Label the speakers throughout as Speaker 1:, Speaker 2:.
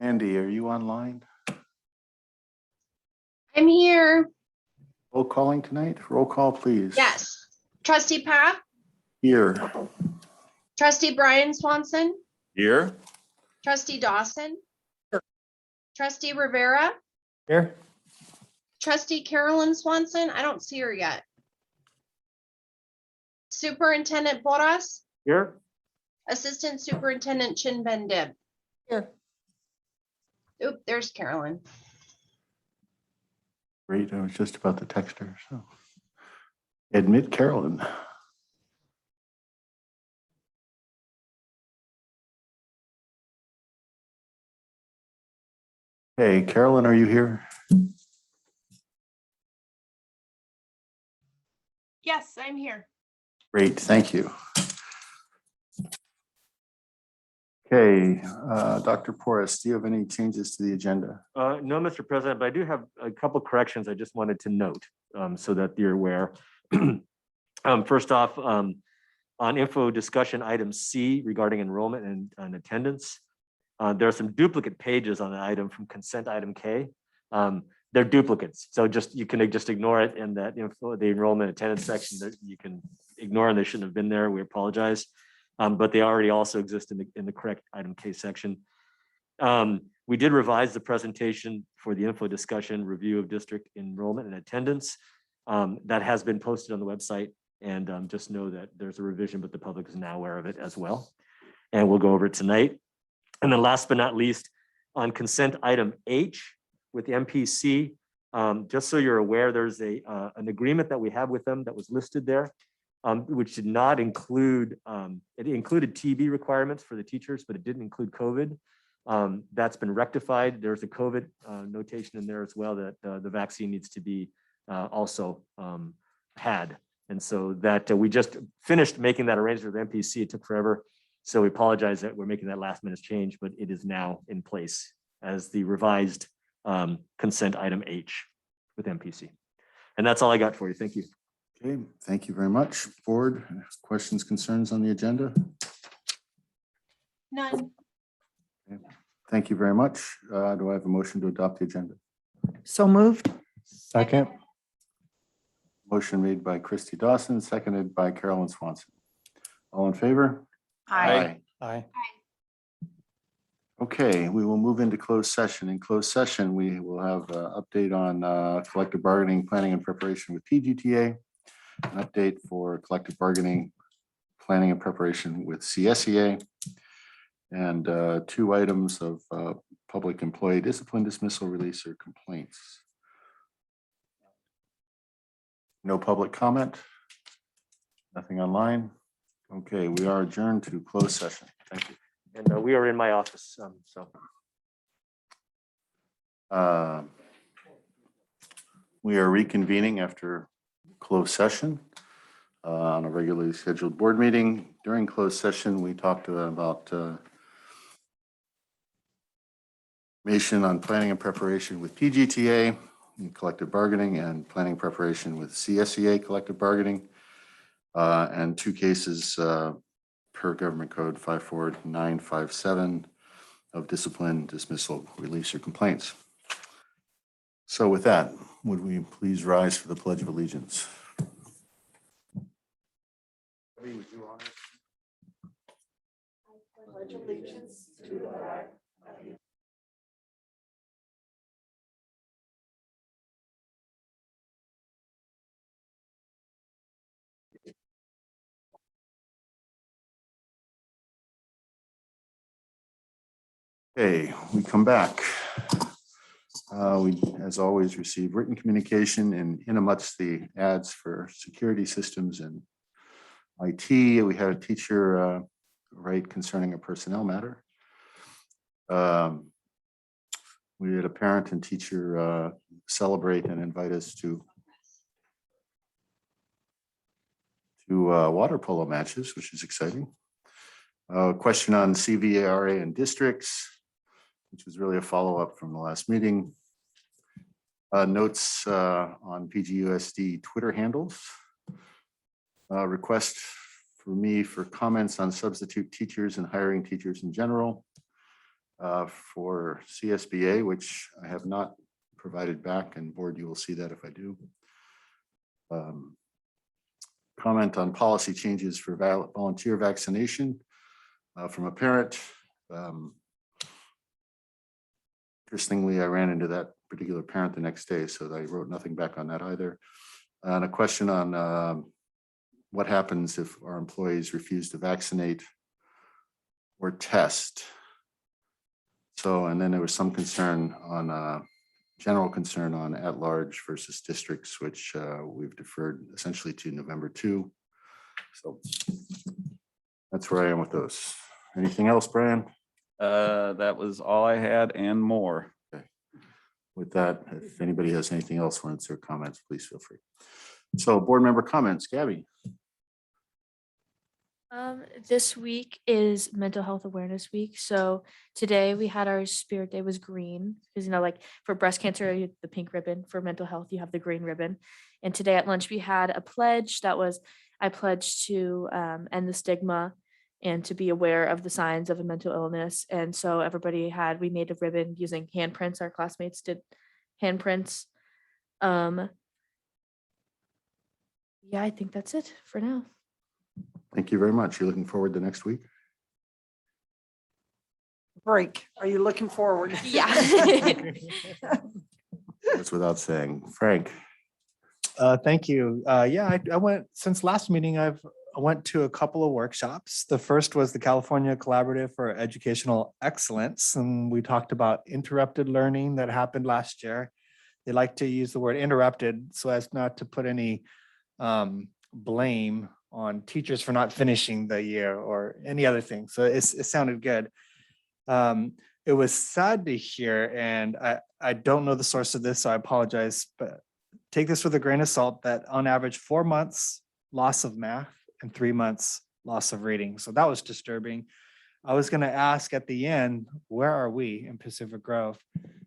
Speaker 1: Andy, are you online?
Speaker 2: I'm here.
Speaker 1: Roll calling tonight? Roll call, please.
Speaker 2: Yes. Trustee Pat,
Speaker 1: Here.
Speaker 2: Trustee Brian Swanson,
Speaker 1: Here.
Speaker 2: Trustee Dawson, Trustee Rivera,
Speaker 3: Here.
Speaker 2: Trustee Carolyn Swanson. I don't see her yet. Superintendent Boras,
Speaker 3: Here.
Speaker 2: Assistant Superintendent Chin Ben Dib.
Speaker 3: Here.
Speaker 2: Oop, there's Carolyn.
Speaker 1: Great, I was just about to text her, so. Admit Carolyn. Hey, Carolyn, are you here?
Speaker 4: Yes, I'm here.
Speaker 1: Great, thank you. Okay, Dr. Porras, do you have any changes to the agenda?
Speaker 3: No, Mr. President, but I do have a couple corrections I just wanted to note so that you're aware. First off, on info discussion item C regarding enrollment and attendance, there are some duplicate pages on the item from consent item K. They're duplicates, so you can just ignore it in that info, the enrollment attendance section that you can ignore, and they shouldn't have been there. We apologize. But they already also exist in the correct item K section. We did revise the presentation for the info discussion review of district enrollment and attendance. That has been posted on the website, and just know that there's a revision, but the public is now aware of it as well. And we'll go over it tonight. And then last but not least, on consent item H with the MPC, just so you're aware, there's an agreement that we have with them that was listed there. Which did not include, it included TB requirements for the teachers, but it didn't include COVID. That's been rectified. There's a COVID notation in there as well that the vaccine needs to be also had. And so that we just finished making that arrangement with MPC. It took forever. So we apologize that we're making that last minute change, but it is now in place as the revised consent item H with MPC. And that's all I got for you. Thank you.
Speaker 1: Okay, thank you very much. Board, questions, concerns on the agenda?
Speaker 4: None.
Speaker 1: Okay. Thank you very much. Do I have a motion to adopt the agenda?
Speaker 5: So moved.
Speaker 3: Second.
Speaker 1: Motion made by Christy Dawson, seconded by Carolyn Swanson. All in favor?
Speaker 5: Aye.
Speaker 3: Aye.
Speaker 1: Okay, we will move into closed session. In closed session, we will have an update on collective bargaining, planning and preparation with PGTA, an update for collective bargaining, planning and preparation with CSEA, and 2 items of public employee discipline, dismissal, release, or complaints. No public comment? Nothing online? Okay, we are adjourned to closed session. Thank you.
Speaker 3: And we are in my office, so.
Speaker 1: We are reconvening after closed session on a regularly scheduled board meeting. During closed session, we talked about information on planning and preparation with PGTA, and collective bargaining, and planning preparation with CSEA collective bargaining, and 2 cases per Government Code 54957 of discipline, dismissal, release, or complaints. So with that, would we please rise for the Pledge of Allegiance?
Speaker 5: Pledge allegiance to the flag.
Speaker 1: Okay, we come back. We, as always, receive written communication and in amongst the ads for security systems and IT. We had a teacher write concerning a personnel matter. We had a parent and teacher celebrate and invite us to water polo matches, which is exciting. Question on CVRA and districts, which was really a follow-up from the last meeting. Notes on PGUSD Twitter handles. Request for me for comments on substitute teachers and hiring teachers in general. for CSBA, which I have not provided back, and board, you will see that if I do. Comment on policy changes for volunteer vaccination from a parent. Interestingly, I ran into that particular parent the next day, so I wrote nothing back on that either. And a question on what happens if our employees refuse to vaccinate or test. So, and then there was some concern on general concern on at-large versus districts, which we've deferred essentially to November 2. So that's where I am with those. Anything else, Brian?
Speaker 6: That was all I had and more.
Speaker 1: With that, if anybody has anything else, wants their comments, please feel free. So board member comments, Gabby.
Speaker 7: This week is Mental Health Awareness Week. So today we had our Spirit Day was green because, you know, like for breast cancer, you have the pink ribbon. For mental health, you have the green ribbon. And today at lunch, we had a pledge that was, I pledged to end the stigma and to be aware of the signs of a mental illness. And so everybody we made a ribbon using handprints. Our classmates did handprints. Yeah, I think that's it for now.
Speaker 1: Thank you very much. You're looking forward to next week?
Speaker 5: Break. Are you looking forward?
Speaker 7: Yeah.
Speaker 1: That's without saying. Frank.
Speaker 8: Thank you. Yeah, I went since last meeting. I went to a couple of workshops. The first was the California Collaborative for Educational Excellence, and we talked about interrupted learning that happened last year. They like to use the word interrupted so as not to put any blame on teachers for not finishing the year or any other thing. So it sounded good. It was sad to hear, and I don't know the source of this, so I apologize, but take this with a grain of salt that on average 4 months loss of math and 3 months loss of reading. So that was disturbing. I was going to ask at the end, where are we in Pacific Grove?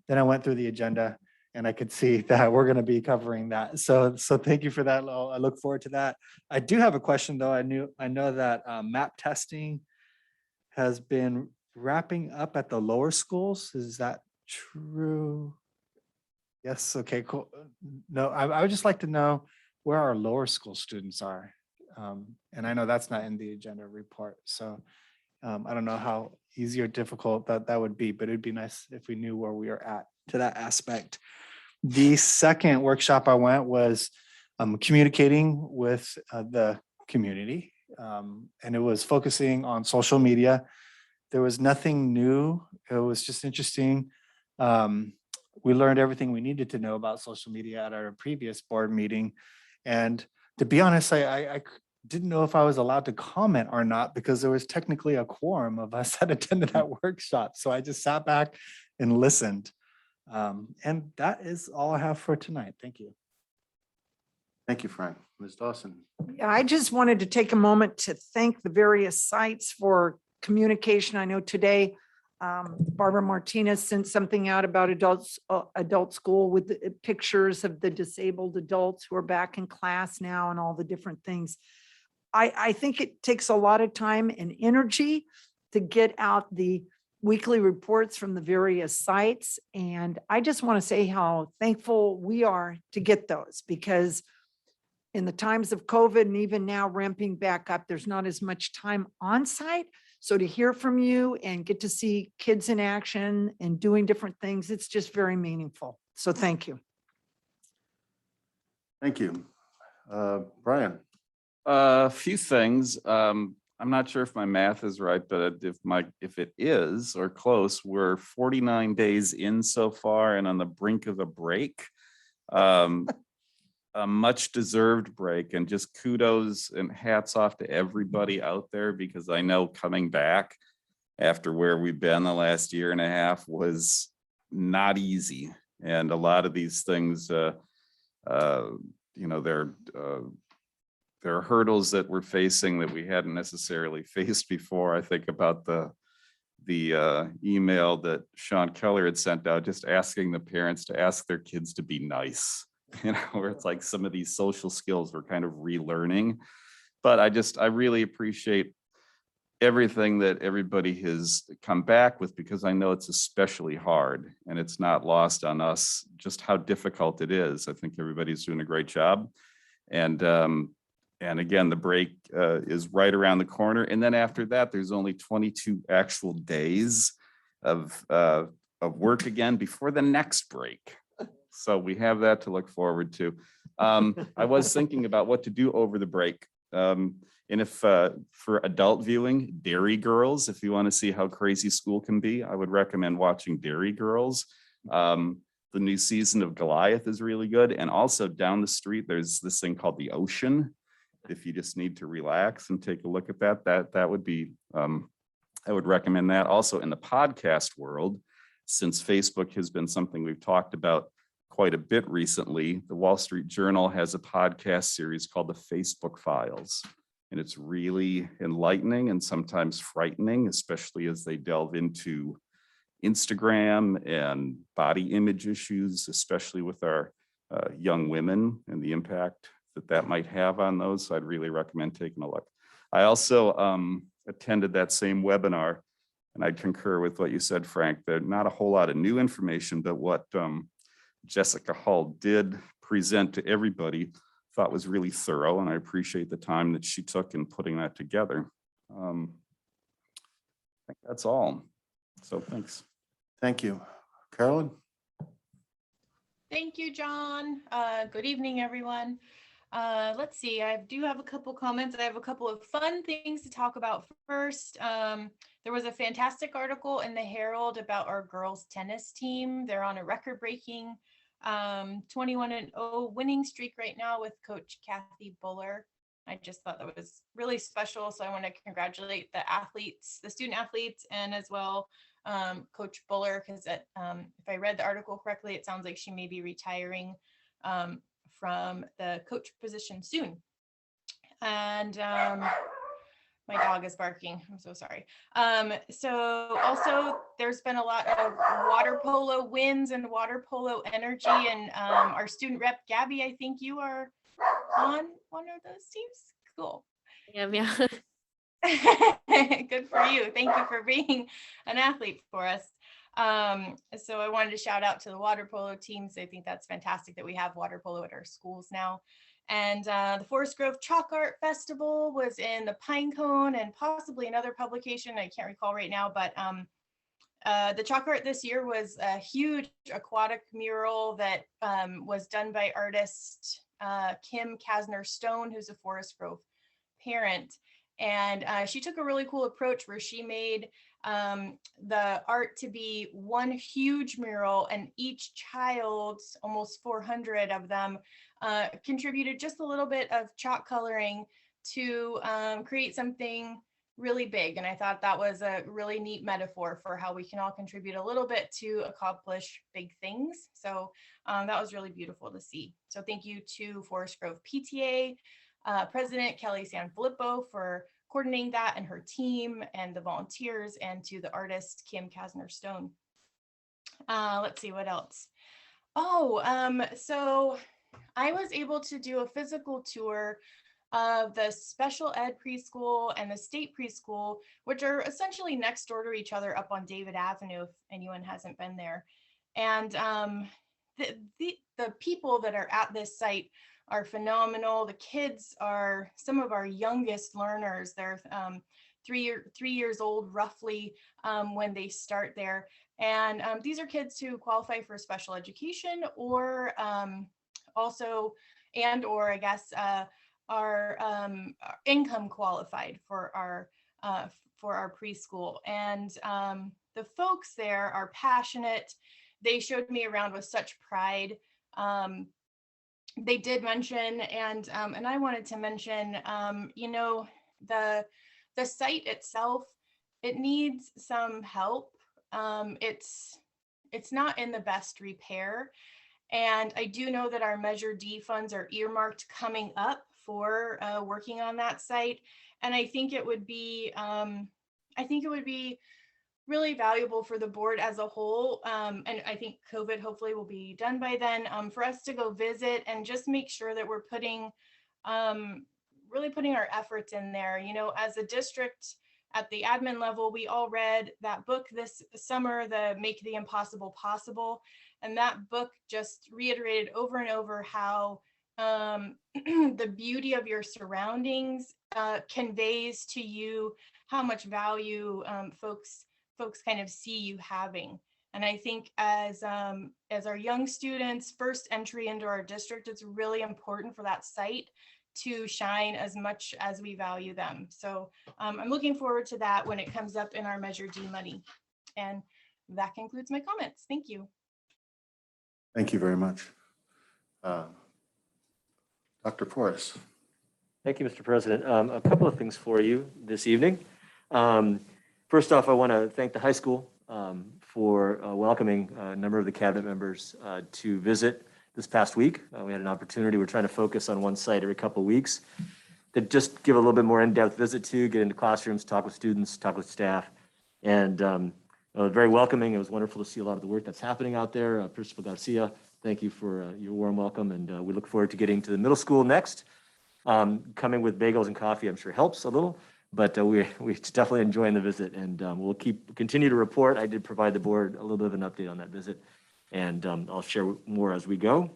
Speaker 8: Then I went through the agenda and I could see that we're going to be covering that. So thank you for that. I look forward to that. I do have a question though. I know that MAP testing has been wrapping up at the lower schools. Is that true? Yes. Okay, cool. No, I would just like to know where our lower school students are. And I know that's not in the agenda report. So I don't know how easy or difficult that would be, but it'd be nice if we knew where we are at to that aspect. The second workshop I went was communicating with the community, and it was focusing on social media. There was nothing new. It was just interesting. We learned everything we needed to know about social media at our previous board meeting. And to be honest, I didn't know if I was allowed to comment or not because there was technically a quorum of us that attended that workshop. So I just sat back and listened. And that is all I have for tonight. Thank you.
Speaker 1: Thank you, Frank. Ms. Dawson.
Speaker 5: Yeah, I just wanted to take a moment to thank the various sites for communication. I know today Barbara Martinez sent something out about adult school with the pictures of the disabled adults who are back in class now and all the different things. I think it takes a lot of time and energy to get out the weekly reports from the various sites. And I just want to say how thankful we are to get those, because in the times of COVID and even now ramping back up, there's not as much time on site. So to hear from you and get to see kids in action and doing different things, it's just very meaningful. So thank you.
Speaker 1: Thank you. Brian.
Speaker 6: A few things. I'm not sure if my math is right, but if it is or close, we're 49 days in so far and on the brink of a break. A much deserved break, and just kudos and hats off to everybody out there, because I know coming back after where we've been the last year and a half was not easy. And a lot of these things, you know, there are hurdles that we're facing that we hadn't necessarily faced before. I think about the email that Sean Keller had sent out, just asking the parents to ask their kids to be nice, you know, where it's like some of these social skills we're kind of relearning. But I really appreciate everything that everybody has come back with, because I know it's especially hard and it's not lost on us just how difficult it is. I think everybody's doing a great job. And again, the break is right around the corner. And then after that, there's only 22 actual days of work again before the next break. So we have that to look forward to. I was thinking about what to do over the break. And if for adult viewing, Dairy Girls, if you want to see how crazy school can be, I would recommend watching Dairy Girls. The new season of Goliath is really good. And also down the street, there's this thing called The Ocean. If you just need to relax and take a look at that would be, I would recommend that. Also in the podcast world, since Facebook has been something we've talked about quite a bit recently, the Wall Street Journal has a podcast series called The Facebook Files. And it's really enlightening and sometimes frightening, especially as they delve into Instagram and body image issues, especially with our young women and the impact that might have on those. So I'd really recommend taking a look. I also attended that same webinar, and I'd concur with what you said, Frank. There's not a whole lot of new information, but what Jessica Hall did present to everybody thought was really thorough, and I appreciate the time that she took in putting that together. I think that's all. So thanks.
Speaker 1: Thank you. Carolyn?
Speaker 4: Thank you, John. Good evening, everyone. Let's see, I do have a couple comments. I have a couple of fun things to talk about first. There was a fantastic article in the Herald about our girls tennis team. They're on a record-breaking 21-0 winning streak right now with Coach Kathy Buller. I just thought that was really special. So I want to congratulate the athletes, the student athletes, and as well Coach Buller, because if I read the article correctly, it sounds like she may be retiring from the coach position soon. And my dog is barking. I'm so sorry. So also there's been a lot of water polo wins and water polo energy, and our student rep Gabby, I think you are on one of those teams. Cool.
Speaker 7: Yeah.
Speaker 4: Good for you. Thank you for being an athlete for us. So I wanted to shout out to the water polo teams. I think that's fantastic that we have water polo at our schools now. And the Forest Grove Chalk Art Festival was in the Pinecone and possibly another publication. I can't recall right now, but the chalk art this year was a huge aquatic mural that was done by artist Kim Kasner Stone, who's a Forest Grove parent. And she took a really cool approach where she made the art to be one huge mural, and each child, almost 400 of them, contributed just a little bit of chalk coloring to create something really big. And I thought that was a really neat metaphor for how we can all contribute a little bit to accomplish big things. So that was really beautiful to see. So thank you to Forest Grove PTA President Kelly Sanfilippo for coordinating that, and her team and the volunteers, and to the artist Kim Kasner Stone. Let's see what else. So I was able to do a physical tour of the special ed preschool and the state preschool, which are essentially next door to each other up on David Avenue, if anyone hasn't been there. And the people that are at this site are phenomenal. The kids are some of our youngest learners. They're 3 years old roughly when they start there. And these are kids who qualify for special education, or also, and or I guess are income qualified for our preschool. And the folks there are passionate. They showed me around with such pride. They did mention, and I wanted to mention, the site itself, it needs some help. It's not in the best repair. And I do know that our Measure D funds are earmarked coming up for working on that site. And I think it would be, really valuable for the board as a whole. And I think COVID hopefully will be done by then, for us to go visit and just make sure that we're putting, really putting our efforts in there. As a district, at the admin level, we all read that book this summer, the Make the Impossible Possible. And that book just reiterated over and over how the beauty of your surroundings conveys to you how much value folks kind of see you having. And I think as our young students first entry into our district, it's really important for that site to shine as much as we value them. So I'm looking forward to that when it comes up in our Measure D money. And that concludes my comments. Thank you.
Speaker 1: Thank you very much. Dr. Porras.
Speaker 3: Thank you, Mr. President. A couple of things for you this evening. First off, I want to thank the high school for welcoming a number of the cabinet members to visit this past week. We had an opportunity. We're trying to focus on one site every couple of weeks to just give a little bit more in-depth visit to, get into classrooms, talk with students, talk with staff, and very welcoming. It was wonderful to see a lot of the work that's happening out there. Principal Garcia, thank you for your warm welcome, and we look forward to getting to the middle school next. Coming with bagels and coffee, I'm sure helps a little, but we're definitely enjoying the visit, and we'll continue to report. I did provide the board a little bit of an update on that visit, and I'll share more as we go.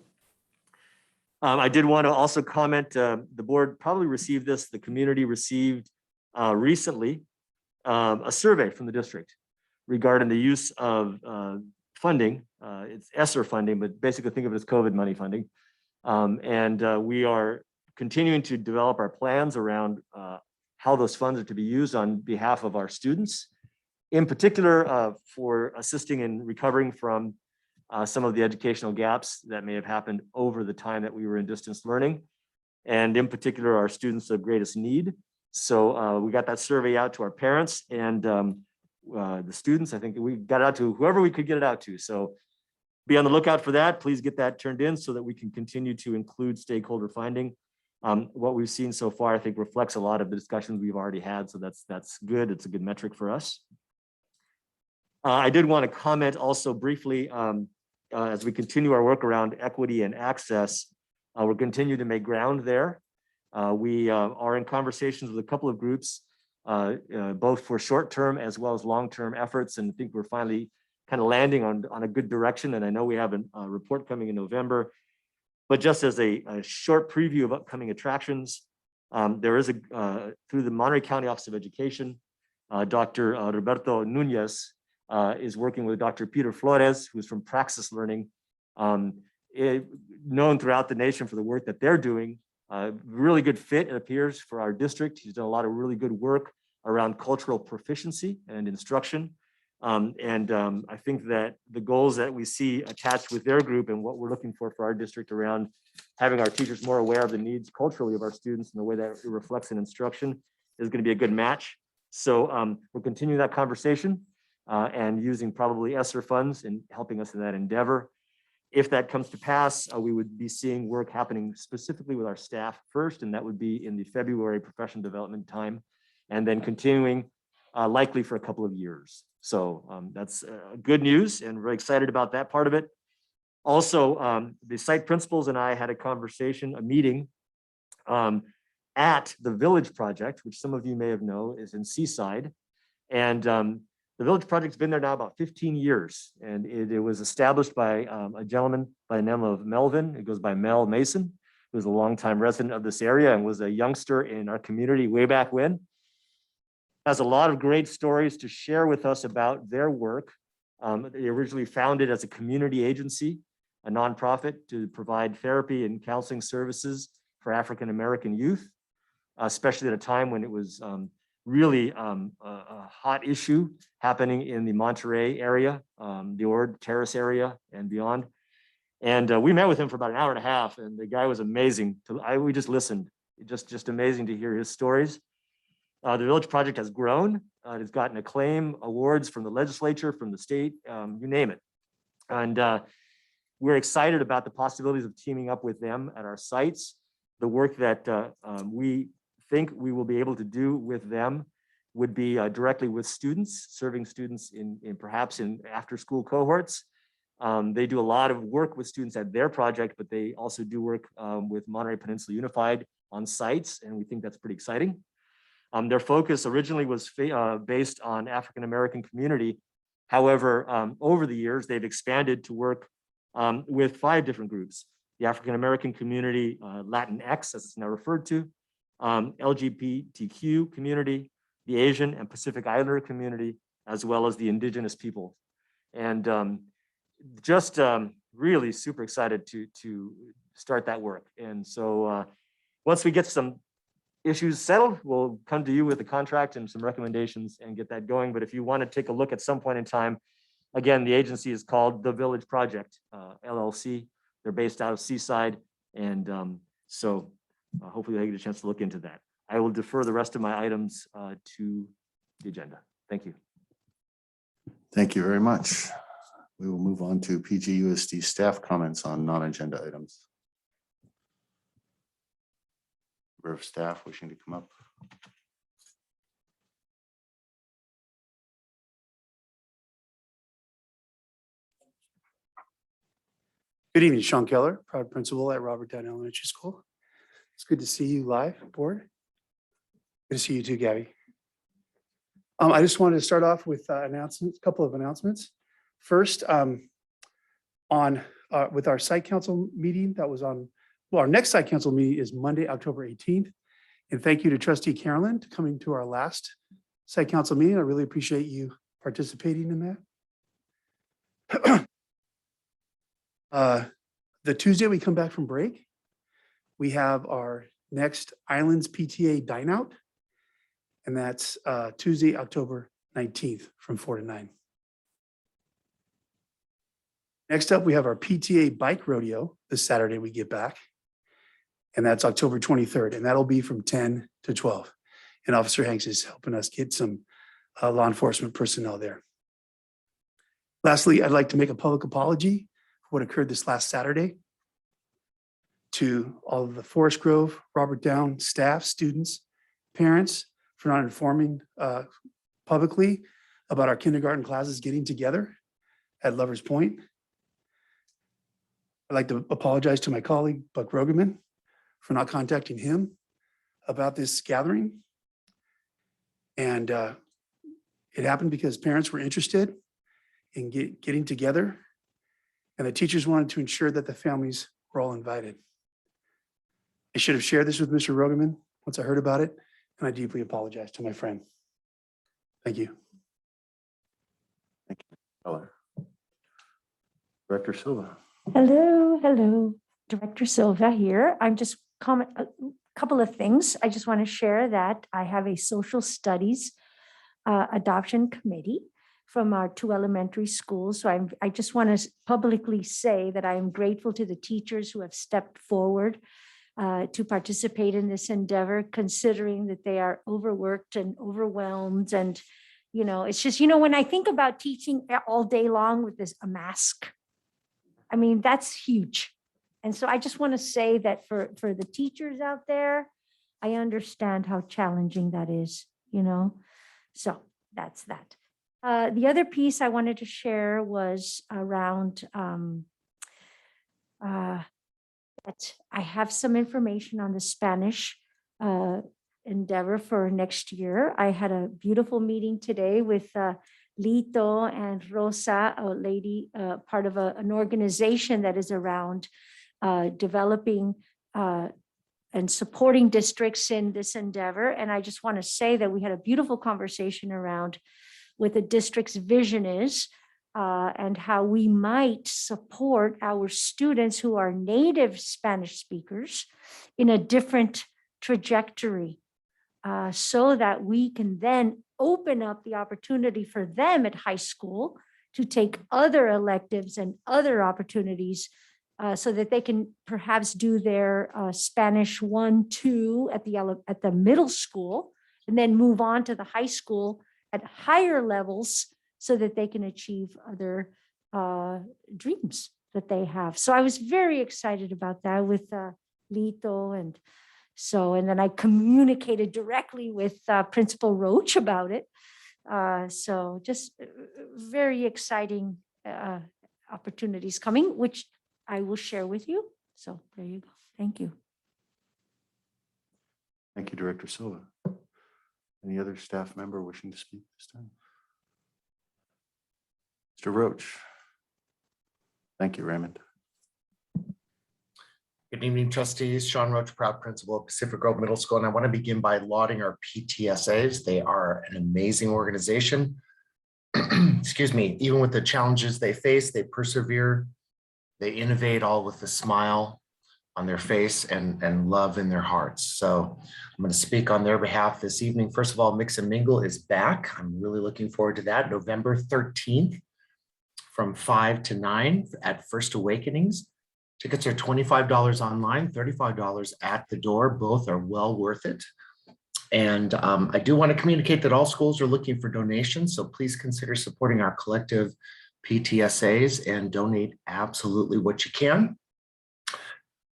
Speaker 3: I did want to also comment, the board probably received this, the community received recently a survey from the district regarding the use of funding. It's ESSER funding, but basically think of it as COVID money funding. And we are continuing to develop our plans around how those funds are to be used on behalf of our students, in particular for assisting in recovering from some of the educational gaps that may have happened over the time that we were in distance learning, and in particular our students of greatest need. So we got that survey out to our parents and the students. I think we got it out to whoever we could get it out to. So be on the lookout for that. Please get that turned in so that we can continue to include stakeholder finding. What we've seen so far, I think, reflects a lot of the discussions we've already had. So that's good. It's a good metric for us. I did want to comment also briefly as we continue our work around equity and access. We're continuing to make ground there. We are in conversations with a couple of groups, both for short-term as well as long-term efforts, and I think we're finally kind of landing on a good direction. And I know we have a report coming in November. But just as a short preview of upcoming attractions, there is through the Monterey County Office of Education, Dr. Roberto Nunez is working with Dr. Peter Flores, who's from Praxis Learning, known throughout the nation for the work that they're doing. Really good fit, it appears, for our district. He's done a lot of really good work around cultural proficiency and instruction. I think that the goals that we see attached with their group and what we're looking for our district around having our teachers more aware of the needs culturally of our students and the way that it reflects in instruction is going to be a good match. So we're continuing that conversation and using probably ESSER funds in helping us in that endeavor. If that comes to pass, we would be seeing work happening specifically with our staff first, and that would be in the February professional development time, and then continuing likely for a couple of years. So that's good news, and really excited about that part of it. Also, the site principals and I had a meeting at the Village Project, which some of you may have known is in Seaside. And the Village Project's been there now about 15 years, and it was established by a gentleman by the name of Melvin. It goes by Mel Mason, who was a longtime resident of this area and was a youngster in our community way back when. Has a lot of great stories to share with us about their work. They originally founded as a community agency, a nonprofit to provide therapy and counseling services for African-American youth, especially at a time when it was really a hot issue happening in the Monterey area, the Ord Terrace area and beyond. And we met with him for about an hour and a half, and the guy was amazing. We just listened, just amazing to hear his stories. The Village Project has grown. It has gotten acclaim, awards from the legislature, from the state, you name it. And we're excited about the possibilities of teaming up with them at our sites. The work that we think we will be able to do with them would be directly with students, serving students in perhaps in after-school cohorts. They do a lot of work with students at their project, but they also do work with Monterey Peninsula Unified on sites, and we think that's pretty exciting. Their focus originally was based on African-American community. However, over the years, they've expanded to work with 5 different groups: the African-American community, Latinx, as it's now referred to, LGBTQ community, the Asian and Pacific Islander community, as well as the indigenous people. And just really super excited to start that work. And so once we get some issues settled, we'll come to you with a contract and some recommendations and get that going. But if you want to take a look at some point in time, again, the agency is called The Village Project, LLC. They're based out of Seaside. And so hopefully I get a chance to look into that. I will defer the rest of my items to the agenda. Thank you.
Speaker 1: Thank you very much. We will move on to PGUSD staff comments on non-agenda items. Member of staff wishing to come up.
Speaker 9: Good evening, Sean Keller, proud principal at Robert Down Elementary School. It's good to see you live, board. Good to see you too, Gabby. I just wanted to start off with announcements, a couple of announcements. First, with our site council meeting that was on, well, our next site council meeting is Monday, October 18th. And thank you to Trustee Carolyn for coming to our last site council meeting. I really appreciate you participating in that. The Tuesday we come back from break, we have our next Islands PTA Dine Out. And that's Tuesday, October 19th from 4 to 9. Next up, we have our PTA Bike Rodeo this Saturday we get back. And that's October 23rd. And that'll be from 10 to 12. And Officer Hanks is helping us get some law enforcement personnel there. Lastly, I'd like to make a public apology for what occurred this last Saturday to all of the Forest Grove, Robert Down staff, students, parents, for not informing publicly about our kindergarten classes getting together at Lovers Point. I'd like to apologize to my colleague, Buck Rogerman, for not contacting him about this gathering. And it happened because parents were interested in getting together, and the teachers wanted to ensure that the families were all invited. I should have shared this with Mr. Rogerman once I heard about it, and I deeply apologize to my friend. Thank you.
Speaker 1: Thank you, Keller. Director Silva.
Speaker 10: Hello, Director Silva here. I'm just comment a couple of things. I just want to share that I have a social studies adoption committee from our 2 elementary schools. So I just want to publicly say that I am grateful to the teachers who have stepped forward to participate in this endeavor, considering that they are overworked and overwhelmed. And, you know, it's just, you know, when I think about teaching all day long with a mask, I mean, that's huge. And so I just want to say that for the teachers out there, I understand how challenging that is, you know, so that's that. The other piece I wanted to share was around that I have some information on the Spanish endeavor for next year. I had a beautiful meeting today with Lito and Rosa, a lady, part of an organization that is around developing and supporting districts in this endeavor. And I just want to say that we had a beautiful conversation around what the district's vision is and how we might support our students who are native Spanish speakers in a different trajectory so that we can then open up the opportunity for them at high school to take other electives and other opportunities so that they can perhaps do their Spanish 1, 2 at the middle school and then move on to the high school at higher levels so that they can achieve other dreams that they have. So I was very excited about that with Lito. And then I communicated directly with Principal Roach about it. So just very exciting opportunities coming, which I will share with you. So there you go. Thank you.
Speaker 1: Thank you, Director Silva. Any other staff member wishing to speak this time? Mr. Roach. Thank you, Raymond.
Speaker 11: Good evening, trustees. Sean Roach, proud principal of Pacific Grove Middle School, and I want to begin by lauding our PTSAs. They are an amazing organization. Excuse me, even with the challenges they face, they persevere, they innovate, all with a smile on their face and love in their hearts. So I'm going to speak on their behalf this evening. First of all, Mix and Mingle is back. I'm really looking forward to that. November 13th from 5 to 9 at First Awakenings. Tickets are $25 online, $35 at the door. Both are well worth it. And I do want to communicate that all schools are looking for donations, so please consider supporting our collective PTSAs and donate absolutely what you can.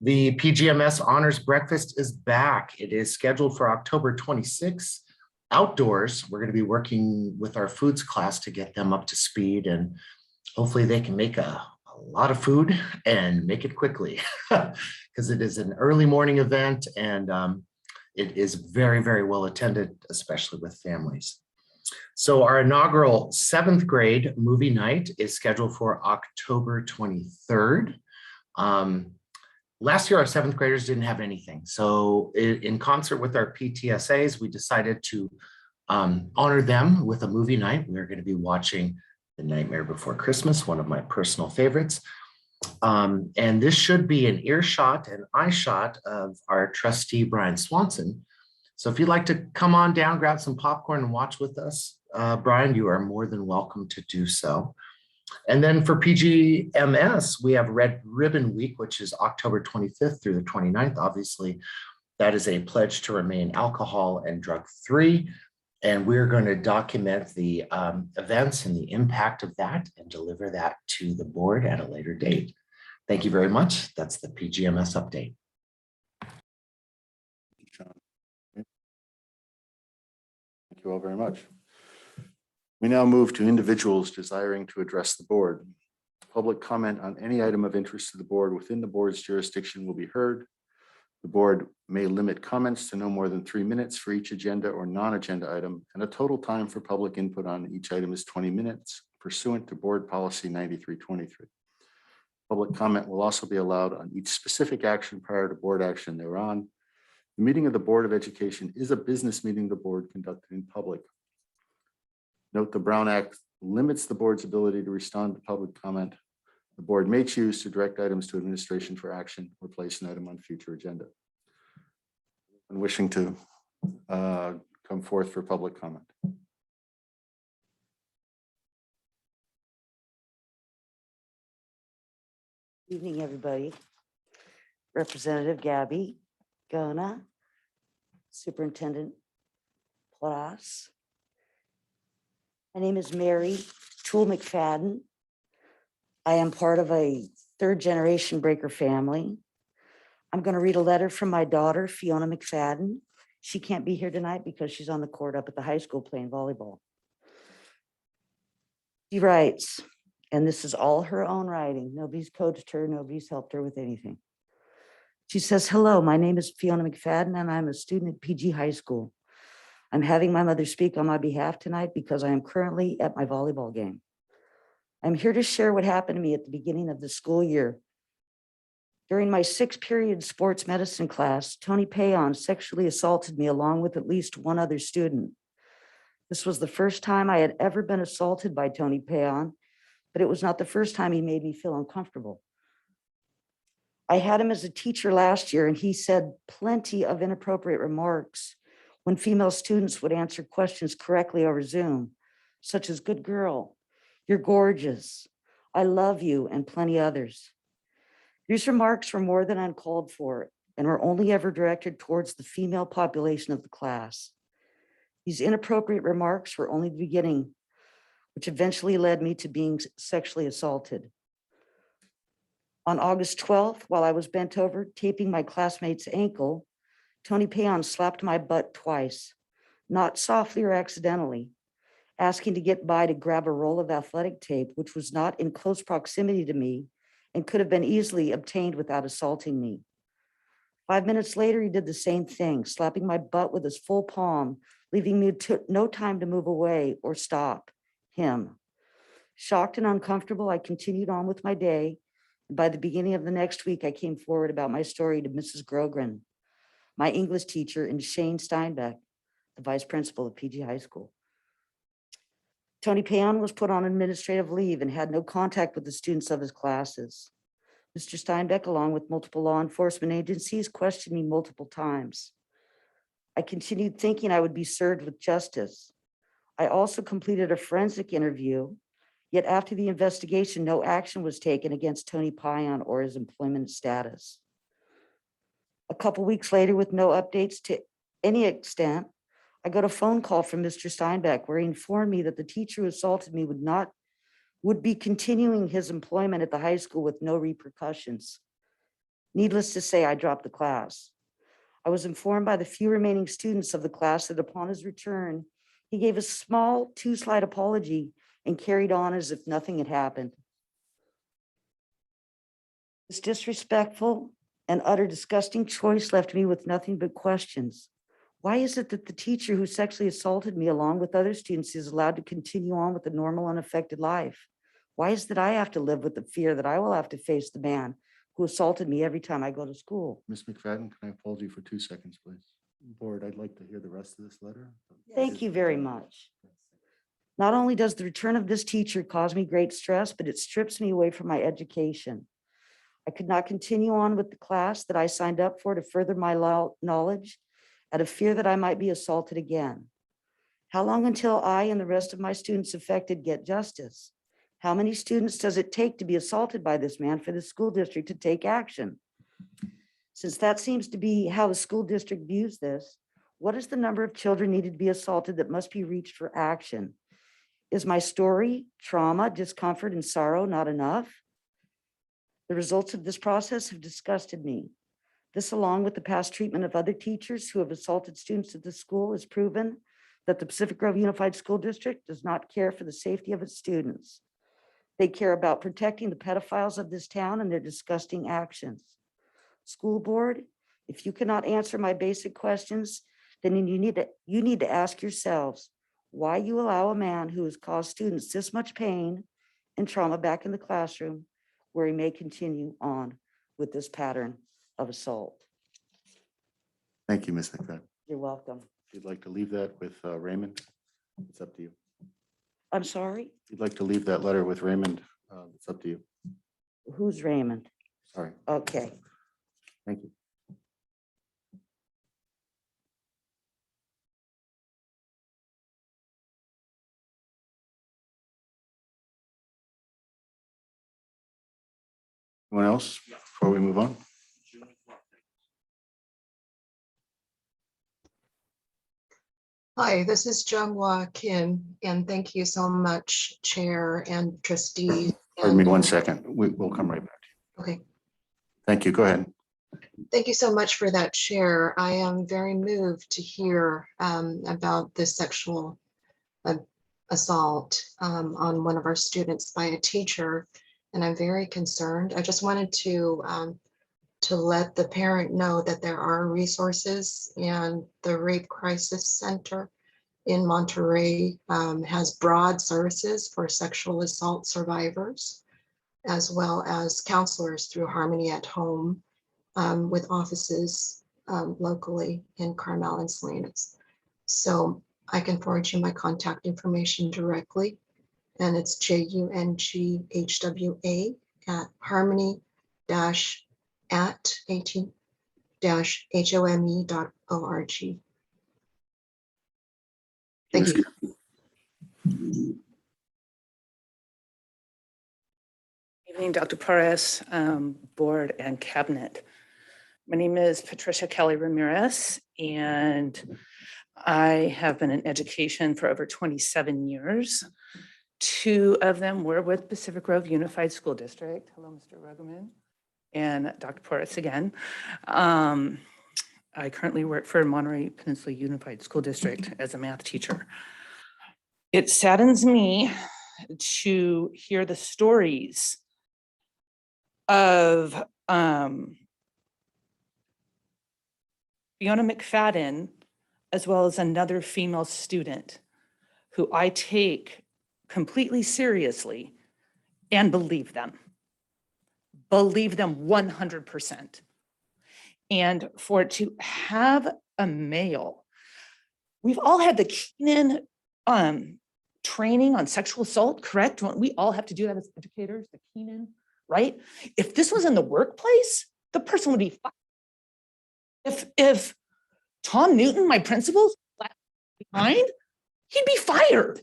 Speaker 11: The PGMS Honors Breakfast is back. It is scheduled for October 26th. Outdoors, we're going to be working with our foods class to get them up to speed, and hopefully they can make a lot of food and make it quickly because it is an early morning event, and it is very, very well attended, especially with families. So our inaugural 7th grade movie night is scheduled for October 23rd. Last year, our 7th graders didn't have anything. So in concert with our PTSAs, we decided to honor them with a movie night. We're going to be watching The Nightmare Before Christmas, one of my personal favorites. And this should be an earshot and eye shot of our trustee, Brian Swanson. So if you'd like to come on down, grab some popcorn and watch with us, Brian, you are more than welcome to do so. And then for PGMS, we have Red Ribbon Week, which is October 25th through the 29th. Obviously, that is a pledge to remain alcohol and drug free. And we're going to document the events and the impact of that and deliver that to the board at a later date. Thank you very much. That's the PGMS update.
Speaker 1: Thank you all very much. We now move to individuals desiring to address the board. Public comment on any item of interest to the board within the board's jurisdiction will be heard. The board may limit comments to no more than 3 minutes for each agenda or non-agenda item, and a total time for public input on each item is 20 minutes pursuant to Board Policy 9323. Public comment will also be allowed on each specific action prior to board action thereon. The meeting of the Board of Education is a business meeting of the board conducted in public. Note the Brown Act limits the board's ability to respond to public comment. The board may choose to direct items to administration for action or place an item on future agenda. And wishing to come forth for public comment.
Speaker 12: Evening, everybody. Representative Gabby Gona, Superintendent Plas. My name is Mary Toole McFadden. I am part of a 3rd-generation Breaker family. I'm going to read a letter from my daughter, Fiona McFadden. She can't be here tonight because she's on the court up at the high school playing volleyball. She writes, and this is all her own writing. Nobody's coached her, nobody's helped her with anything. She says, hello, my name is Fiona McFadden and I'm a student at PG High School. I'm having my mother speak on my behalf tonight because I am currently at my volleyball game. I'm here to share what happened to me at the beginning of the school year. During my 6-period sports medicine class, Tony Payon sexually assaulted me along with at least one other student. This was the first time I had ever been assaulted by Tony Payon, but it was not the first time he made me feel uncomfortable. I had him as a teacher last year, and he said plenty of inappropriate remarks when female students would answer questions correctly over Zoom, such as good girl, you're gorgeous, I love you, and plenty others. These remarks were more than uncalled for and were only ever directed towards the female population of the class. These inappropriate remarks were only the beginning, which eventually led me to being sexually assaulted. On August 12th, while I was bent over taping my classmate's ankle, Tony Payon slapped my butt twice, not softly or accidentally, asking to get by to grab a roll of athletic tape, which was not in close proximity to me and could have been easily obtained without assaulting me. 5 minutes later, he did the same thing, slapping my butt with his full palm, leaving me no time to move away or stop him. Shocked and uncomfortable, I continued on with my day. By the beginning of the next week, I came forward about my story to Mrs. Grogren, my English teacher, and Shane Steinbeck, the vice principal of PG High School. Tony Payan was put on administrative leave and had no contact with the students of his classes. Mr. Steinbeck, along with multiple law enforcement agencies, questioned me multiple times. I continued thinking I would be served with justice. I also completed a forensic interview, yet after the investigation, no action was taken against Tony Payan or his employment status. A couple weeks later, with no updates to any extent, I got a phone call from Mr. Steinbeck where he informed me that the teacher who assaulted me would be continuing his employment at the high school with no repercussions. Needless to say, I dropped the class. I was informed by the few remaining students of the class that upon his return, he gave a small 2-slide apology and carried on as if nothing had happened. This disrespectful and utter disgusting choice left me with nothing but questions. Why is it that the teacher who sexually assaulted me along with other students is allowed to continue on with a normal unaffected life? Why is it that I have to live with the fear that I will have to face the man who assaulted me every time I go to school?
Speaker 1: Ms. McFadden, can I hold you for 2 seconds, please? Board, I'd like to hear the rest of this letter.
Speaker 12: Thank you very much. Not only does the return of this teacher cause me great stress, but it strips me away from my education. I could not continue on with the class that I signed up for to further my knowledge out of fear that I might be assaulted again. How long until I and the rest of my students affected get justice? How many students does it take to be assaulted by this man for the school district to take action? Since that seems to be how the school district views this, what is the number of children needed to be assaulted that must be reached for action? Is my story, trauma, discomfort, and sorrow not enough? The results of this process have disgusted me. This, along with the past treatment of other teachers who have assaulted students at the school, has proven that the Pacific Grove Unified School District does not care for the safety of its students. They care about protecting the pedophiles of this town and their disgusting actions. School board, if you cannot answer my basic questions, then you need to ask yourselves why you allow a man who has caused students this much pain and trauma back in the classroom, where he may continue on with this pattern of assault.
Speaker 1: Thank you, Ms. McFadden.
Speaker 12: You're welcome.
Speaker 1: If you'd like to leave that with Raymond, it's up to you.
Speaker 12: I'm sorry,
Speaker 1: If you'd like to leave that letter with Raymond, it's up to you.
Speaker 12: who's Raymond?
Speaker 1: Sorry.
Speaker 12: Okay.
Speaker 1: Thank you. Anyone else before we move on?
Speaker 13: Hi, this is Jung-Hwa Kim, and thank you so much, Chair and Trustees.
Speaker 1: Pardon me 1 second. We'll come right back to you.
Speaker 13: Okay,
Speaker 1: Thank you. Go ahead.
Speaker 13: thank you so much for that, Chair. I am very moved to hear about this sexual assault on one of our students by a teacher, and I'm very concerned. I just wanted to let the parent know that there are resources, and the Rape Crisis Center in Monterey has broad services for sexual assault survivors, as well as counselors through Harmony at Home with offices locally in Carmel and Salinas. So I can forward you my contact information directly, and it's JUNGHWA at harmony-at18-home.org. Thank you.
Speaker 14: Evening, Dr. Perez, Board and Cabinet. My name is Patricia Kelly Ramirez, and I have been in education for over 27 years. 2 of them were with Pacific Grove Unified School District. Hello, Mr. Rugerman and Dr. Perez again. I currently work for Monterey Peninsula Unified School District as a math teacher. It saddens me to hear the stories of Fiona McFadden as well as another female student who I take completely seriously and believe them. Believe them 100%. And for it to have a male, we've all had the Keenan training on sexual assault, correct? Don't we all have to do that as educators, the Keenan, right? If this was in the workplace, the person would be fired. If Tom Newton, my principal, left behind, he'd be fired.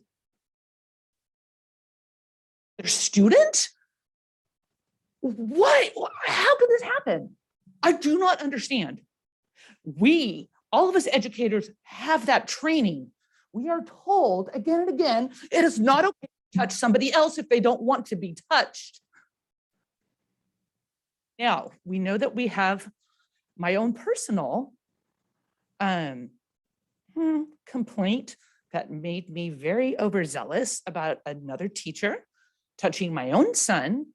Speaker 14: Their student? What? How could this happen? I do not understand. We, all of us educators, have that training. We are told again and again, it is not okay to touch somebody else if they don't want to be touched. Now, we know that we have my own personal complaint that made me very overzealous about another teacher touching my own son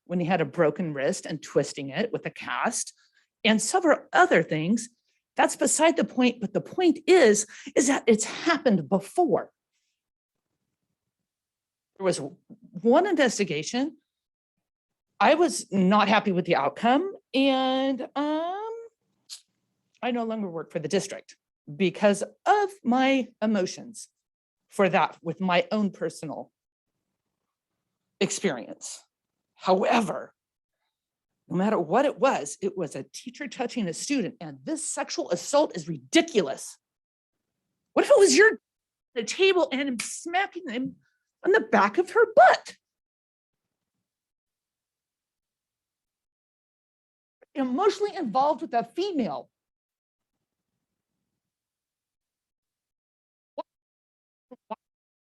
Speaker 14: when he had a broken wrist and twisting it with a cast and several other things. That's beside the point, but the point is that it's happened before. There was one investigation. I was not happy with the outcome, and I no longer work for the district because of my emotions for that with my own personal experience. However, no matter what it was a teacher touching a student, and this sexual assault is ridiculous. What if it was your the table and him smacking him on the back of her butt? Emotionally involved with a female.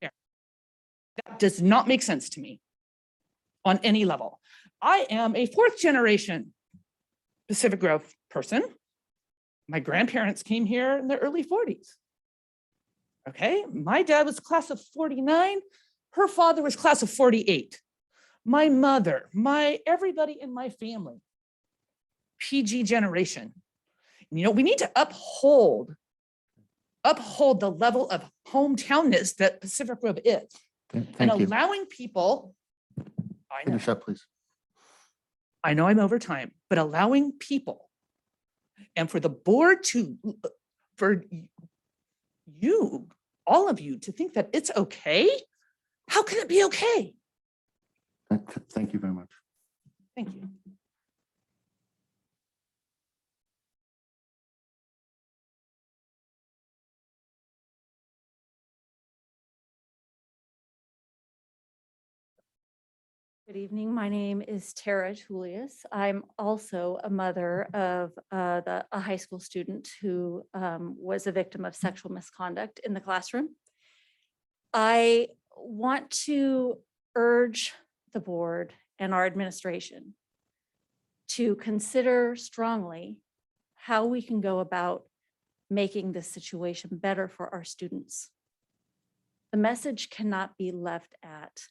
Speaker 14: That does not make sense to me on any level. I am a fourth generation Pacific Grove person. My grandparents came here in the early 40s. Okay, my dad was class of 49. Her father was class of 48. My mother, everybody in my family, PG generation. You know, we need to uphold the level of hometownness that Pacific Grove is.
Speaker 1: Thank you.
Speaker 14: Allowing people, I know,
Speaker 1: Finish up, please.
Speaker 14: I know I'm over time, but allowing people and for the board to, for you, all of you to think that it's okay, how can it be okay?
Speaker 1: Thank you very much.
Speaker 14: Thank you.
Speaker 10: Good evening. My name is Tara Julius. I'm also a mother of a high school student who was a victim of sexual misconduct in the classroom. I want to urge the board and our administration to consider strongly how we can go about making this situation better for our students. The message cannot be left at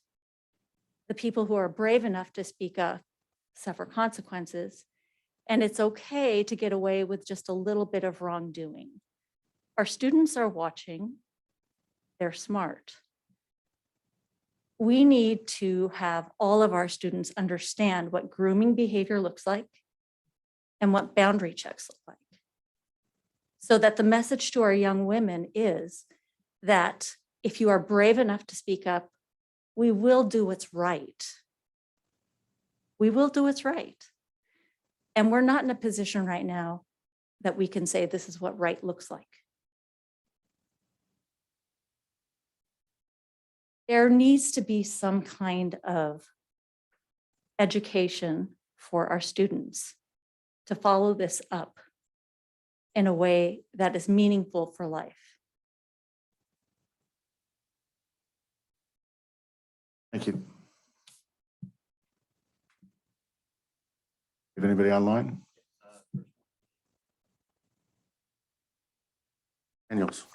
Speaker 10: the people who are brave enough to speak up suffer consequences, and it's okay to get away with just a little bit of wrongdoing. Our students are watching, they're smart. We need to have all of our students understand what grooming behavior looks like and what boundary checks look like. So that the message to our young women is that if you are brave enough to speak up, we will do what's right. We will do what's right. And we're not in a position right now that we can say this is what right looks like. There needs to be some kind of education for our students to follow this up in a way that is meaningful for life.
Speaker 1: Thank you. If anybody online? Daniels.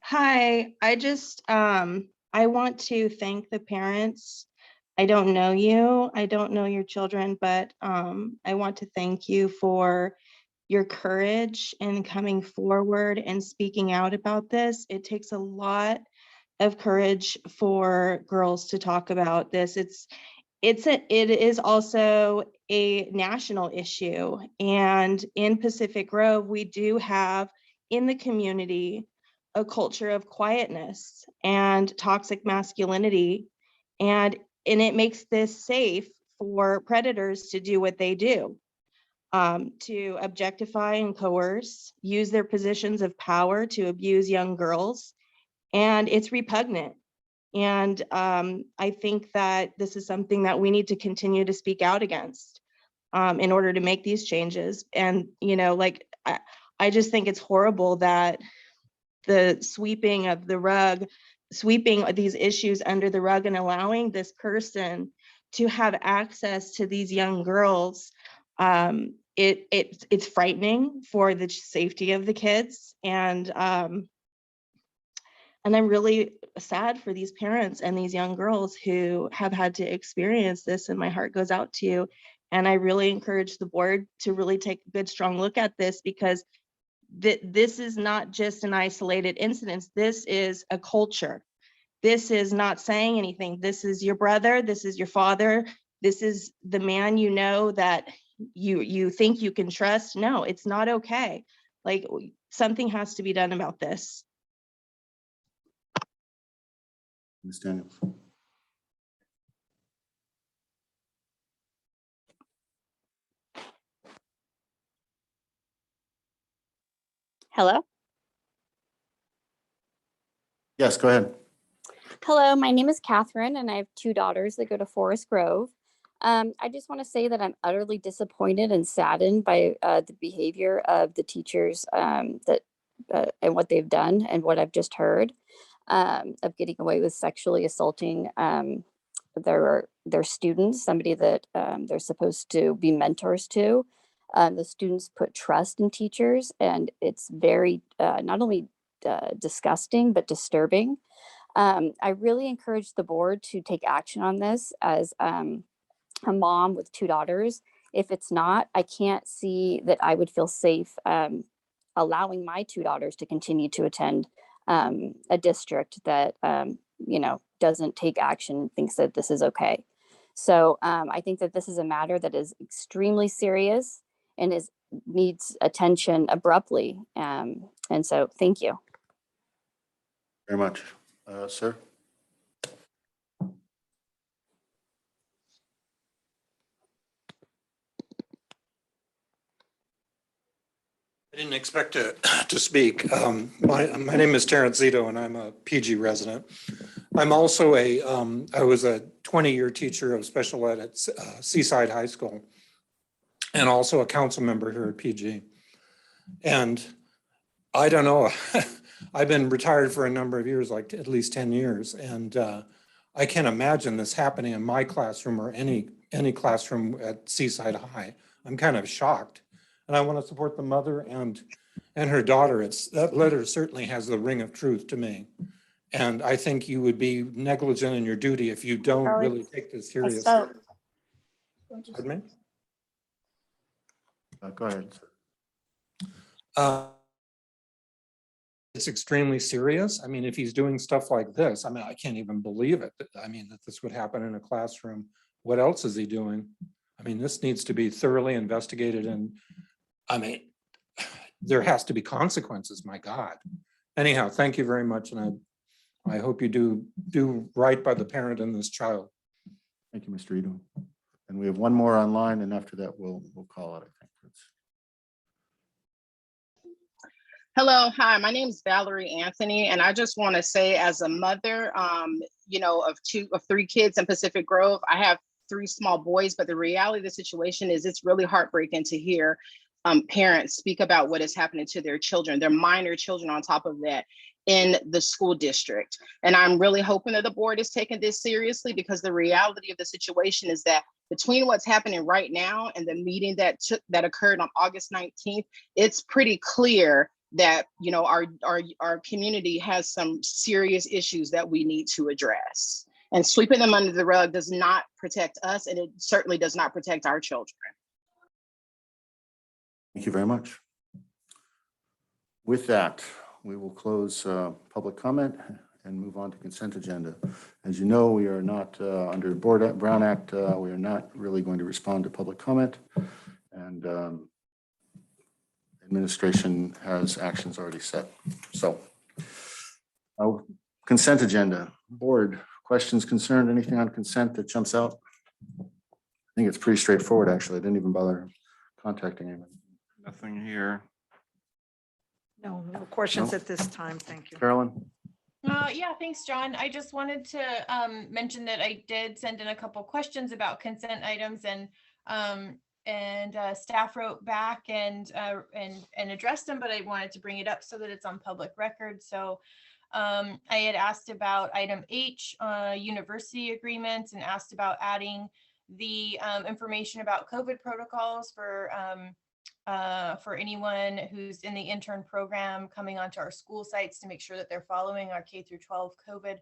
Speaker 2: Hi, I want to thank the parents. I don't know you, I don't know your children, but I want to thank you for your courage in coming forward and speaking out about this. It takes a lot of courage for girls to talk about this. It is also a national issue. And in Pacific Grove, we do have in the community a culture of quietness and toxic masculinity. And it makes this safe for predators to do what they do, to objectify and coerce, use their positions of power to abuse young girls. And it's repugnant. And I think that this is something that we need to continue to speak out against in order to make these changes. And, you know, like, I just think it's horrible that the sweeping of the rug, sweeping these issues under the rug and allowing this person to have access to these young girls. It's frightening for the safety of the kids. And I'm really sad for these parents and these young girls who have had to experience this, and my heart goes out to you. And I really encourage the board to really take a good, strong look at this, because this is not just an isolated incident. This is a culture. This is not saying anything. This is your brother. This is your father. This is the man you know that you think you can trust. No, it's not okay. Like, something has to be done about this.
Speaker 1: Ms. Daniels.
Speaker 15: Hello.
Speaker 1: Yes, go ahead.
Speaker 15: Hello, my name is Catherine, and I have 2 daughters that go to Forest Grove. I just want to say that I'm utterly disappointed and saddened by the behavior of the teachers and what they've done and what I've just heard of getting away with sexually assaulting their students, somebody that they're supposed to be mentors to. The students put trust in teachers, and it's very not only disgusting but disturbing. I really encourage the board to take action on this as a mom with 2 daughters. If it's not, I can't see that I would feel safe allowing my 2 daughters to continue to attend a district that, you know, doesn't take action, thinks that this is okay. So I think that this is a matter that is extremely serious and needs attention abruptly. And so thank you.
Speaker 1: Very much. Sir?
Speaker 16: I didn't expect to speak. My name is Terrence Zito, and I'm a PG resident. I'm also I was a 20-year teacher of special ed at Seaside High School, and also a council member here at PG. And I don't know, I've been retired for a number of years, like at least 10 years. And I can't imagine this happening in my classroom or any classroom at Seaside High. I'm kind of shocked. And I want to support the mother and her daughter. That letter certainly has the ring of truth to me. And I think you would be negligent in your duty if you don't really take this seriously. Pardon me?
Speaker 1: Go ahead.
Speaker 16: It's extremely serious. I mean, if he's doing stuff like this, I mean, I can't even believe it. I mean, that this would happen in a classroom. What else is he doing? I mean, this needs to be thoroughly investigated, and I mean, there has to be consequences, my God. Anyhow, thank you very much. And I hope you do right by the parent and this child.
Speaker 1: Thank you, Mr. Ito. And we have one more online, and after that, we'll call it, I think.
Speaker 17: Hello, hi, my name is Valerie Anthony, and I just want to say, as a mother, you know, of 3 kids in Pacific Grove, I have 3 small boys, but the reality of the situation is it's really heartbreaking to hear parents speak about what is happening to their children, their minor children on top of that, in the school district. And I'm really hoping that the board is taking this seriously, because the reality of the situation is that between what's happening right now and the meeting that occurred on August 19th, it's pretty clear that, you know, our community has some serious issues that we need to address. And sweeping them under the rug does not protect us, and it certainly does not protect our children.
Speaker 1: Thank you very much. With that, we will close public comment and move on to consent agenda. As you know, we are not under Brown Act, we are not really going to respond to public comment. And administration has actions already set. So consent agenda, board, questions, concerned, anything on consent that jumps out? I think it's pretty straightforward, actually. I didn't even bother contacting anyone.
Speaker 6: Nothing here.
Speaker 5: No, no questions
Speaker 1: No.
Speaker 5: at this time. Thank you.
Speaker 1: Carolyn?
Speaker 4: Yeah, thanks, John. I just wanted to mention that I did send in a couple questions about consent items, and staff wrote back and addressed them, but I wanted to bring it up so that it's on public record. So I had asked about item H, university agreements, and asked about adding the information about COVID protocols for anyone who's in the intern program coming onto our school sites to make sure that they're following our K-12 COVID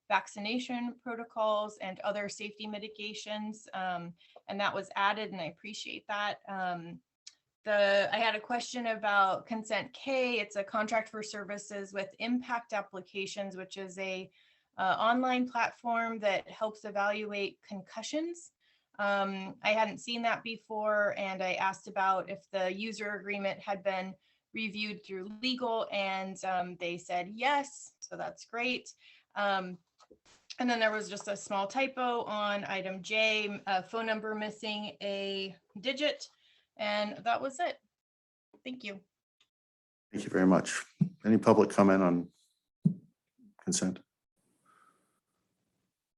Speaker 4: vaccination protocols and other safety mitigations. And that was added, and I appreciate that. I had a question about consent K. It's a contract for services with Impact Applications, which is a online platform that helps evaluate concussions. I hadn't seen that before, and I asked about if the user agreement had been reviewed through legal, and they said yes, so that's great. And then there was just a small typo on item J, phone number missing a digit, and that was it. Thank you.
Speaker 1: Thank you very much. Any public comment on consent?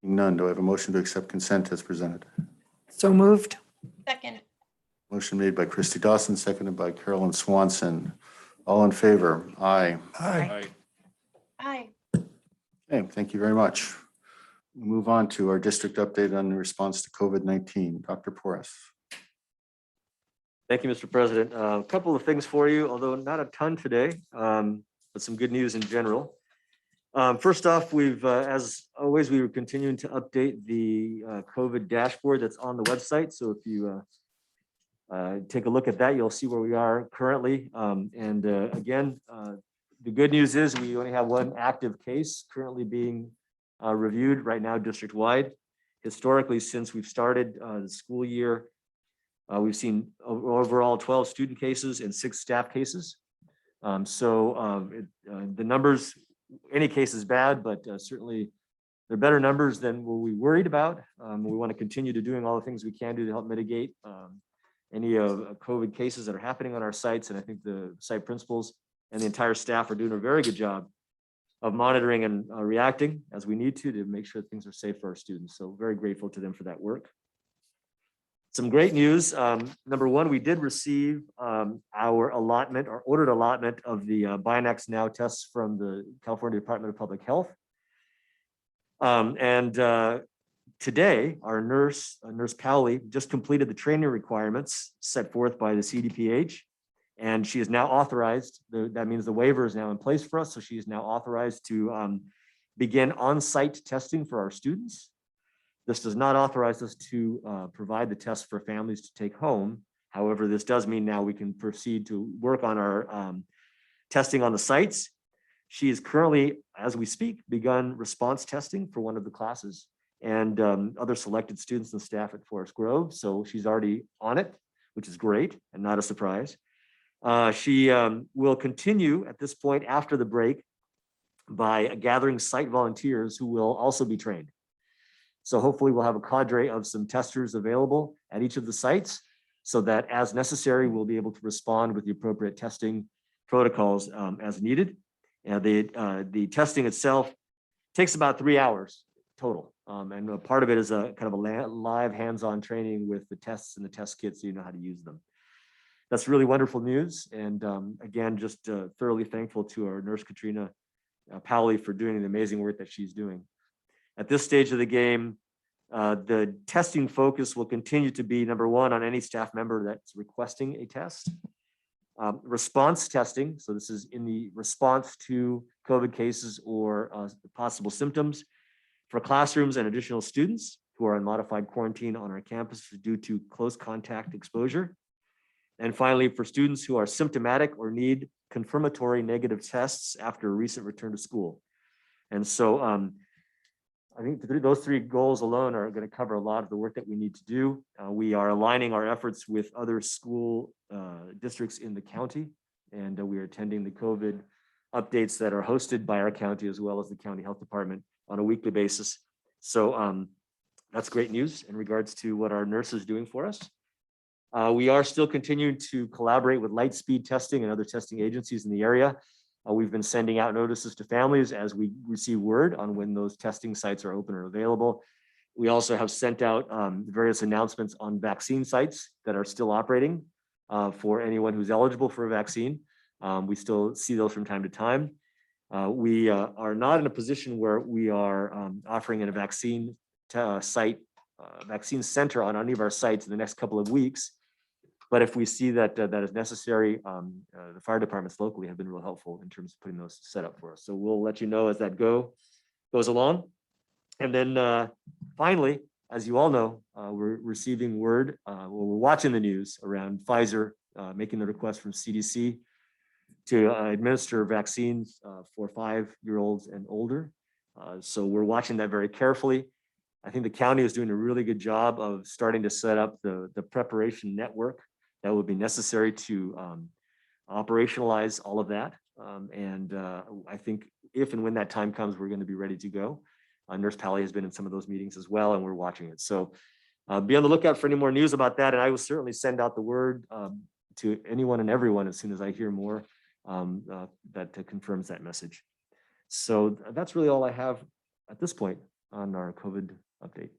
Speaker 1: None. Do I have a motion to accept consent as presented?
Speaker 5: So moved.
Speaker 4: Second.
Speaker 1: Motion made by Christy Dawson, seconded by Carolyn Swanson. All in favor? Aye.
Speaker 5: Aye.
Speaker 4: Aye.
Speaker 1: Okay, thank you very much. We'll move on to our district update on the response to COVID-19. Dr. Porras.
Speaker 3: Thank you, Mr. President. A couple of things for you, although not a ton today, but some good news in general. First off, we've, as always, we were continuing to update the COVID dashboard that's on the website. So if you take a look at that, you'll see where we are currently. Again, the good news is we only have one active case currently being reviewed right now district-wide. Historically, since we've started the school year, we've seen overall 12 student cases and 6 staff cases. The numbers, any case is bad, but certainly they're better numbers than what we worried about. We want to continue to doing all the things we can do to help mitigate any of COVID cases that are happening on our sites. And I think the site principals and the entire staff are doing a very good job of monitoring and reacting as we need to make sure things are safe for our students. So very grateful to them for that work. Some great news. Number one, we did receive our allotment, our ordered allotment of the Binax Now tests from the California Department of Public Health. Today, our nurse Powley, just completed the training requirements set forth by the CDPH, and she is now authorized. That means the waiver is now in place for us. So she is now authorized to begin on-site testing for our students. This does not authorize us to provide the tests for families to take home. However, this does mean now we can proceed to work on our testing on the sites. She is currently, as we speak, begun response testing for one of the classes and other selected students and staff at Forest Grove. So she's already on it, which is great and not a surprise. She will continue at this point after the break by gathering site volunteers who will also be trained. So hopefully we'll have a cadre of some testers available at each of the sites so that as necessary, we'll be able to respond with the appropriate testing protocols as needed. And the testing itself takes about 3 hours total. And a part of it is a kind of a live hands-on training with the tests and the test kits so you know how to use them. That's really wonderful news. And again, just thoroughly thankful to our nurse, Katrina Powley, for doing the amazing work that she's doing. At this stage of the game, the testing focus will continue to be, number one, on any staff member that's requesting a test. Response testing, so this is in the response to COVID cases or possible symptoms for classrooms and additional students who are on modified quarantine on our campus due to close contact exposure. And finally, for students who are symptomatic or need confirmatory negative tests after a recent return to school. And so I think those three goals alone are going to cover a lot of the work that we need to do. We are aligning our efforts with other school districts in the county, and we are attending the COVID updates that are hosted by our county as well as the county health department on a weekly basis. So that's great news in regards to what our nurse is doing for us. We are still continuing to collaborate with Lightspeed Testing and other testing agencies in the area. We've been sending out notices to families as we receive word on when those testing sites are open or available. We also have sent out various announcements on vaccine sites that are still operating for anyone who's eligible for a vaccine. We still see those from time to time. We are not in a position where we are offering in a vaccine site, vaccine center on any of our sites in the next couple of weeks. But if we see that that is necessary, the fire departments locally have been real helpful in terms of putting those set up for us. So we'll let you know as that goes along. And then finally, as you all know, we're receiving word, we're watching the news around Pfizer making the request from CDC to administer vaccines for 5-year-olds and older. So we're watching that very carefully. I think the county is doing a really good job of starting to set up the preparation network that would be necessary to operationalize all of that. I think if and when that time comes, we're going to be ready to go. Nurse Pally has been in some of those meetings as well, and we're watching it. So be on the lookout for any more news about that. And I will certainly send out the word to anyone and everyone as soon as I hear more that confirms that message. So that's really all I have at this point on our COVID update.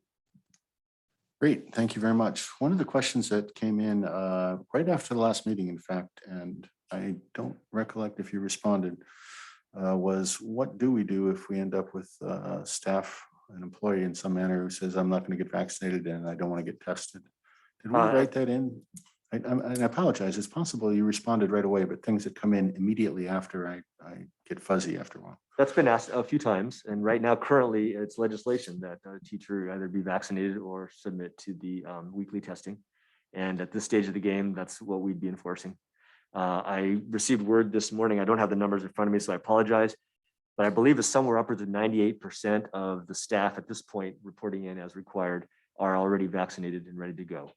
Speaker 1: Great, thank you very much. One of the questions that came in right after the last meeting, in fact, and I don't recollect if you responded, was what do we do if we end up with staff, an employee in some manner who says, I'm not going to get vaccinated and I don't want to get tested? Did we write that in? I apologize. It's possible you responded right away, but things that come in immediately after, I get fuzzy after a while.
Speaker 3: That's been asked a few times, and right now, currently, it's legislation that a teacher either be vaccinated or submit to the weekly testing. And at this stage of the game, that's what we'd be enforcing. I received word this morning. I don't have the numbers in front of me, so I apologize. But I believe it's somewhere upwards of 98% of the staff at this point reporting in as required are already vaccinated and ready to go.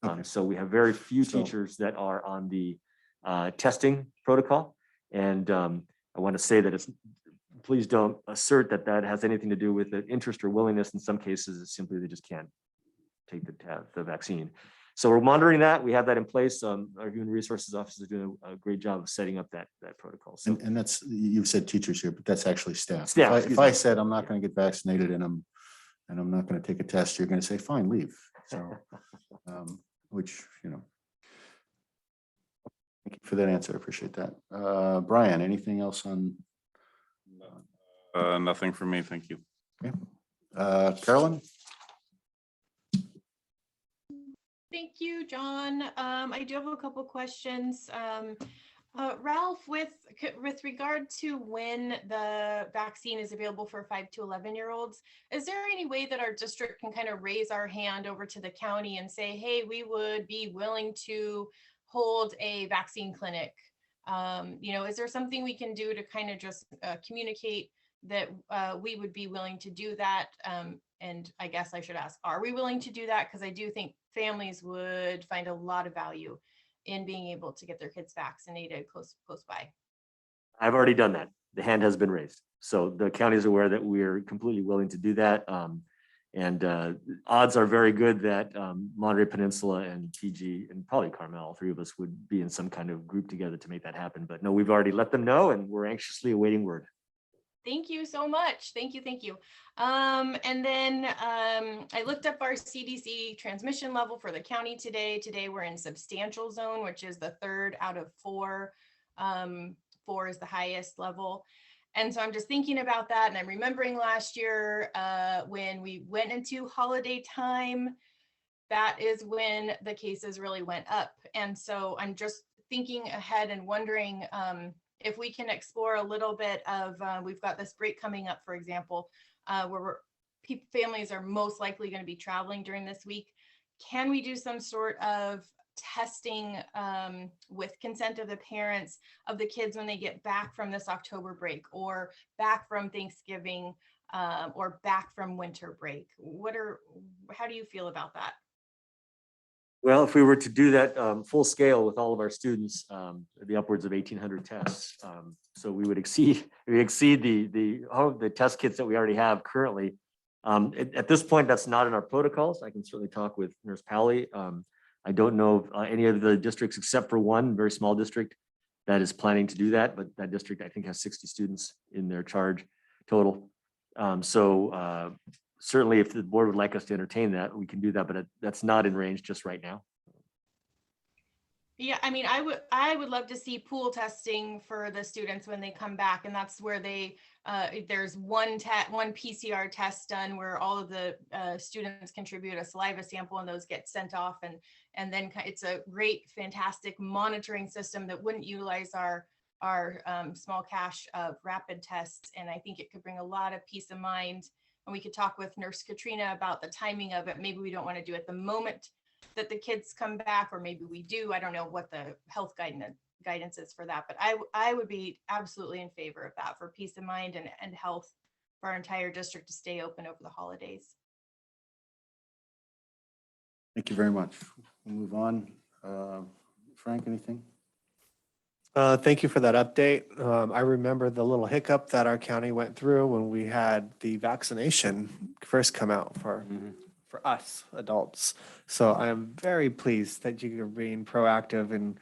Speaker 1: Okay.
Speaker 3: So we have very few teachers that are on the testing protocol. And I want to say that please don't assert that that has anything to do with the interest or willingness. In some cases, it's simply they just can't take the vaccine. So we're monitoring that. We have that in place. Our human resources office is doing a great job of setting up that protocol. So,
Speaker 1: and that's, you've said teachers here, but that's actually staff.
Speaker 3: Staff,
Speaker 1: If I said I'm not going to get vaccinated and I'm not going to take a test, you're going to say, fine, leave. So, which, you know, thank you for that answer. I appreciate that. Brian, anything else on?
Speaker 6: Nothing from me. Thank you.
Speaker 1: Okay. Carolyn?
Speaker 4: Thank you, John. I do have a couple questions. Ralph, with regard to when the vaccine is available for 5 to 11-year-olds, is there any way that our district can kind of raise our hand over to the county and say, hey, we would be willing to hold a vaccine clinic? Is there something we can do to kind of just communicate that we would be willing to do that? And I guess I should ask, are we willing to do that? Because I do think families would find a lot of value in being able to get their kids vaccinated close by.
Speaker 3: I've already done that. The hand has been raised. So the county is aware that we're completely willing to do that. Odds are very good that Monterey Peninsula and PG and probably Carmel, all three of us would be in some kind of group together to make that happen. But no, we've already let them know and we're anxiously awaiting word.
Speaker 4: Thank you so much. Thank you. And then I looked up our CDC transmission level for the county today. Today we're in substantial zone, which is the 3rd out of 4. 4 is the highest level. And so I'm just thinking about that. And I'm remembering last year when we went into holiday time, that is when the cases really went up. And so I'm just thinking ahead and wondering if we can explore a little bit of, we've got this break coming up, for example, where families are most likely going to be traveling during this week. can we do some sort of testing with consent of the parents of the kids when they get back from this October break or back from Thanksgiving or back from winter break? How do you feel about that?
Speaker 3: Well, if we were to do that full scale with all of our students, it'd be upwards of 1,800 tests. So we would exceed the test kits that we already have currently. At this point, that's not in our protocols. I can certainly talk with Nurse Powley. I don't know of any of the districts except for one very small district that is planning to do that, but that district I think has 60 students in their charge total. Certainly if the board would like us to entertain that, we can do that, but that's not in range just right now.
Speaker 4: Yeah, I mean, I would love to see pool testing for the students when they come back, and that's where there's one PCR test done where all of the students contribute a saliva sample, and those get sent off, and then it's a great, fantastic monitoring system that wouldn't utilize our small cache of rapid tests, and I think it could bring a lot of peace of mind. And we could talk with Nurse Katrina about the timing of it. Maybe we don't want to do it the moment that the kids come back, or maybe we do. I don't know what the health guidance is for that, but I would be absolutely in favor of that for peace of mind and health for our entire district to stay open over the holidays.
Speaker 1: Thank you very much. We'll move on. Frank, anything?
Speaker 8: Thank you for that update. I remember the little hiccup that our county went through when we had the vaccination first come out for us adults. So I am very pleased that you are being proactive in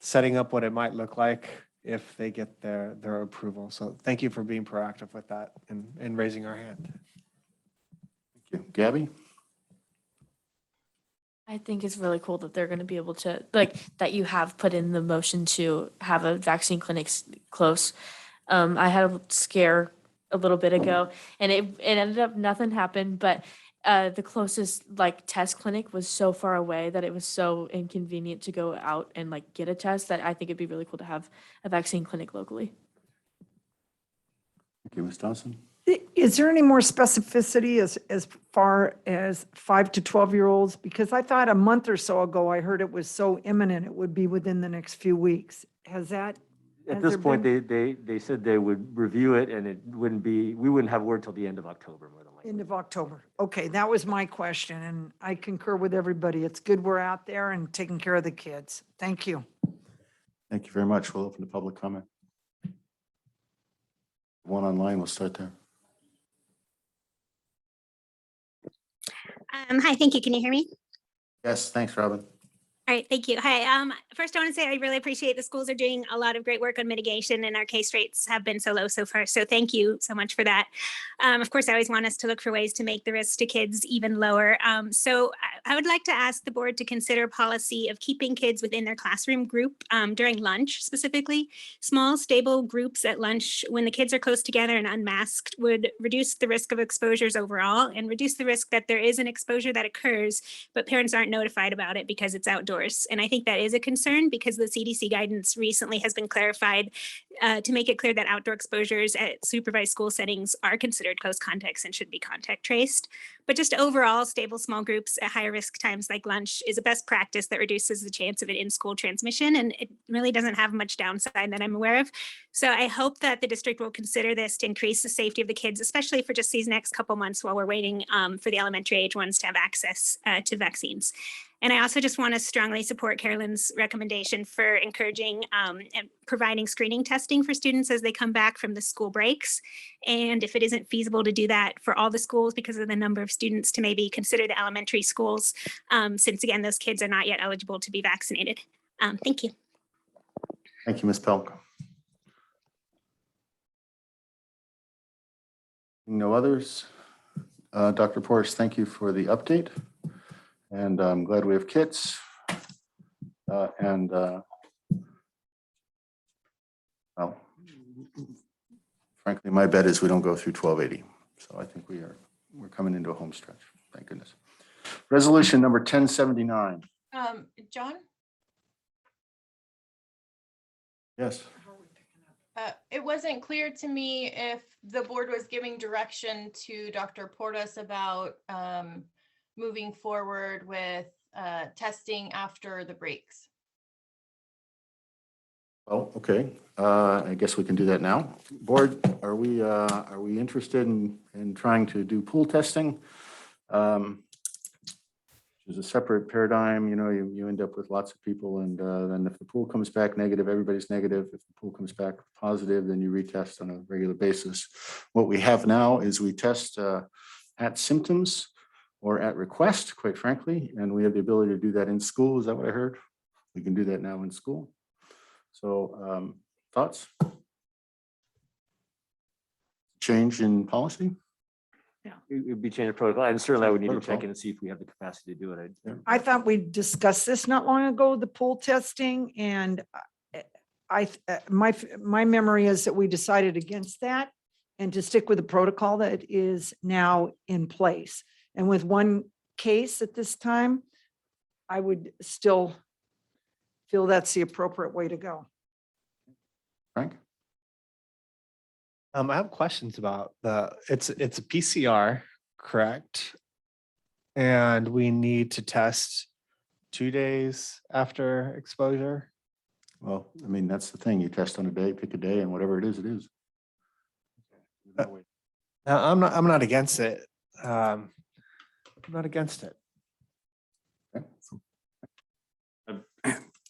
Speaker 8: setting up what it might look like if they get their approval. So thank you for being proactive with that and raising our hand.
Speaker 1: Thank you. Gabby?
Speaker 7: I think it's really cool that they're going to be able to, like, that you have put in the motion to have a vaccine clinic close. I had a scare a little bit ago, and it ended up nothing happened, but the closest like test clinic was so far away that it was so inconvenient to go out and like get a test that I think it'd be really cool to have a vaccine clinic locally.
Speaker 1: Thank you, Ms. Dawson.
Speaker 5: Is there any more specificity as far as 5 to 12-year-olds? Because I thought a month or so ago, I heard it was so imminent, it would be within the next few weeks. Has that?
Speaker 3: At this point, they said they would review it, and we wouldn't have word till the end of October, more than likely.
Speaker 5: End of October. Okay, that was my question, and I concur with everybody. It's good we're out there and taking care of the kids. Thank you.
Speaker 1: Thank you very much. We'll open to public comment. One online, we'll start there.
Speaker 18: Hi, thank you. Can you hear me?
Speaker 1: Yes, thanks, Robin.
Speaker 18: All right, thank you. Hi. First, I want to say I really appreciate the schools are doing a lot of great work on mitigation, and our case rates have been so low so far. So thank you so much for that. Of course, I always want us to look for ways to make the risk to kids even lower. So I would like to ask the board to consider policy of keeping kids within their classroom group during lunch specifically. Small, stable groups at lunch when the kids are close together and unmasked would reduce the risk of exposures overall and reduce the risk that there is an exposure that occurs, but parents aren't notified about it because it's outdoors. And I think that is a concern because the CDC guidance recently has been clarified to make it clear that outdoor exposures at supervised school settings are considered close contacts and should be contact traced. But just overall, stable small groups at higher risk times like lunch is a best practice that reduces the chance of an in-school transmission, and it really doesn't have much downside that I'm aware of. So I hope that the district will consider this to increase the safety of the kids, especially for just these next couple months while we're waiting for the elementary age ones to have access to vaccines. And I also just want to strongly support Carolyn's recommendation for encouraging and providing screening testing for students as they come back from the school breaks. And if it isn't feasible to do that for all the schools because of the number of students, to maybe consider the elementary schools, since again, those kids are not yet eligible to be vaccinated. Thank you.
Speaker 1: Thank you, Ms. Pelk. No others? Dr. Porras, thank you for the update. And I'm glad we have kits. Well, frankly, my bet is we don't go through 1280. So I think we're coming into a home stretch. Thank goodness. Resolution number 1079.
Speaker 4: John?
Speaker 1: Yes.
Speaker 4: It wasn't clear to me if the board was giving direction to Dr. Portas about moving forward with testing after the breaks.
Speaker 1: Oh, okay. I guess we can do that now. Board, are we interested in trying to do pool testing? Which is a separate paradigm, you end up with lots of people, and then if the pool comes back negative, everybody's negative. If the pool comes back positive, then you retest on a regular basis. What we have now is we test at symptoms or at request, quite frankly, and we have the ability to do that in school. Is that what I heard? We can do that now in school. So thoughts? Change in policy?
Speaker 3: It would be change of protocol, and certainly I would need to check
Speaker 1: Protocol.
Speaker 3: in and see if we have the capacity to do it.
Speaker 5: I thought we discussed this not long ago, the pool testing, and my memory is that we decided against that and to stick with the protocol that is now in place. And with one case at this time, I would still feel that's the appropriate way to go.
Speaker 1: Frank?
Speaker 8: I have questions about it's a PCR, correct? And we need to test 2 days after exposure.
Speaker 1: Well, I mean, that's the thing. You test on a day, pick a day, and whatever it is, it is.
Speaker 8: Now, I'm not against it. I'm not against it.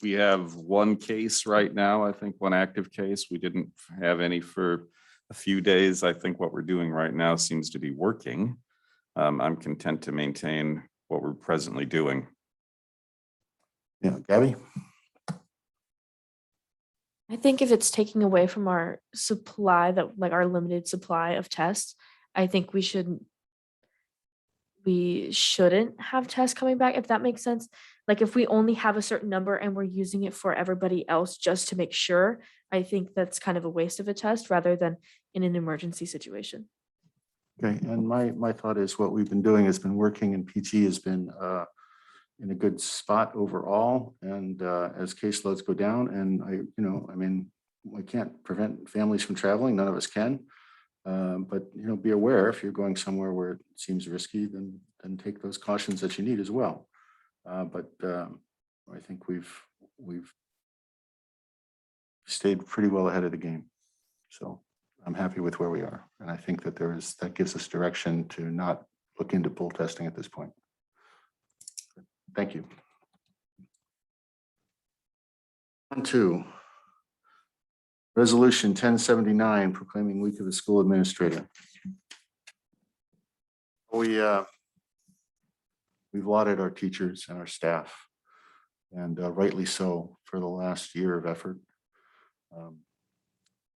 Speaker 6: We have one case right now, I think one active case. We didn't have any for a few days. I think what we're doing right now seems to be working. I'm content to maintain what we're presently doing.
Speaker 1: Yeah, Gabby?
Speaker 7: I think if it's taking away from our supply, that like our limited supply of tests, I think we shouldn't have tests coming back, if that makes sense. Like if we only have a certain number and we're using it for everybody else just to make sure, I think that's kind of a waste of a test rather than in an emergency situation.
Speaker 1: Okay, and my thought is what we've been doing has been working, and PG has been in a good spot overall. And as caseloads go down, and I mean, we can't prevent families from traveling. None of us can. But be aware if you're going somewhere where it seems risky, then take those cautions that you need as well. But I think we've stayed pretty well ahead of the game. So I'm happy with where we are. And I think that that gives us direction to not look into pool testing at this point. Thank you. On to Resolution 1079 proclaiming Week of the School Administrator. We've lauded our teachers and our staff, and rightly so, for the last year of effort.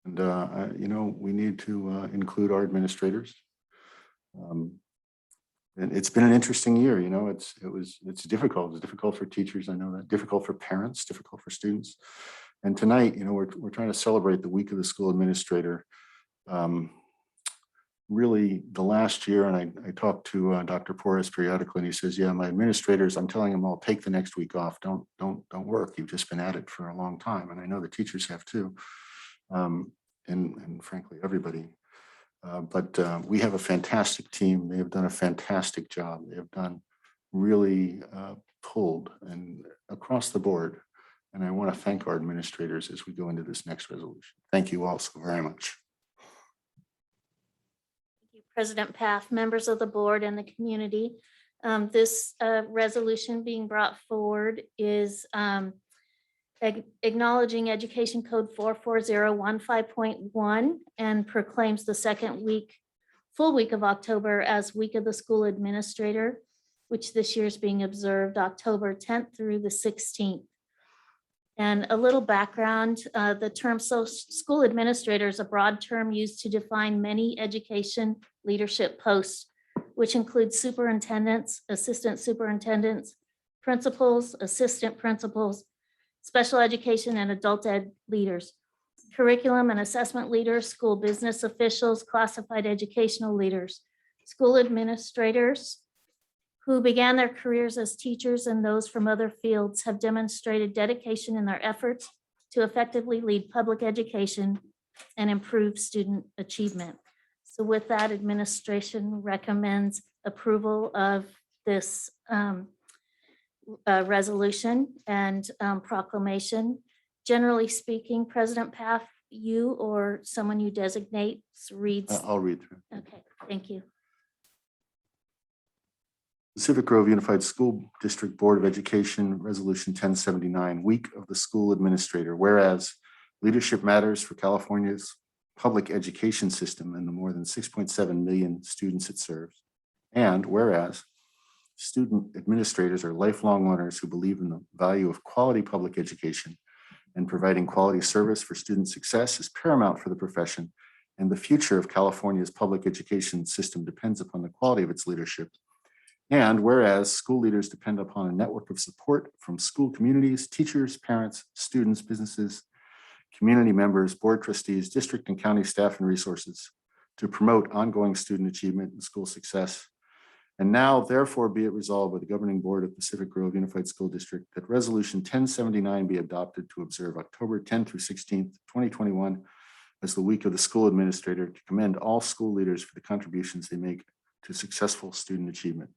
Speaker 1: We need to include our administrators. And it's been an interesting year. It's difficult. It's difficult for teachers. I know that. Difficult for parents. Difficult for students. And tonight, we're trying to celebrate the Week of the School Administrator. Really, the last year, and I talked to Dr. Porras periodically, and he says, "Yeah, my administrators, I'm telling them all, take the next week off. Don't work. You've just been at it for a long time." And I know the teachers have too, and frankly, everybody. But we have a fantastic team. They have done a fantastic job. They have done really pulled and across the board. And I want to thank our administrators as we go into this next resolution. Thank you all so very much.
Speaker 19: Thank you, President Path, members of the board and the community. This resolution being brought forward is acknowledging Education Code 44015.1 and proclaims the full week of October as Week of the School Administrator, which this year is being observed October 10th through the 16th. And a little background, the term school administrator is a broad term used to define many education leadership posts, which include superintendents, assistant superintendents, principals, assistant principals, special education and adult ed leaders, curriculum and assessment leaders, school business officials, classified educational leaders, school administrators who began their careers as teachers, and those from other fields have demonstrated dedication in their efforts to effectively lead public education and improve student achievement. So with that, administration recommends approval of this resolution and proclamation. Generally speaking, President Path, you or someone you designate reads.
Speaker 1: I'll read through.
Speaker 19: Okay, thank you.
Speaker 1: Pacific Grove Unified School District Board of Education, Resolution 1079, Week of the School Administrator. Whereas leadership matters for California's public education system and the more than 6.7 million students it serves. And whereas student administrators are lifelong learners who believe in the value of quality public education, and providing quality service for student success is paramount for the profession, and the future of California's public education system depends upon the quality of its leadership. And whereas school leaders depend upon a network of support from school communities, teachers, parents, students, businesses, community members, board trustees, district and county staff and resources to promote ongoing student achievement and school success. And now therefore be it resolved by the governing board of Pacific Grove Unified School District that resolution 1079 be adopted to observe October 10th through 16th, 2021 as the week of the school administrator, to commend all school leaders for the contributions they make to successful student achievement.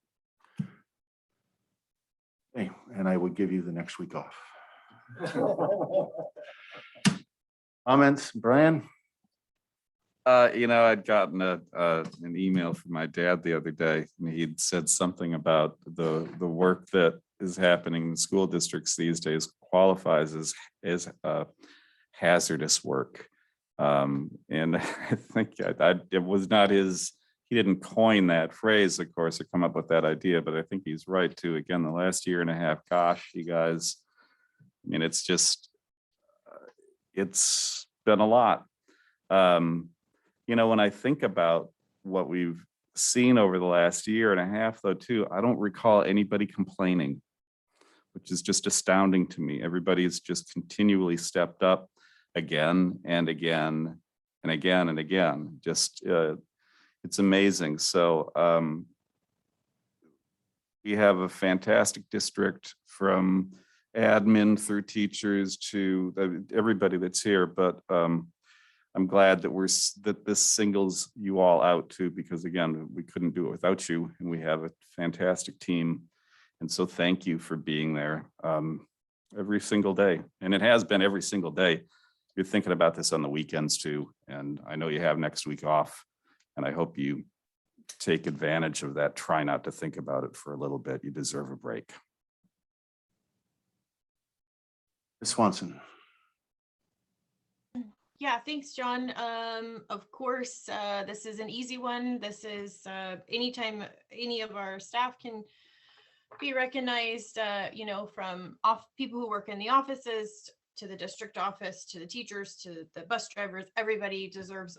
Speaker 1: Okay, and I will give you the next week off. Comments, Brian?
Speaker 6: I'd gotten an email from my dad the other day, and he'd said something about the work that is happening in school districts these days qualifies as hazardous work. And I think it was not his, he didn't coin that phrase, of course, or come up with that idea, but I think he's right too. Again, the last year and a half, gosh, you guys, I mean, it's just, it's been a lot. When I think about what we've seen over the last year and a half, though, too, I don't recall anybody complaining, which is just astounding to me. Everybody's just continually stepped up again and again and again and again. Just, it's amazing. So we have a fantastic district from admin through teachers to everybody that's here, but I'm glad that this singles you all out too, because again, we couldn't do it without you, and we have a fantastic team. And so thank you for being there every single day. And it has been every single day. You're thinking about this on the weekends too. And I know you have next week off, and I hope you take advantage of that. Try not to think about it for a little bit. You deserve a break.
Speaker 1: Ms. Swanson.
Speaker 4: Yeah, thanks, John. Of course, this is an easy one. This is anytime any of our staff can be recognized, from people who work in the offices to the district office, to the teachers, to the bus drivers. Everybody deserves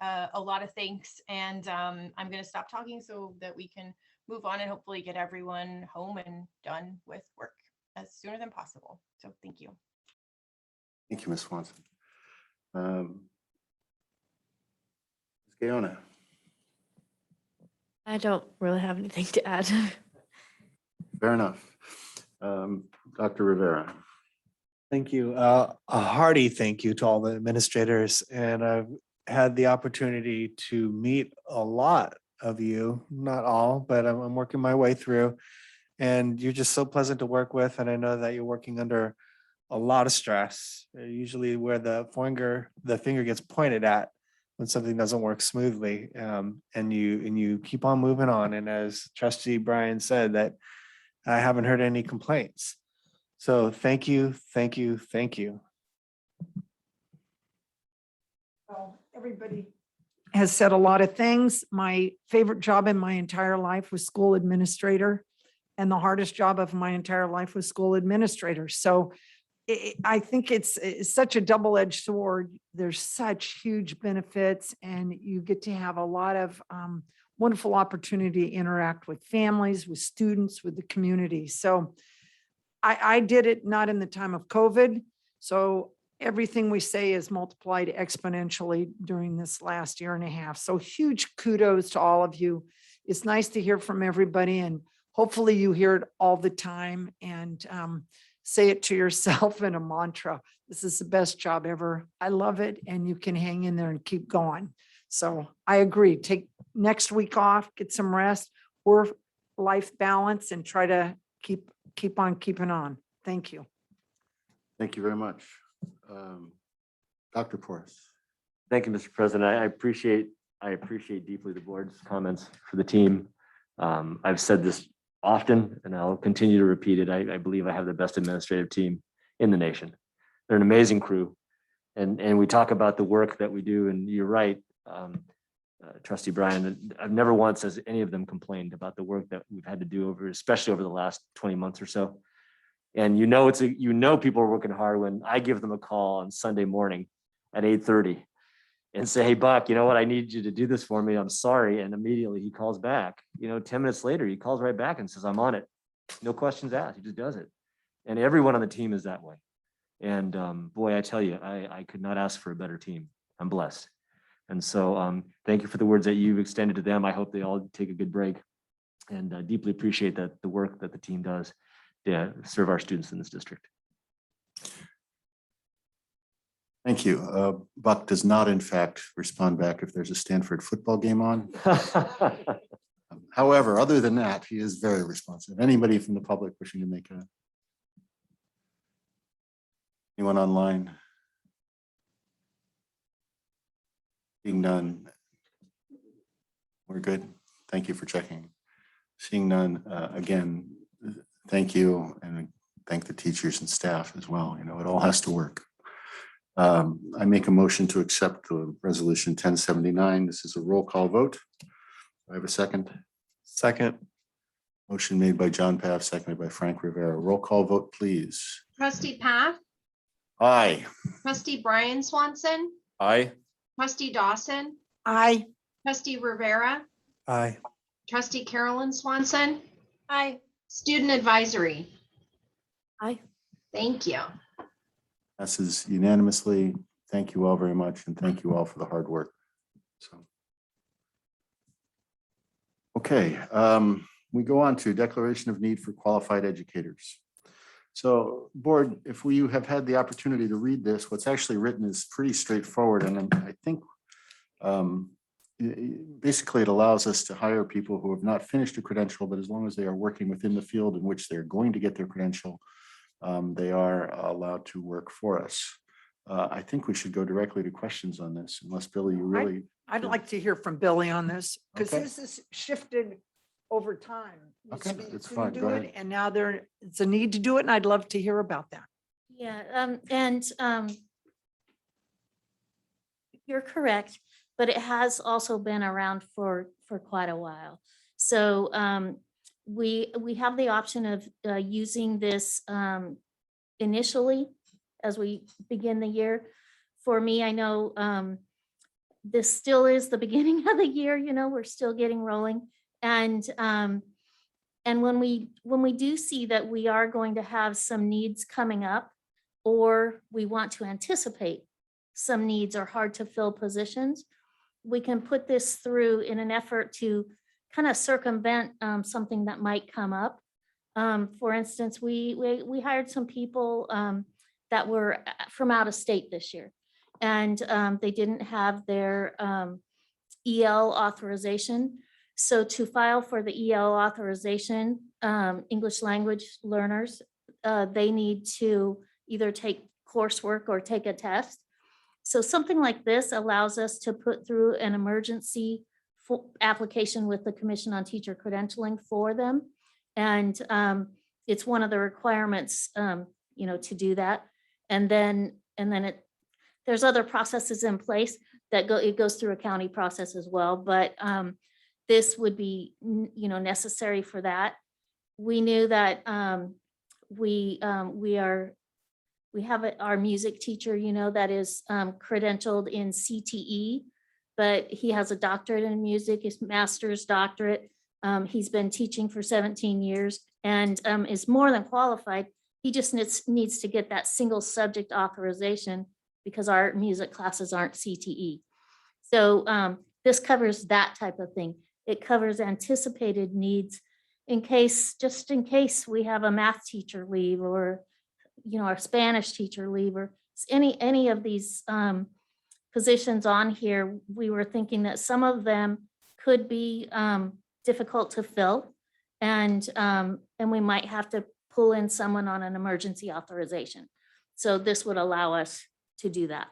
Speaker 4: a lot of thanks. And I'm going to stop talking so that we can move on and hopefully get everyone home and done with work as sooner than possible. So thank you.
Speaker 1: Thank you, Ms. Swanson. Ms. Gaona.
Speaker 7: I don't really have anything to add.
Speaker 1: Fair enough. Dr. Rivera.
Speaker 8: Thank you. A hearty thank you to all the administrators. And I've had the opportunity to meet a lot of you, not all, but I'm working my way through. And you're just so pleasant to work with. And I know that you're working under a lot of stress, usually where the finger gets pointed at when something doesn't work smoothly. And you keep on moving on. And as Trustee Brian said, that I haven't heard any complaints. So thank you, thank you, thank you.
Speaker 5: Well, everybody has said a lot of things. My favorite job in my entire life was school administrator, and the hardest job of my entire life was school administrator. So I think it's such a double-edged sword. There's such huge benefits, and you get to have a lot of wonderful opportunity to interact with families, with students, with the community. So I did it not in the time of COVID. So everything we say is multiplied exponentially during this last year and a half. So huge kudos to all of you. It's nice to hear from everybody, and hopefully you hear it all the time and say it to yourself in a mantra. This is the best job ever. I love it. And you can hang in there and keep going. So I agree. Take next week off, get some rest. We're life balance and try to keep on keeping on. Thank you.
Speaker 1: Thank you very much. Dr. Porras.
Speaker 3: Thank you, Mr. President. I appreciate deeply the board's comments for the team. I've said this often and I'll continue to repeat it. I believe I have the best administrative team in the nation. They're an amazing crew. And we talk about the work that we do, and you're right, Trustee Brian, I've never once has any of them complained about the work that we've had to do especially over the last 20 months or so. And people are working hard when I give them a call on Sunday morning at 8:30 and say, hey, Buck, you know what? I need you to do this for me. I'm sorry. And immediately he calls back, 10 minutes later, he calls right back and says, I'm on it. No questions asked. He just does it. And everyone on the team is that way. And boy, I tell you, I could not ask for a better team. I'm blessed. And so thank you for the words that you've extended to them. I hope they all take a good break, and deeply appreciate the work that the team does to serve our students in this district.
Speaker 1: Thank you. Buck does not, in fact, respond back if there's a Stanford football game on. However, other than that, he is very responsive. Anybody from the public wishing to make anyone online? Seeing none. We're good. Thank you for checking. Seeing none, again, thank you, and thank the teachers and staff as well. It all has to work. I make a motion to accept the resolution 1079. This is a roll call vote. Do I have a second?
Speaker 8: Second.
Speaker 1: Motion made by John Paff, seconded by Frank Rivera. Roll call vote, please.
Speaker 13: Trustee Paff,
Speaker 1: Aye.
Speaker 13: trustee Brian Swanson,
Speaker 6: Aye.
Speaker 13: trustee Dawson,
Speaker 5: Aye.
Speaker 13: trustee Rivera,
Speaker 8: Aye.
Speaker 13: trustee Carolyn Swanson,
Speaker 4: Aye.
Speaker 13: student advisory.
Speaker 7: Aye.
Speaker 13: Thank you.
Speaker 1: Passes unanimously. Thank you all very much, and thank you all for the hard work. Okay, we go on to declaration of need for qualified educators. So, board, if we have had the opportunity to read this, what's actually written is pretty straightforward, and I think basically it allows us to hire people who have not finished a credential, but as long as they are working within the field in which they're going to get their credential, they are allowed to work for us. I think we should go directly to questions on this, unless Billy, you really.
Speaker 5: I'd like to hear from Billy on this, because
Speaker 1: Okay.
Speaker 5: this has shifted over time. Used to
Speaker 1: Okay,
Speaker 5: be
Speaker 1: that's
Speaker 5: couldn't
Speaker 1: fine.
Speaker 5: do
Speaker 1: Go
Speaker 5: it,
Speaker 1: ahead.
Speaker 5: And now it's a need to do it, and I'd love to hear about that.
Speaker 7: Yeah, you're correct, but it has also been around for quite a while. So we have the option of using this initially as we begin the year. For me, I know this still is the beginning of the year, we're still getting rolling. And when we do see that we are going to have some needs coming up, or we want to anticipate some needs or hard to fill positions, we can put this through in an effort to kind of circumvent something that might come up. For instance, we hired some people that were from out of state this year, and they didn't have their EL authorization. So to file for the EL authorization, English language learners, they need to either take coursework or take a test. So something like this allows us to put through an emergency application with the Commission on Teacher Credentialing for them. And it's one of the requirements, to do that. And then there's other processes in place that it goes through a county process as well. But this would be, necessary for that. We knew that we have our music teacher, that is credentialed in CTE, but he has a doctorate in music, his master's doctorate. He's been teaching for 17 years and is more than qualified. He just needs to get that single subject authorization because our music classes aren't CTE. So this covers that type of thing. It covers anticipated needs just in case we have a math teacher leave, or our Spanish teacher leave, or any of these positions on here. We were thinking that some of them could be difficult to fill,
Speaker 19: And we might have to pull in someone on an emergency authorization. So this would allow us to do that.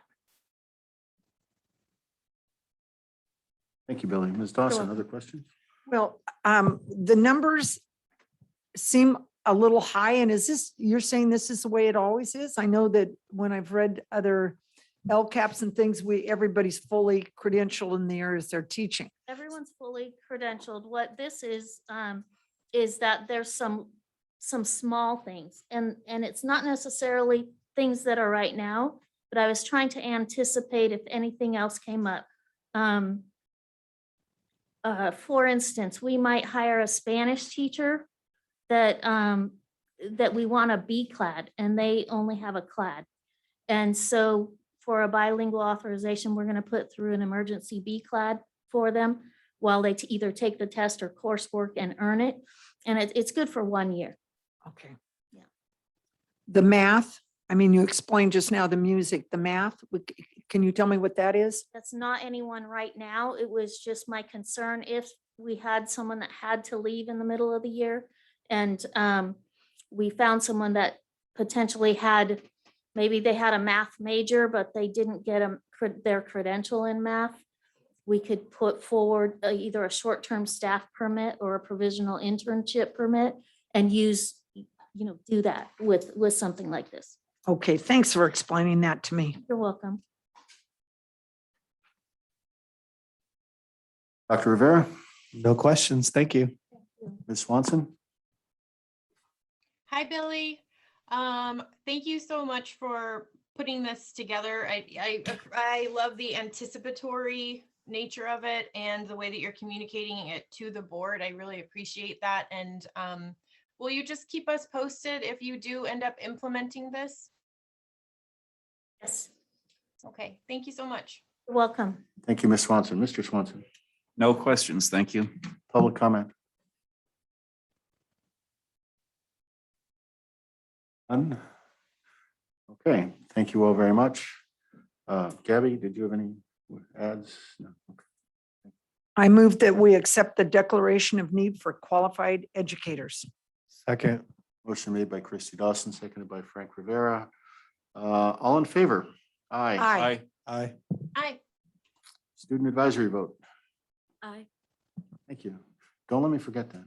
Speaker 1: Thank you, Billy. Ms. Dawson,
Speaker 19: welcome.
Speaker 1: other questions?
Speaker 5: Well, the numbers seem a little high, and is this, you're saying this is the way it always is? I know that when I've read other LCAPs and things, everybody's fully credentialed in the areas they're teaching.
Speaker 19: Everyone's fully credentialed. What this is that there's some small things, and it's not necessarily things that are right now, but I was trying to anticipate if anything else came up. For instance, we might hire a Spanish teacher that we want a B clad, and they only have a clad. And so for a bilingual authorization, we're going to put through an emergency B clad for them while they either take the test or coursework and earn it. And it's good for 1 year.
Speaker 5: Okay. Yeah. The math, I mean, you explained just now the music, the math. Can you tell me what that is?
Speaker 19: That's not anyone right now. It was just my concern if we had someone that had to leave in the middle of the year. And we found someone that potentially had, maybe they had a math major, but they didn't get their credential in math. We could put forward either a short-term staff permit or a provisional internship permit and do that with something like this.
Speaker 5: Okay, thanks for explaining that to me.
Speaker 19: You're welcome.
Speaker 1: Dr. Rivera,
Speaker 8: No questions. Thank you.
Speaker 1: Ms. Swanson?
Speaker 4: Hi, Billy. Thank you so much for putting this together. I love the anticipatory nature of it and the way that you're communicating it to the board. I really appreciate that. And will you just keep us posted if you do end up implementing this?
Speaker 19: Yes.
Speaker 4: Okay, thank you so much.
Speaker 19: You're welcome.
Speaker 1: Thank you, Ms. Swanson. Mr. Swanson,
Speaker 6: No questions. Thank you.
Speaker 1: public comment? None? Okay, thank you all very much. Gabby, did you have any ads? No. Okay.
Speaker 5: I move that we accept the declaration of need for qualified educators.
Speaker 8: Second.
Speaker 1: Motion made by Christy Dawson, seconded by Frank Rivera. All in favor? Aye.
Speaker 5: Aye.
Speaker 8: Aye.
Speaker 4: Hi.
Speaker 1: Student advisory vote.
Speaker 19: Aye.
Speaker 1: Thank you. Don't let me forget that.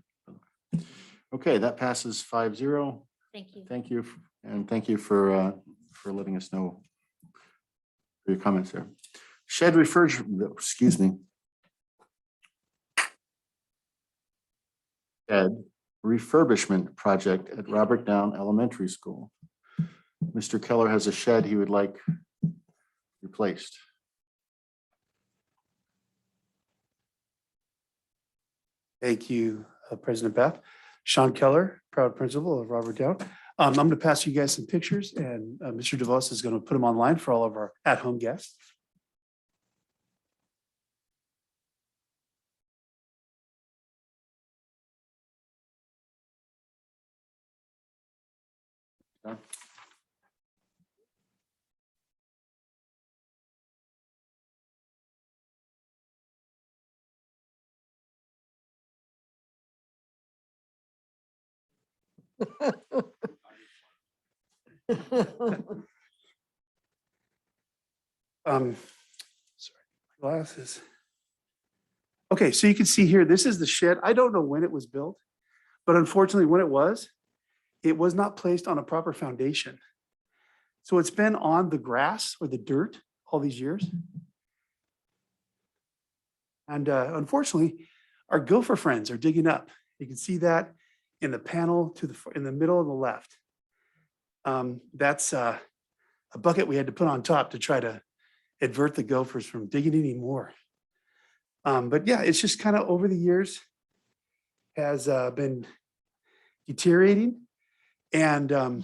Speaker 1: Okay, that passes 5-0.
Speaker 19: Thank you.
Speaker 1: Thank you, and thank you for letting us know for your comments there. Shed refurbishment project at Robert Down Elementary School. Mr. Keller has a shed he would like replaced.
Speaker 9: Thank you, President Beth. Sean Keller, proud principal of Robert Down. I'm going to pass you guys some pictures, and Mr. DeVos is going to put them online for all of our at-home guests. Sorry, my glasses. Okay, so you can see here, this is the shed. I don't know when it was built, but unfortunately, when it was not placed on a proper foundation. So it's been on the grass or the dirt all these years. And unfortunately, our gopher friends are digging up. You can see that in the panel in the middle on the left. That's a bucket we had to put on top to try to avert the gophers from digging any more. But yeah, it's just kind of over the years has been deteriorating. And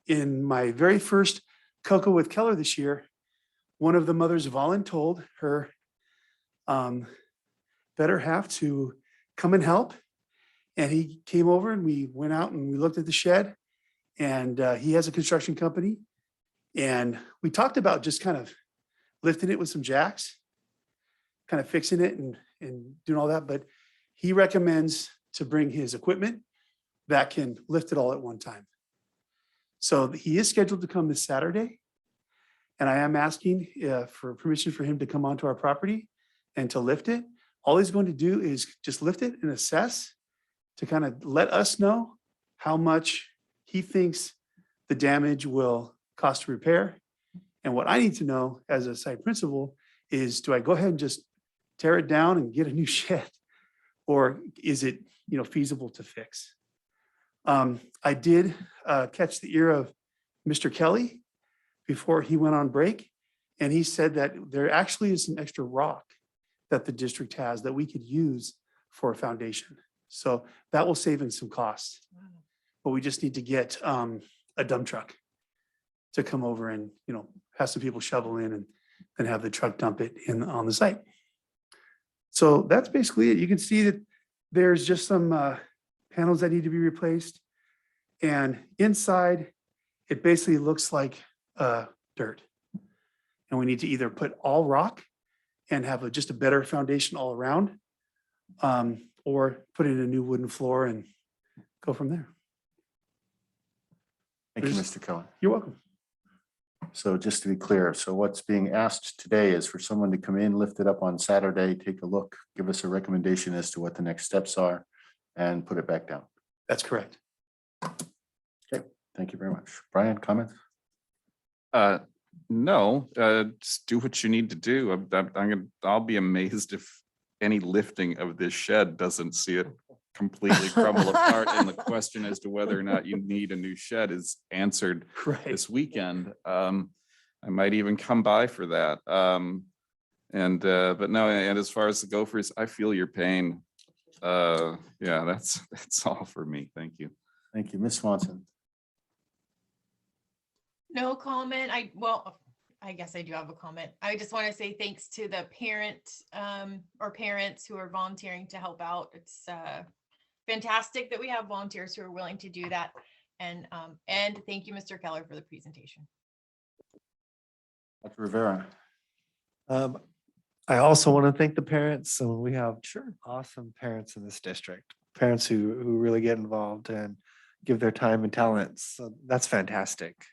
Speaker 9: in my very first Cocoa with Keller this year, one of the mothers voluntold her better half to come and help. And he came over and we went out and we looked at the shed, and he has a construction company. And we talked about just kind of lifting it with some jacks, kind of fixing it and doing all that. But he recommends to bring his equipment that can lift it all at one time. So he is scheduled to come this Saturday. And I am asking for permission for him to come onto our property and to lift it. All he's going to do is just lift it and assess to kind of let us know how much he thinks the damage will cost to repair. And what I need to know as a site principal is, do I go ahead and just tear it down and get a new shed? Or is it, feasible to fix? I did catch the ear of Mr. Kelly before he went on break. And he said that there actually is some extra rock that the district has that we could use for a foundation. So that will save in some costs. But we just need to get a dump truck to come over and, have some people shovel in and then have the truck dump it on the site. So that's basically it. You can see that there's just some panels that need to be replaced. And inside, it basically looks like dirt. And we need to either put all rock and have just a better foundation all around, or put in a new wooden floor and go from there.
Speaker 1: Thank you, Mr. Cohen.
Speaker 9: You're welcome.
Speaker 1: So just to be clear, so what's being asked today is for someone to come in, lift it up on Saturday, take a look, give us a recommendation as to what the next steps are, and put it back down.
Speaker 9: That's correct.
Speaker 1: Okay, thank you very much. Brian, comments?
Speaker 6: No, just do what you need to do. I'll be amazed if any lifting of this shed doesn't see it completely crumble apart. And the question as to whether or not you need a new shed is answered this weekend. I might even come by for that. But no, and as far as the Gophers, I feel your pain. Yeah, that's all for me. Thank you.
Speaker 1: Thank you, Ms. Swanson.
Speaker 4: No comment. I guess I do have a comment. I just want to say thanks to the parents who are volunteering to help out. It's fantastic that we have volunteers who are willing to do that. And thank you, Mr. Keller, for the presentation.
Speaker 1: Dr. Rivera.
Speaker 8: I also want to thank the parents. So we have awesome parents in this district, parents who really get involved and give their time and talents. So that's fantastic.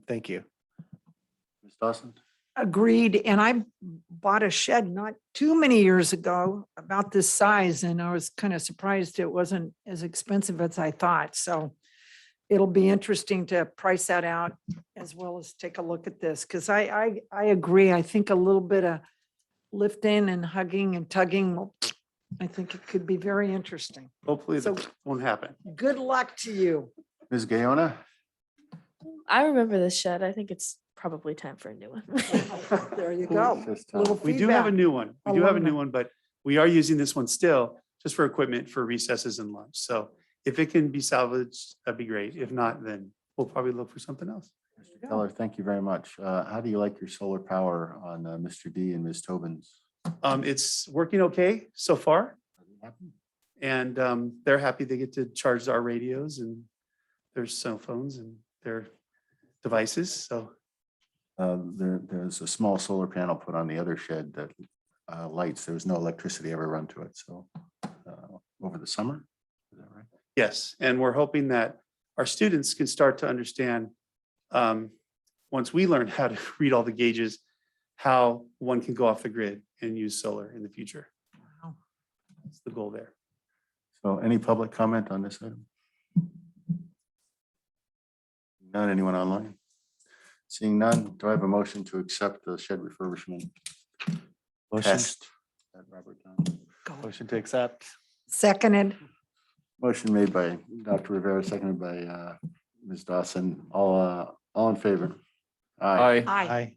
Speaker 8: Thank you.
Speaker 1: Ms. Dawson.
Speaker 5: Agreed. And I bought a shed not too many years ago about this size, and I was kind of surprised it wasn't as expensive as I thought. So it'll be interesting to price that out as well as take a look at this, because I agree. I think a little bit of lifting and hugging and tugging, I think it could be very interesting.
Speaker 9: Hopefully
Speaker 5: So
Speaker 9: that won't happen.
Speaker 5: good luck to you.
Speaker 1: Ms. Gayona.
Speaker 7: I remember this shed. I think it's probably time for a new one.
Speaker 5: There you go.
Speaker 9: We do have a new one. We do have a new
Speaker 5: Alumni.
Speaker 9: one, but we are using this one still just for equipment for recesses and lunch. So if it can be salvaged, that'd be great. If not, then we'll probably look for something else.
Speaker 1: Mr. Keller, thank you very much. How do you like your solar power on Mr. D and Ms. Tobin's?
Speaker 9: It's working okay so far. And they're happy they get to charge our radios and their cell phones and their devices. So
Speaker 1: There's a small solar panel put on the other shed that lights. There was no electricity ever run to it. So over the summer, is that right?
Speaker 9: yes, and we're hoping that our students can start to understand, once we learn how to read all the gauges, how one can go off the grid and use solar in the future.
Speaker 5: Wow.
Speaker 9: That's the goal there.
Speaker 1: So any public comment on this item? None, anyone online? Seeing none, do I have a motion to accept the shed refurbishment
Speaker 8: Motion.
Speaker 1: test at Robert Town?
Speaker 8: Motion to accept.
Speaker 5: Seconded.
Speaker 1: Motion made by Dr. Rivera, seconded by Ms. Dawson. All in favor?
Speaker 6: Aye.
Speaker 5: Aye.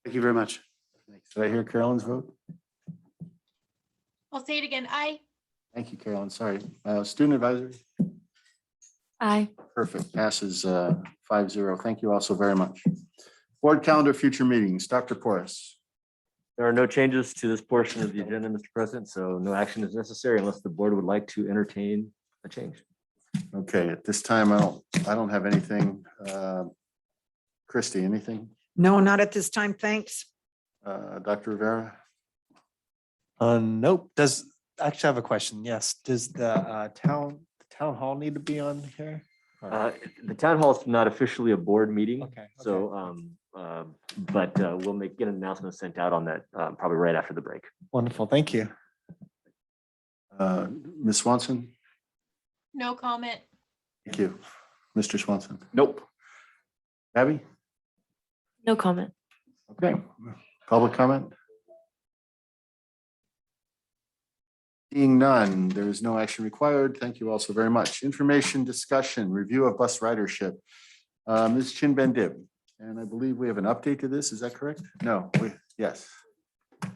Speaker 9: Thank you very much.
Speaker 1: Did I hear Carolyn's vote?
Speaker 4: I'll say it again. Aye.
Speaker 1: Thank you, Carolyn. Sorry. Student advisory?
Speaker 7: Aye.
Speaker 1: Perfect. Passes 5-0. Thank you also very much. Board calendar, future meetings. Dr. Porras.
Speaker 3: There are no changes to this portion of the agenda, Mr. President, so no action is necessary unless the board would like to entertain a change.
Speaker 1: Okay, at this time, I don't have anything. Christie, anything?
Speaker 5: No, not at this time. Thanks.
Speaker 1: Dr. Rivera?
Speaker 8: Nope. Does actually have a question. Yes, does the town hall need to be on here? Or-
Speaker 3: The town hall is not officially a board meeting.
Speaker 8: Okay,
Speaker 3: So, but we'll get an announcement sent out on that probably right after the break.
Speaker 8: Wonderful, thank you.
Speaker 1: Ms. Swanson,
Speaker 4: No comment.
Speaker 1: thank you. Mr. Swanson,
Speaker 3: Nope.
Speaker 1: Abby?
Speaker 7: No comment.
Speaker 1: Okay, public comment? Seeing none, there is no action required. Thank you also very much. Information, discussion, review of bus ridership. Ms. Chin Ben Dib, and I believe we have an update to this. Is that correct? No, yes. Did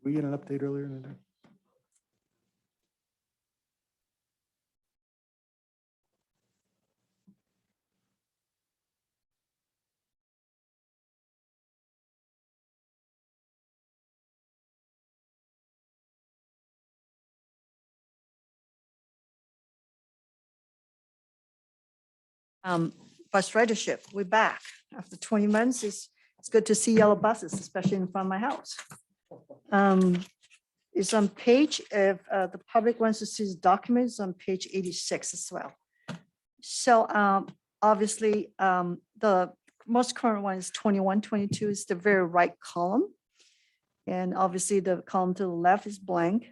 Speaker 1: we get an update earlier in the day?
Speaker 5: Bus ridership, we're back. After 20 months, it's good to see yellow buses, especially in front of my house. It's on page, if the public wants to see the documents, on page 86 as well. So obviously, the most current one is 21, 22 is the very right column. And obviously the column to the left is blank.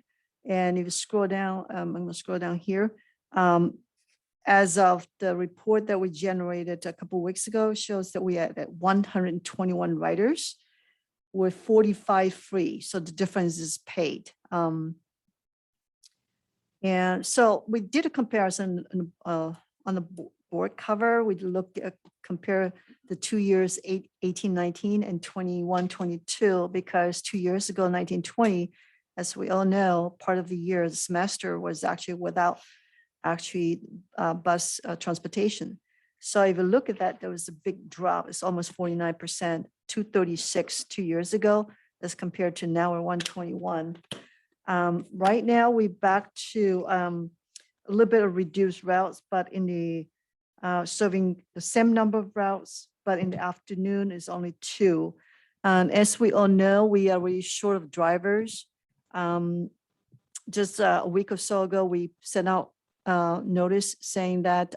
Speaker 5: And if you scroll down, I'm going to scroll down here. As of the report that we generated a couple of weeks ago, shows that we had 121 riders with 45 free. So the difference is paid. And so we did a comparison on the board cover. We looked at compare the 2 years, 18, 19 and 21, 22, because 2 years ago, 19, 20, as we all know, part of the year, the semester was actually without bus transportation. So if you look at that, there was a big drop. It's almost 49%, 236 2 years ago, as compared to now we're 121. Right now, we're back to a little bit of reduced routes, but in the serving the same number of routes, but in the afternoon is only 2. As we all know, we are really short of drivers. Just a week or so ago, we sent out notice saying that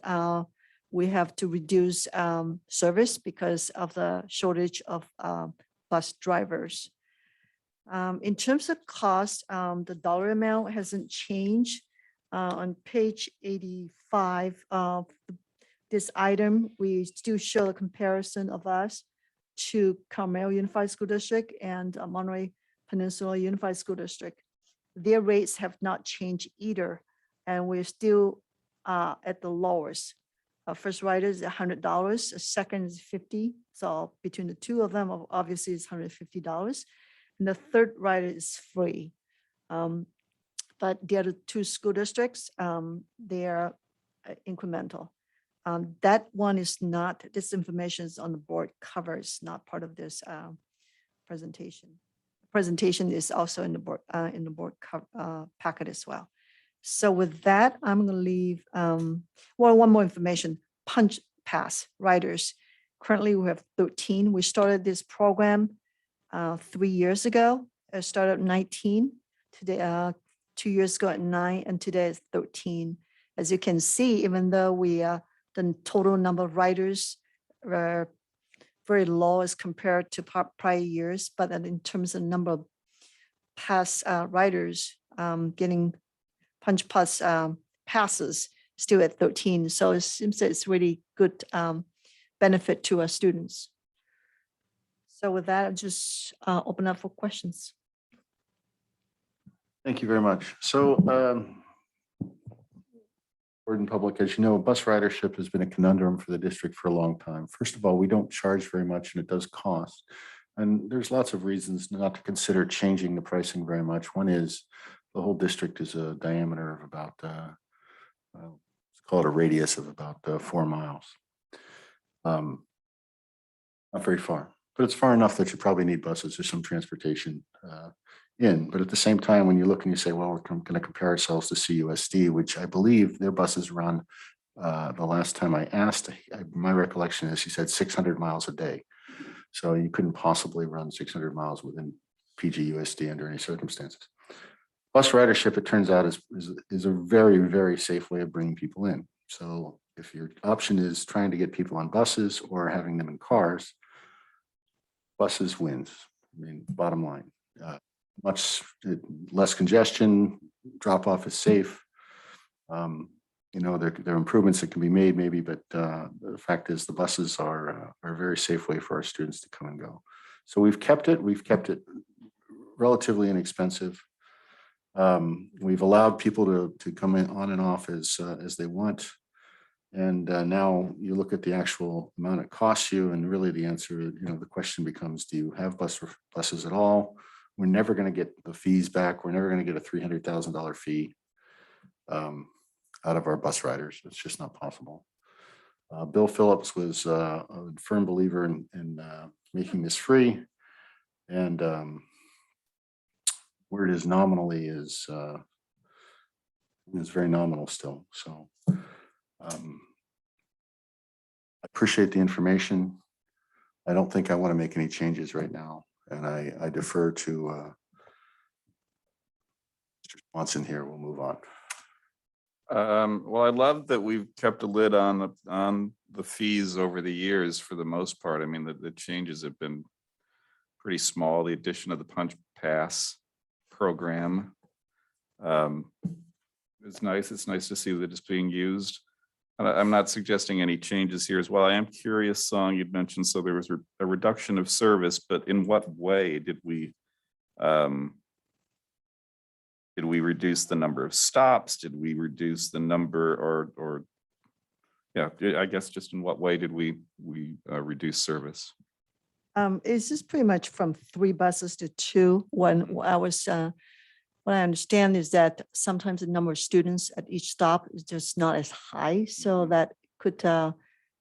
Speaker 5: we have to reduce service because of the shortage of bus drivers. In terms of cost, the dollar amount hasn't changed. On page 85 of this item, we still show a comparison of us to Carmel Unified School District and Monterey Peninsula Unified School District. Their rates have not changed either, and we're still at the lowest. First rider is $100, a second is $50. So between the two of them, obviously it's $150. And the third rider is free. But the other 2 school districts, they are incremental. That one is not, this information is on the board cover, it's not part of this presentation. Presentation is also in the board packet as well. So with that, I'm going to leave, one more information, punch pass riders. Currently, we have 13. We started this program 3 years ago. It started at 19, today, 2 years ago at 9, and today is 13. As you can see, even though the total number of riders are very low as compared to prior years, but in terms of number of pass riders getting punch pass passes still at 13. So it seems that it's really good benefit to our students. So with that, I'll just open up for questions.
Speaker 1: Thank you very much. So, board and public, as you know, bus ridership has been a conundrum for the district for a long time. First of all, we don't charge very much and it does cost. And there's lots of reasons not to consider changing the pricing very much. One is the whole district is a diameter of about, let's call it a radius of about 4 miles. Not very far, but it's far enough that you probably need buses or some transportation in. But at the same time, when you look and you say, well, we're going to compare ourselves to CUSD, which I believe their buses run, the last time I asked, my recollection is he said 600 miles a day. So you couldn't possibly run 600 miles within PGUSD under any circumstances. Bus ridership, it turns out, is a very, very safe way of bringing people in. So if your option is trying to get people on buses or having them in cars, buses wins. I mean, bottom line, much less congestion, drop off is safe. You know, there are improvements that can be made maybe, but the fact is the buses are a very safe way for our students to come and go. So we've kept it relatively inexpensive. We've allowed people to come in on and off as they want. And now you look at the actual amount it costs you, and really the answer, you know, the question becomes, do you have buses at all? We're never going to get the fees back. We're never going to get a $300,000 fee out of our bus riders. It's just not possible. Bill Phillips was a firm believer in making this free, and where it is nominally is very nominal still. So I appreciate the information. I don't think I want to make any changes right now, and I defer to Mr. Swanson here. We'll move on.
Speaker 6: Well, I love that we've kept a lid on the fees over the years for the most part. I mean, the changes have been pretty small. The addition of the Punch Pass program is nice. It's nice to see that it's being used. And I'm not suggesting any changes here as well. I am curious, Song, you'd mentioned, so there was a reduction of service, but in what way did we reduce the number of stops? Did we reduce the number or yeah, I guess just in what way did we reduce service?
Speaker 20: It's just pretty much from 3 buses to 2. What I understand is that sometimes the number of students at each stop is just not as high, so that could,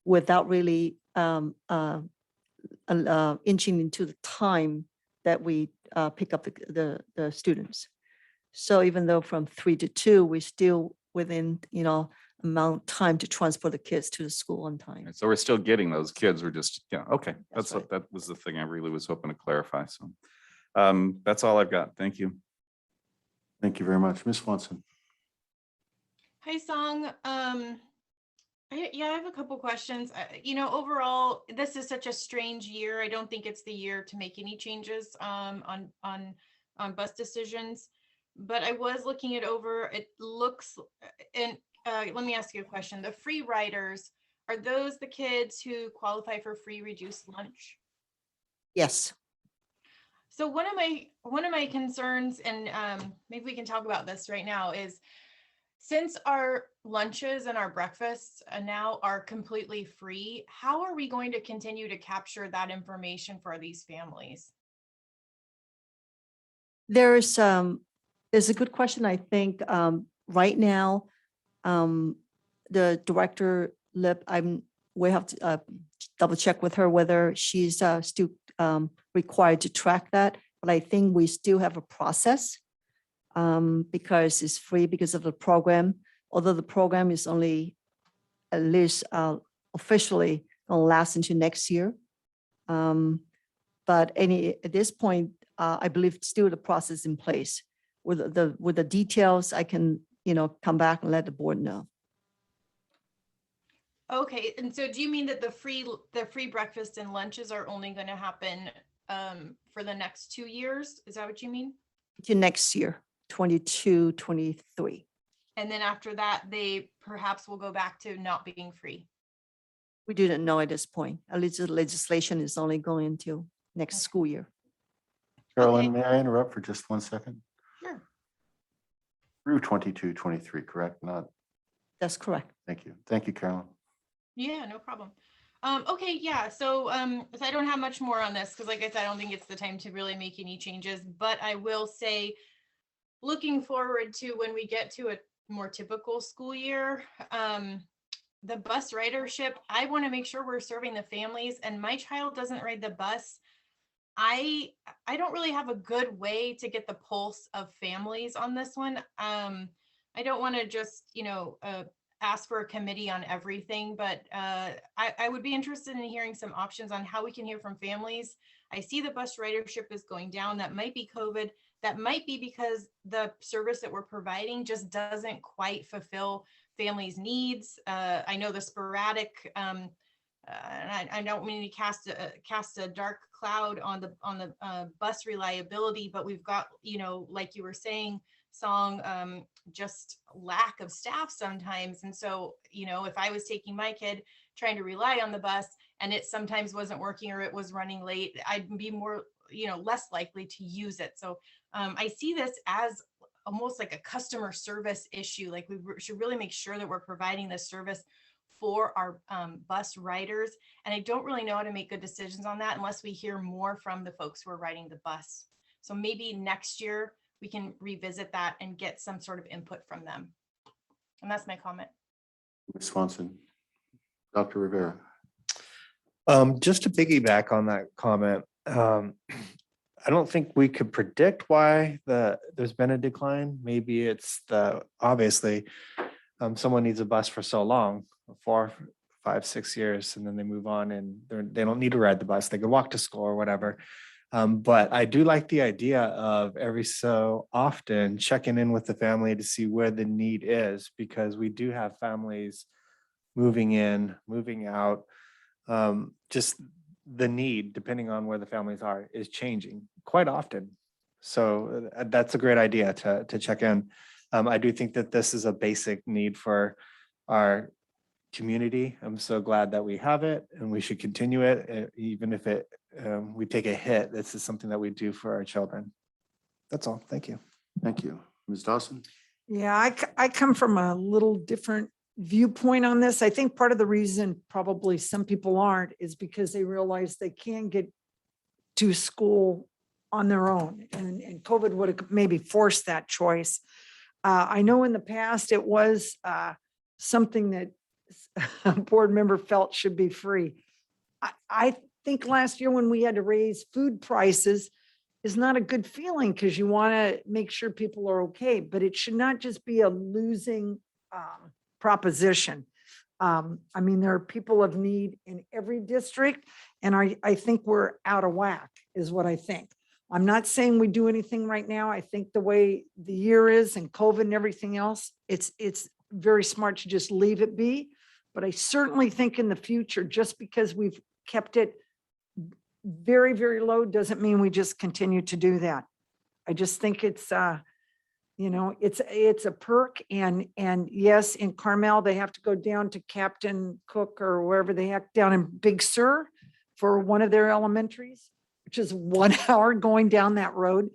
Speaker 20: without really inching into the time that we pick up the students. So even though from 3 to 2, we're still within, you know, amount of time to transport the kids to the school on time.
Speaker 6: So we're still getting those kids. We're just, yeah, okay.
Speaker 20: That's right.
Speaker 6: That was the thing I really was hoping to clarify. So that's all I've got. Thank you.
Speaker 1: Thank you very much. Ms. Swanson.
Speaker 4: Hi, Song. I have a couple questions. You know, overall, this is such a strange year. I don't think it's the year to make any changes on bus decisions. But I was looking it over. It looks, and let me ask you a question. The free riders, are those the kids who qualify for free reduced lunch?
Speaker 20: Yes.
Speaker 4: So one of my concerns, and maybe we can talk about this right now, is since our lunches and our breakfasts now are completely free, how are we going to continue to capture that information for these families?
Speaker 20: There's a good question. I think right now, the director Lip, we have to double check with her whether she's still required to track that. But I think we still have a process because it's free because of the program. Although the program is only at least officially going to last into next year. But at this point, I believe still the process in place. With the details, I can, you know, come back and let the board know.
Speaker 4: Okay, and so do you mean that the free breakfast and lunches are only going to happen for the next 2 years? Is that what you mean?
Speaker 20: To next year, 22, 23.
Speaker 4: And then after that, they perhaps will go back to not being free.
Speaker 20: We didn't know at this point. At least the legislation is only going into next school year.
Speaker 1: Carolyn, may I interrupt for just 1 second?
Speaker 4: Sure.
Speaker 1: Through 22, 23, correct? Not.
Speaker 20: That's correct.
Speaker 1: Thank you. Thank you, Carolyn.
Speaker 4: Yeah, no problem. Okay, yeah, so I don't have much more on this because like I said, I don't think it's the time to really make any changes, but I will say, looking forward to when we get to a more typical school year, the bus ridership, I want to make sure we're serving the families, and my child doesn't ride the bus. I don't really have a good way to get the pulse of families on this one. I don't want to just, you know, ask for a committee on everything, but I would be interested in hearing some options on how we can hear from families. I see the bus ridership is going down. That might be COVID. That might be because the service that we're providing just doesn't quite fulfill families' needs. I know the sporadic, and I don't mean to cast a dark cloud on the bus reliability, but we've got, you know, like you were saying, Song, just lack of staff sometimes. And so, you know, if I was taking my kid trying to rely on the bus and it sometimes wasn't working or it was running late, I'd be more, you know, less likely to use it. So I see this as almost like a customer service issue. Like we should really make sure that we're providing this service for our bus riders. And I don't really know how to make good decisions on that unless we hear more from the folks who are riding the bus. So maybe next year we can revisit that and get some sort of input from them. And that's my comment.
Speaker 1: Ms. Swanson. Dr. Rivera.
Speaker 8: Just to piggyback on that comment, I don't think we could predict why there's been a decline. Maybe it's obviously someone needs a bus for so long, 4, 5, 6 years, and then they move on and they don't need to ride the bus. They can walk to school or whatever. But I do like the idea of every so often checking in with the family to see where the need is, because we do have families moving in, moving out. Just the need, depending on where the families are, is changing quite often. So that's a great idea to check in. I do think that this is a basic need for our community. I'm so glad that we have it, and we should continue it, even if we take a hit. This is something that we do for our children. That's all. Thank you.
Speaker 1: Thank you. Ms. Dawson.
Speaker 5: Yeah, I come from a little different viewpoint on this. I think part of the reason probably some people aren't is because they realize they can get to school on their own, and COVID would have maybe forced that choice. I know in the past it was something that a board member felt should be free. I think last year when we had to raise food prices is not a good feeling, because you want to make sure people are okay, but it should not just be a losing proposition. I mean, there are people of need in every district, and I think we're out of whack is what I think. I'm not saying we do anything right now. I think the way the year is and COVID and everything else, it's very smart to just leave it be. But I certainly think in the future, just because we've kept it very, very low doesn't mean we just continue to do that. I just think it's, you know, it's a perk. And yes, in Carmel, they have to go down to Captain Cook or wherever they have down in Big Sur for one of their elementaries, which is 1 hour going down that road.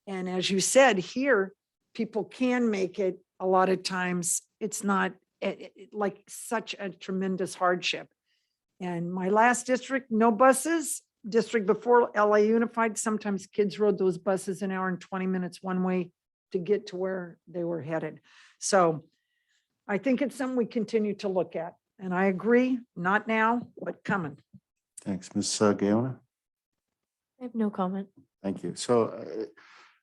Speaker 5: And as you said, here, people can make it a lot of times. It's not like such a tremendous hardship. And my last district, no buses. District before LA Unified, sometimes kids rode those buses an hour and 20 minutes one way to get to where they were headed. So I think it's something we continue to look at. And I agree, not now, but coming.
Speaker 1: Thanks. Ms. Gaona.
Speaker 7: I have no comment.
Speaker 1: Thank you. So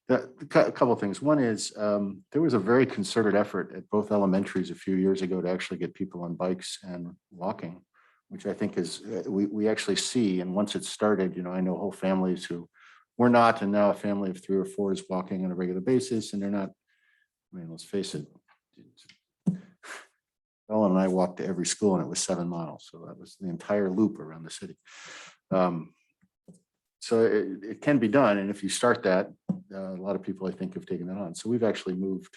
Speaker 1: a couple of things. One is there was a very concerted effort at both elementaries a few years ago to actually get people on bikes and walking, which I think is, we actually see. And once it started, you know, I know whole families who were not, and now a family of 3 or 4 is walking on a regular basis, and they're not, I mean, let's face it, Ellen and I walked to every school and it was 7 miles. So that was the entire loop around the city. So it can be done. And if you start that, a lot of people I think have taken that on. So we've actually moved,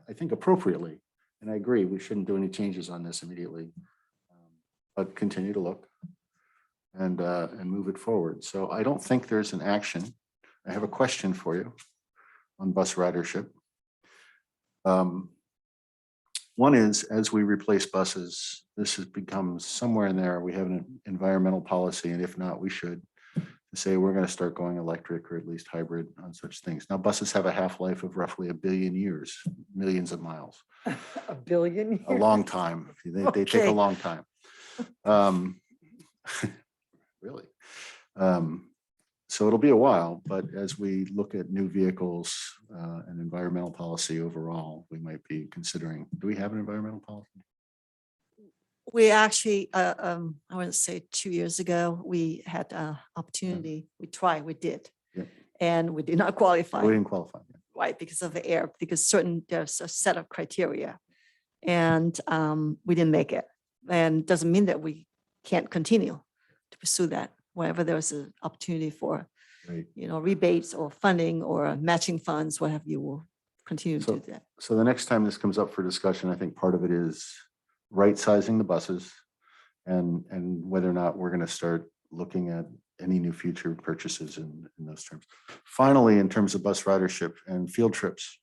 Speaker 1: I think, appropriately. And I agree, we shouldn't do any changes on this immediately, but continue to look and move it forward. So I don't think there's an action. I have a question for you on bus ridership. One is, as we replace buses, this has become somewhere in there. We have an environmental policy, and if not, we should say we're going to start going electric or at least hybrid on such things. Now, buses have a half-life of roughly 1 billion years, millions of miles.
Speaker 5: 1 billion years?
Speaker 1: A long time. They take a long time. Really. So it'll be a while, but as we look at new vehicles and environmental policy overall, we might be considering, do we have an environmental policy?
Speaker 20: We actually, I want to say 2 years ago, we had opportunity, we did.
Speaker 1: Yeah.
Speaker 20: And we did not qualify.
Speaker 1: We didn't qualify.
Speaker 20: Right, because of the air, because there's a set of criteria. And we didn't make it. And doesn't mean that we can't continue to pursue that whenever there's an opportunity for,
Speaker 1: Right.
Speaker 20: rebates or funding or matching funds, what have you, will continue to do that.
Speaker 1: So the next time this comes up for discussion, I think part of it is right-sizing the buses and whether or not we're going to start looking at any new future purchases in those terms. Finally, in terms of bus ridership and field trips,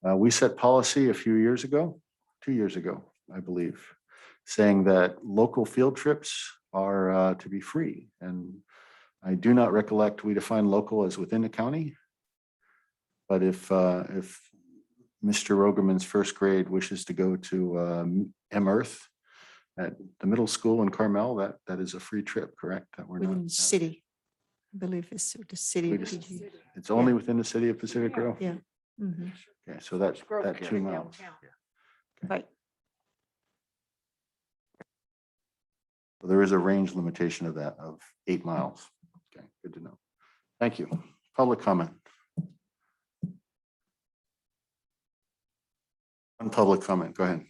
Speaker 1: we set policy a few years ago, 2 years ago, I believe, saying that local field trips are to be free. And I do not recollect we define local as within the county. But if Mr. Rogerman's first grade wishes to go to Earth at the middle school in Carmel, that is a free trip, correct? That we're not.
Speaker 20: Within the city, I believe it's the city.
Speaker 1: We
Speaker 20: of
Speaker 1: just-
Speaker 20: PG.
Speaker 1: It's only within the city of Pacific Grove?
Speaker 20: Yeah. Mhm.
Speaker 1: Okay, so that
Speaker 5: Grove
Speaker 1: that
Speaker 5: County
Speaker 1: 2 miles.
Speaker 5: downtown.
Speaker 20: Right.
Speaker 1: So there is a range limitation of that of 8 miles. Okay, good to know. Thank you. Public comment. Public comment, go ahead.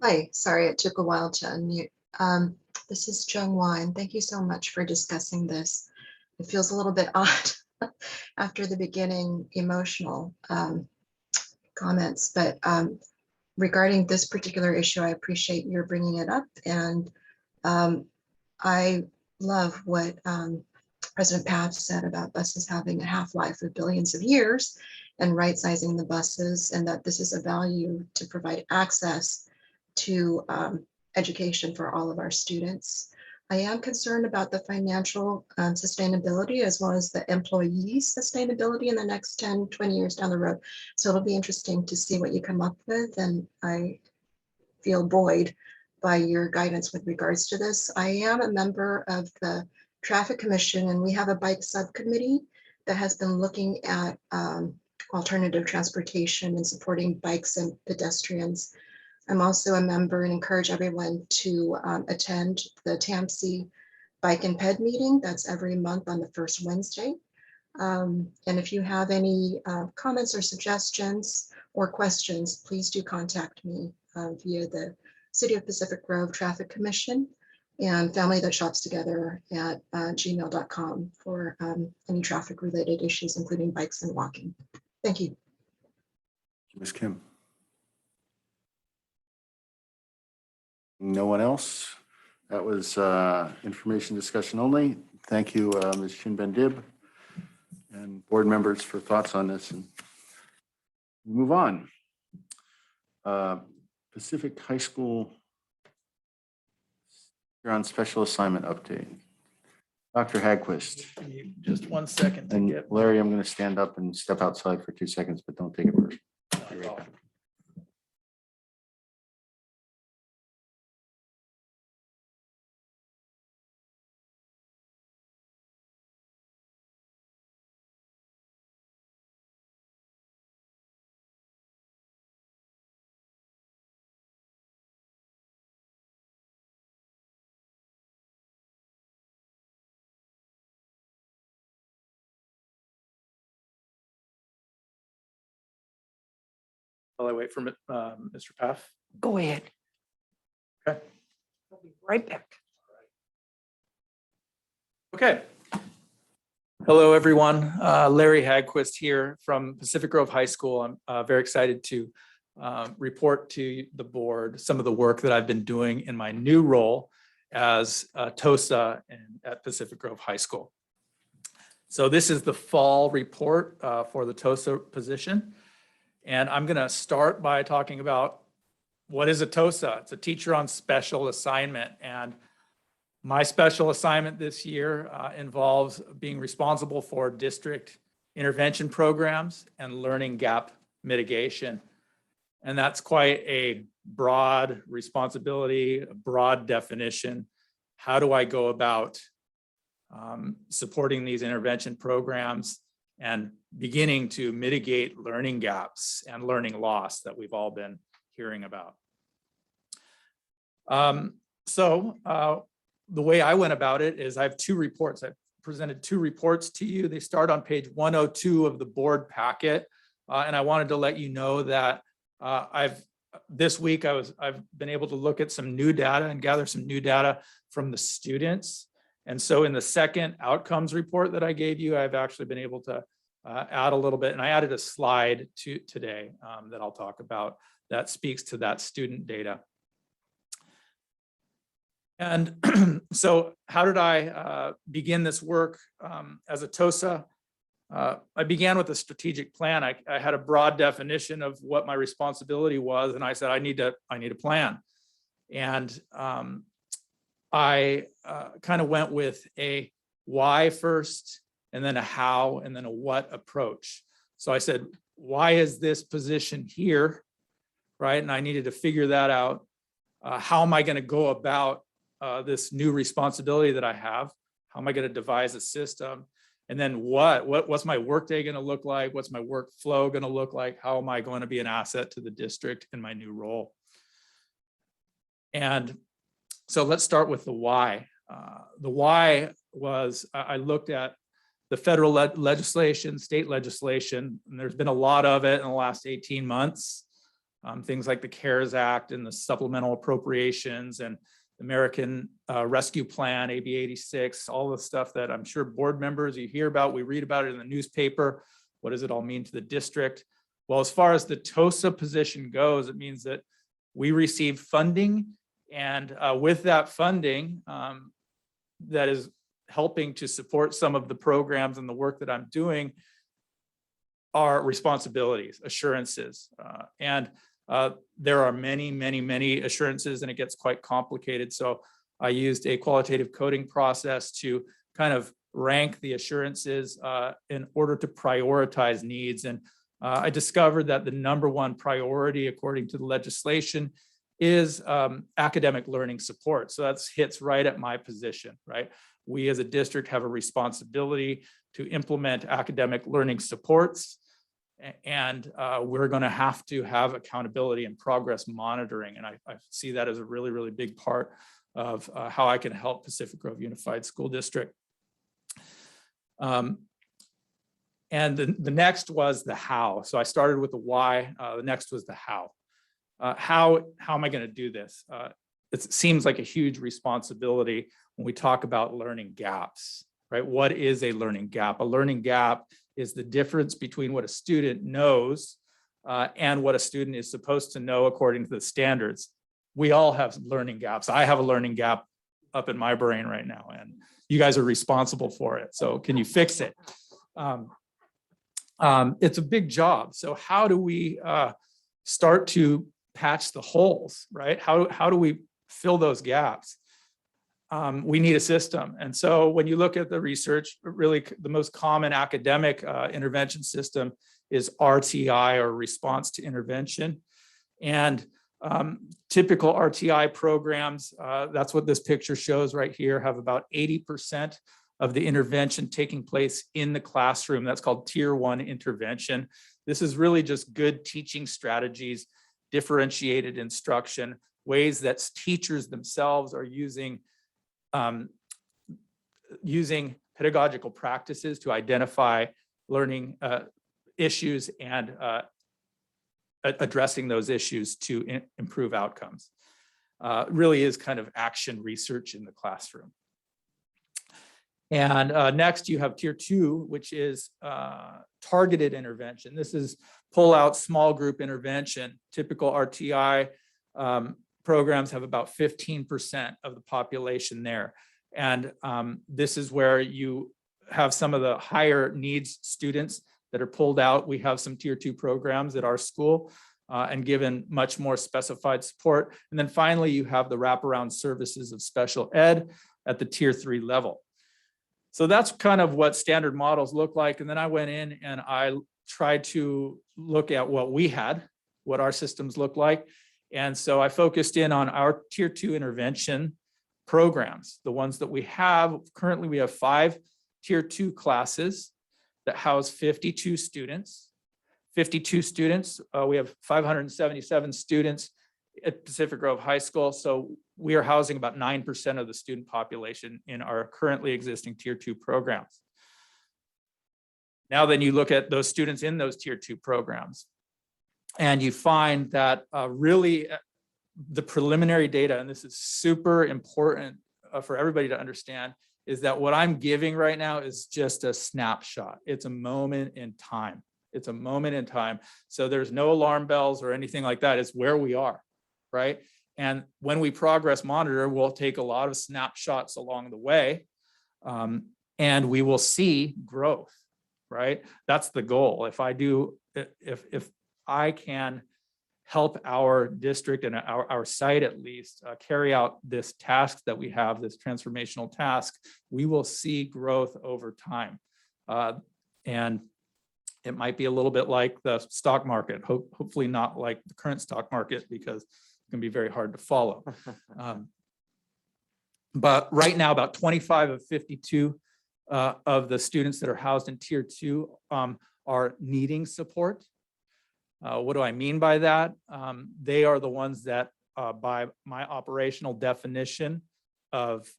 Speaker 13: Hi, sorry it took a while to unmute. This is Joan Wine. Thank you so much for discussing this. It feels a little bit odd after the beginning emotional comments, but regarding this particular issue, I appreciate your bringing it up. And I love what President Pav said about buses having a half-life of billions of years and right-sizing the buses, and that this is a value to provide access to education for all of our students. I am concerned about the financial sustainability as well as the employees' sustainability in the next 10, 20 years down the road. So it'll be interesting to see what you come up with, and I feel buoyed by your guidance with regards to this. I am a member of the Traffic Commission, and we have a bike subcommittee that has been looking at alternative transportation and supporting bikes and pedestrians. I'm also a member and encourage everyone to attend the TAMC Bike and Ped meeting. That's every month on the first Wednesday. And if you have any comments or suggestions or questions, please do contact me via the City of Pacific Grove Traffic Commission and Family That Shops Together at gmail.com for any traffic related issues, including bikes and walking. Thank you.
Speaker 1: Ms. Kim. No one else? That was information discussion only. Thank you, Ms. Shin-Ben-Dib and board members for thoughts on this. And move on. Pacific High School, you're on special assignment update. Dr. Hagquist.
Speaker 8: Just 1 second.
Speaker 1: And Larry, I'm going to stand up and step outside for 2 seconds, but don't take it personally. Be right back.
Speaker 2: While I wait for Mr. Paff.
Speaker 5: Go ahead.
Speaker 2: Okay.
Speaker 5: I'll be right back.
Speaker 2: Okay. Hello, everyone. Larry Hagquist here from Pacific Grove High School. I'm very excited to report to the board some of the work that I've been doing in my new role as TOSA at Pacific Grove High School. So this is the fall report for the TOSA position. And I'm going to start by talking about what is a TOSA. It's a teacher on special assignment. And my special assignment this year involves being responsible for district intervention programs and learning gap mitigation. And that's quite a broad responsibility, a broad definition. How do I go about supporting these intervention programs and beginning to mitigate learning gaps and learning loss that we've all been
Speaker 21: hearing about. The way I went about it is I have two reports. I presented two reports to you. They start on page 102 of the board packet. And I wanted to let you know that this week I've been able to look at some new data and gather some new data from the students. And so in the second outcomes report that I gave you, I've actually been able to add a little bit, and I added a slide today that I'll talk about that speaks to that student data. And so how did I begin this work as a TOSA? I began with a strategic plan. I had a broad definition of what my responsibility was, and I said, I need a plan. And I kind of went with a why first, and then a how, and then a what approach. So I said, why is this position here, right? And I needed to figure that out. How am I going to go about this new responsibility that I have? How am I going to devise a system? And then what's my workday going to look like? What's my workflow going to look like? How am I going to be an asset to the district in my new role? And so let's start with the why. The why was I looked at the federal legislation, state legislation, and there's been a lot of it in the last 18 months. Things like the CARES Act and the supplemental appropriations and American Rescue Plan, AB 86, all the stuff that I'm sure board members, you hear about, we read about it in the newspaper. What does it all mean to the district? Well, as far as the TOSA position goes, it means that we receive funding, and with that funding that is helping to support some of the programs and the work that I'm doing are responsibilities, assurances. There are many assurances, and it gets quite complicated. So I used a qualitative coding process to kind of rank the assurances in order to prioritize needs. And I discovered that the number one priority, according to the legislation, is academic learning support. So that hits right at my position, right? We as a district have a responsibility to implement academic learning supports. And we're going to have accountability and progress monitoring. And I see that as a really big part of how I can help Pacific Grove Unified School District. And the next was the how. So I started with the why. The next was the how. How am I going to do this? It seems like a huge responsibility when we talk about learning gaps, right? What is a learning gap? A learning gap is the difference between what a student knows and what a student is supposed to know according to the standards. We all have learning gaps. I have a learning gap up in my brain right now, and you guys are responsible for it. So can you fix it? It's a big job. So how do we start to patch the holes, right? How do we fill those gaps? We need a system. And so when you look at the research, really the most common academic intervention system is RTI, or response to intervention. And typical RTI programs, that's what this picture shows right here, have about 80% of the intervention taking place in the classroom. That's called Tier 1 intervention. This is really just good teaching strategies, differentiated instruction, ways that teachers themselves are using pedagogical practices to identify learning issues and addressing those issues to improve outcomes. Really is kind of action research in the classroom. And next you have Tier 2, which is targeted intervention. This is pull out small group intervention. Typical RTI programs have about 15% of the population there. And this is where you have some of the higher needs students that are pulled out. We have some Tier 2 programs at our school and given much more specified support. And then finally, you have the wraparound services of special ed at the Tier 3 level. So that's kind of what standard models look like. And then I went in and I tried to look at what we had, what our systems look like. And so I focused in on our Tier 2 intervention programs, the ones that we have. Currently, we have 5 Tier 2 classes that house 52 students. 52 students. We have 577 students at Pacific Grove High School. So we are housing about 9% of the student population in our currently existing tier 2 programs. Now then you look at those students in those tier 2 programs and you find that really the preliminary data, and this is super important for everybody to understand, is that what I'm giving right now is just a snapshot. It's a moment in time. It's a moment in time. So there's no alarm bells or anything like that. It's where we are, right? And when we progress monitor, we'll take a lot of snapshots along the way, and we will see growth, right? That's the goal. If I can help our district and our site at least carry out this task that we have, this transformational task, we will see growth over time. And it might be a little bit like the stock market, hopefully not like the current stock market, because it can be very hard to follow. But right now, about 25 of 52 of the students that are housed in tier 2 are needing support. What do I mean by that? They are the ones that by my operational definition of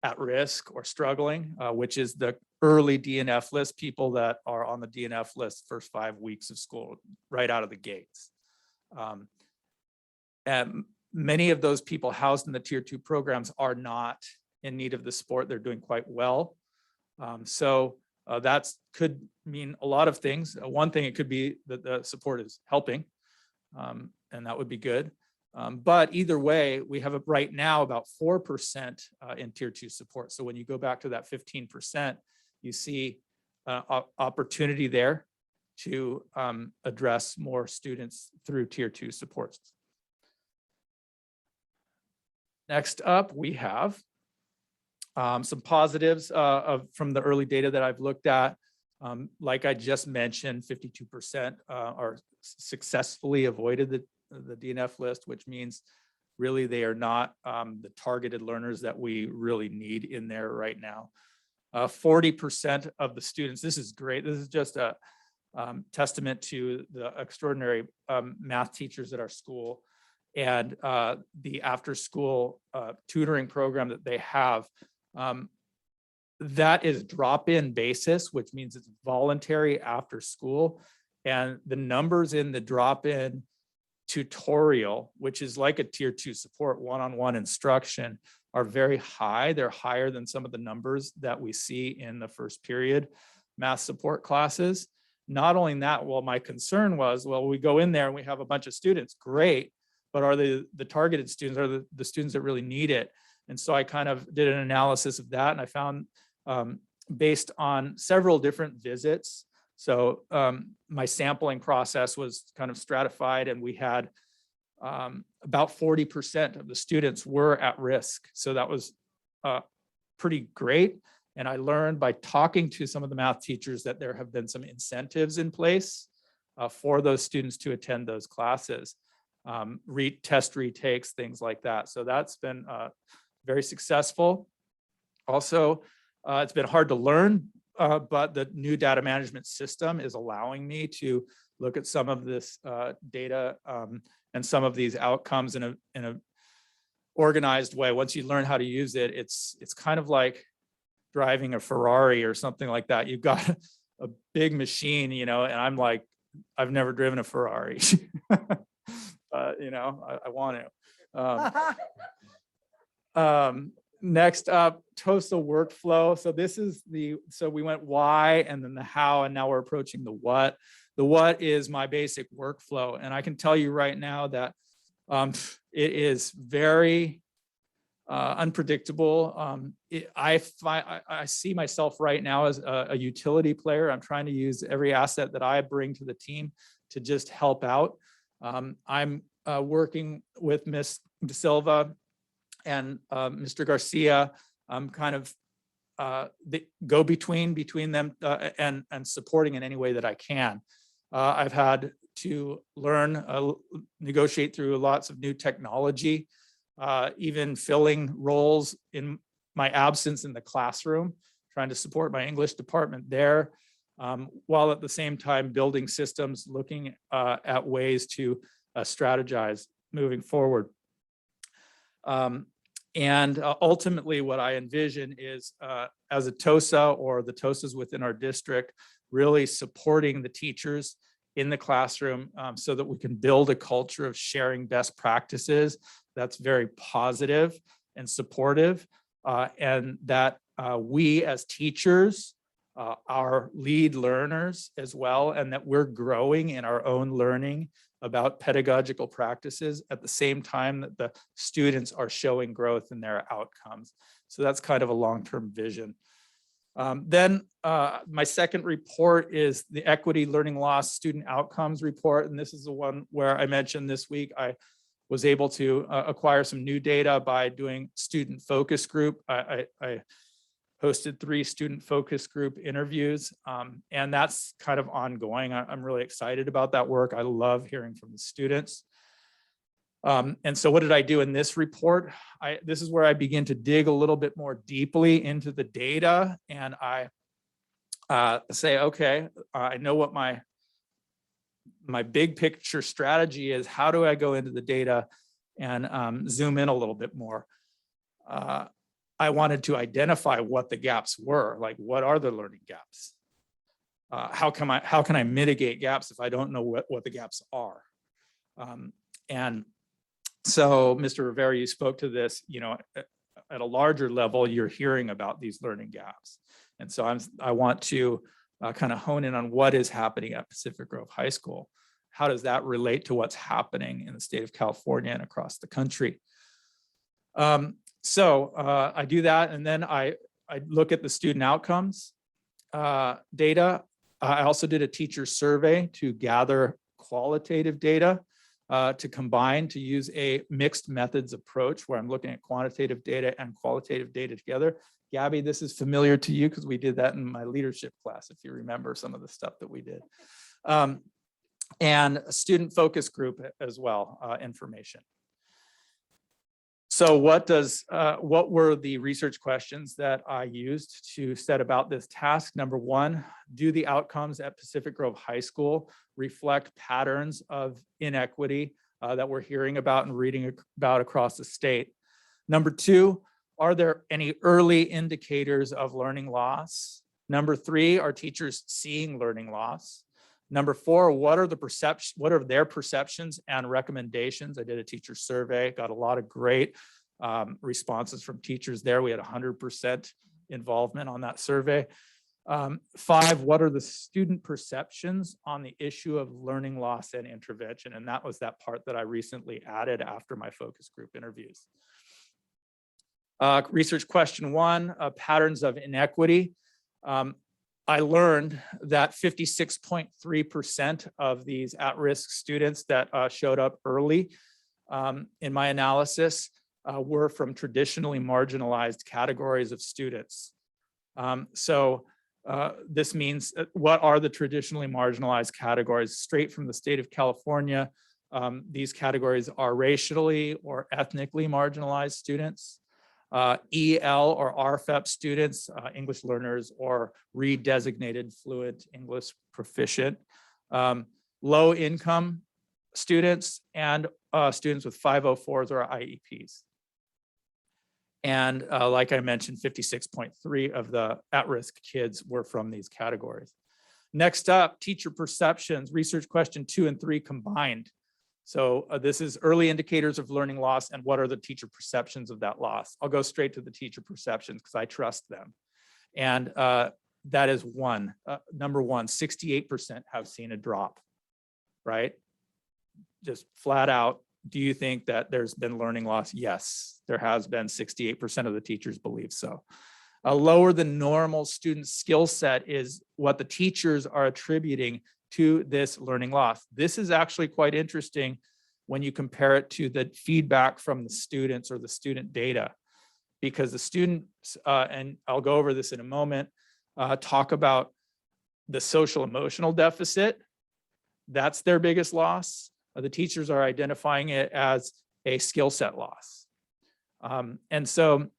Speaker 21: at risk or struggling, which is the early DNF list, people that are on the DNF list first 5 weeks of school, right out of the gates. And many of those people housed in the tier 2 programs are not in need of the support. They're doing quite well. So that could mean a lot of things. One thing, it could be that the support is helping, and that would be good. But either way, we have right now about 4% in tier 2 support. So when you go back to that 15%, you see opportunity there to address more students through tier 2 supports. Next up, we have some positives from the early data that I've looked at. Like I just mentioned, 52% are successfully avoided the DNF list, which means really they are not the targeted learners that we really need in there right now. 40% of the students, this is great. This is just a testament to the extraordinary math teachers at our school and the after-school tutoring program that they have. That is drop-in basis, which means it's voluntary after school. And the numbers in the drop-in tutorial, which is like a tier 2 support, one-on-one instruction, are very high. They're higher than some of the numbers that we see in the first period math support classes. Not only that, well, my concern was, well, we go in there and we have a bunch of students, great, but are they the targeted students, are the students that really need it? And so I kind of did an analysis of that, and I found based on several different visits. So my sampling process was kind of stratified, and we had about 40% of the students were at risk. So that was pretty great. And I learned by talking to some of the math teachers that there have been some incentives in place for those students to attend those classes, test retakes, things like that. So that's been very successful. Also, it's been hard to learn, but the new data management system is allowing me to look at some of this data and some of these outcomes in a organized way. Once you learn how to use it, it's kind of like driving a Ferrari or something like that. You've got a big machine, and I'm like, I've never driven a Ferrari. I want to. Next up, TOSA workflow. So this is so we went why and then the how, and now we're approaching the what. The what is my basic workflow. And I can tell you right now that it is very unpredictable. I see myself right now as a utility player. I'm trying to use every asset that I bring to the team to just help out. I'm working with Ms. De Silva and Mr. Garcia. I'm kind of the go-between between them and supporting in any way that I can. I've had to learn, negotiate through lots of new technology, even filling roles in my absence in the classroom, trying to support my English department there. while at the same time building systems, looking at ways to strategize moving forward. And ultimately, what I envision is as a TOSA or the TOSAs within our district, really supporting the teachers in the classroom so that we can build a culture of sharing best practices that's very positive and supportive, and that we as teachers are lead learners as well, and that we're growing in our own learning about pedagogical practices at the same time that the students are showing growth in their outcomes. So that's kind of a long-term vision. Then my second report is the Equity Learning Loss Student Outcomes Report. And this is the one where I mentioned this week I was able to acquire some new data by doing student focus group. I hosted 3 student focus group interviews, and that's kind of ongoing. I'm really excited about that work. I love hearing from the students. And so what did I do in this report? This is where I begin to dig a little bit more deeply into the data, and I say, okay, I know what my big picture strategy is. How do I go into the data and zoom in a little bit more? I wanted to identify what the gaps were, like what are the learning gaps? How can I mitigate gaps if I don't know what the gaps are? And so, Mr. Rivera, you spoke to this, at a larger level, you're hearing about these learning gaps. And so I want to kind of hone in on what is happening at Pacific Grove High School. How does that relate to what's happening in the state of California and across the country? So I do that, and then I look at the student outcomes data. I also did a teacher survey to gather qualitative data to combine, to use a mixed methods approach where I'm looking at quantitative data and qualitative data together. Gabby, this is familiar to you because we did that in my leadership class, if you remember some of the stuff that we did. And a student focus group as well, information. So what were the research questions that I used to set about this task? Number 1, do the outcomes at Pacific Grove High School reflect patterns of inequity that we're hearing about and reading about across the state? Number 2, are there any early indicators of learning loss? Number 3, are teachers seeing learning loss? Number 4, what are their perceptions and recommendations? I did a teacher survey, got a lot of great responses from teachers there. We had 100% involvement on that survey. 5, what are the student perceptions on the issue of learning loss and intervention? And that was that part that I recently added after my focus group interviews. Research question 1, patterns of inequity. I learned that 56.3% of these at-risk students that showed up early in my analysis were from traditionally marginalized categories of students. So this means, what are the traditionally marginalized categories? Straight from the state of California, these categories are racially or ethnically marginalized students. EL or RFEP students, English learners or redesignated fluent English proficient, low income students, and students with 504s or IEPs. And like I mentioned, 56.3 of the at-risk kids were from these categories. Next up, teacher perceptions, research question 2 and 3 combined. So this is early indicators of learning loss and what are the teacher perceptions of that loss. I'll go straight to the teacher perceptions because I trust them. And that is number 1, 68% have seen a drop, right? Just flat out, do you think that there's been learning loss? Yes, there has been. 68% of the teachers believe so. A lower than normal student skill set is what the teachers are attributing to this learning loss. This is actually quite interesting when you compare it to the feedback from the students or the student data, because the students, and I'll go over this in a moment, talk about the social emotional deficit. That's their biggest loss. The teachers are identifying it as a skill set loss. And so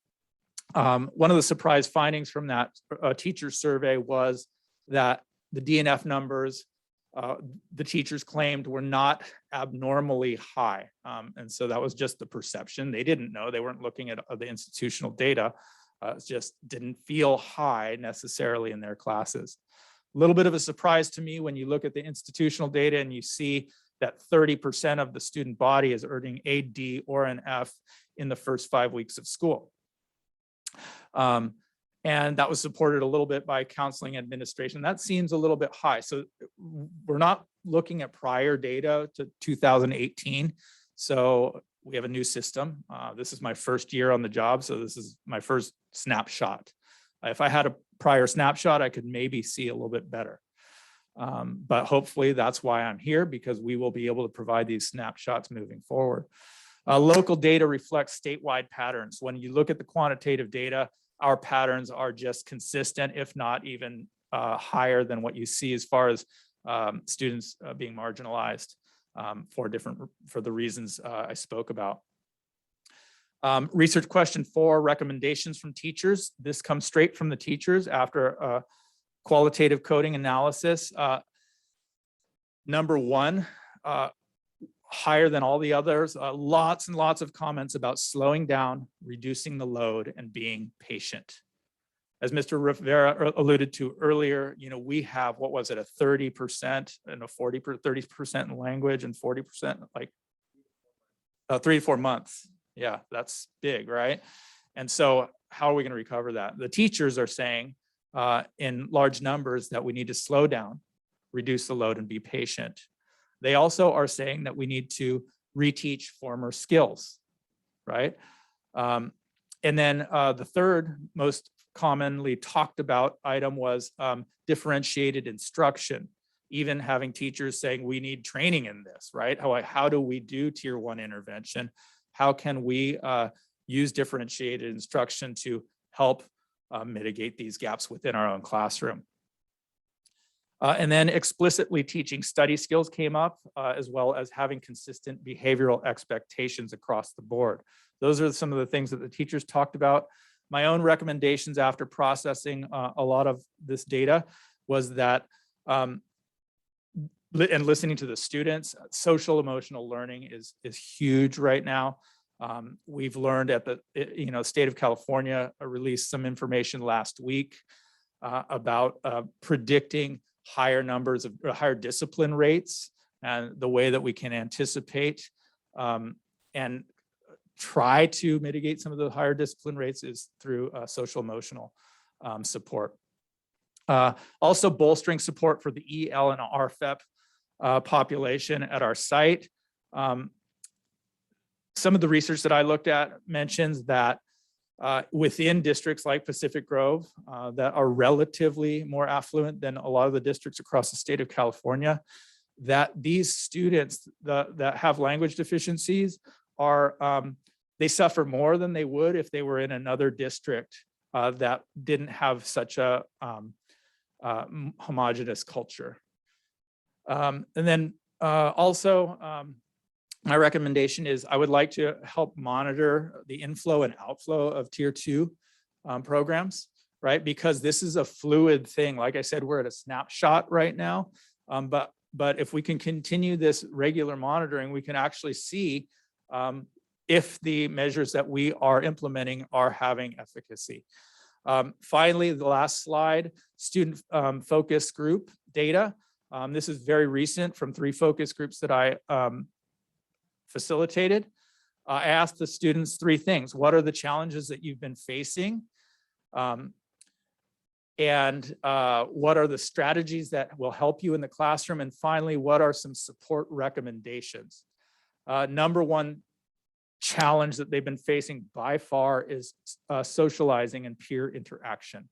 Speaker 21: one of the surprise findings from that teacher survey was that The DNF numbers, the teachers claimed were not abnormally high. And so that was just the perception. They didn't know, they weren't looking at the institutional data. It just didn't feel high necessarily in their classes. A little bit of a surprise to me when you look at the institutional data and you see that 30% of the student body is earning a D or an F in the first 5 weeks of school. And that was supported a little bit by counseling administration. That seems a little bit high. So we're not looking at prior data to 2018. So we have a new system. This is my first year on the job. So this is my first snapshot. If I had a prior snapshot, I could maybe see a little bit better. But hopefully that's why I'm here, because we will be able to provide these snapshots moving forward. Local data reflects statewide patterns. When you look at the quantitative data, our patterns are just consistent, if not even higher than what you see as far as students being marginalized for the reasons I spoke about. Research question 4, recommendations from teachers. This comes straight from the teachers after qualitative coding analysis. Number 1, higher than all the others, lots and lots of comments about slowing down, reducing the load, and being patient. As Mr. Rivera alluded to earlier, we have, what was it, a 30% and a 30% in language and 40% like 3 to 4 months. Yeah, that's big, right? And so how are we going to recover that? The teachers are saying in large numbers that we need to slow down, reduce the load, and be patient. They also are saying that we need to reteach former skills, right? And then the third most commonly talked about item was differentiated instruction, even having teachers saying we need training in this, right? How do we do tier 1 intervention? How can we use differentiated instruction to help mitigate these gaps within our own classroom? And then explicitly teaching study skills came up, as well as having consistent behavioral expectations across the board. Those are some of the things that the teachers talked about. My own recommendations after processing a lot of this data was that, and listening to the students, social emotional learning is huge right now. We've learned at the state of California released some information last week about predicting higher numbers of higher discipline rates, and the way that we can anticipate and try to mitigate some of the higher discipline rates is through social emotional support. Also bolstering support for the EL and RFEP population at our site. Some of the research that I looked at mentions that within districts like Pacific Grove that are relatively more affluent than a lot of the districts across the state of California, that these students that have language deficiencies they suffer more than they would if they were in another district that didn't have such a homogeneous culture. And then also, my recommendation is I would like to help monitor the inflow and outflow of tier 2 programs, right? Because this is a fluid thing. Like I said, we're at a snapshot right now, but if we can continue this regular monitoring, we can actually see if the measures that we are implementing are having efficacy. Finally, the last slide, student focus group data. This is very recent from 3 focus groups that I facilitated. I asked the students 3 things. What are the challenges that you've been facing? And what are the strategies that will help you in the classroom? And finally, what are some support recommendations? Number 1 challenge that they've been facing by far is socializing and peer interaction.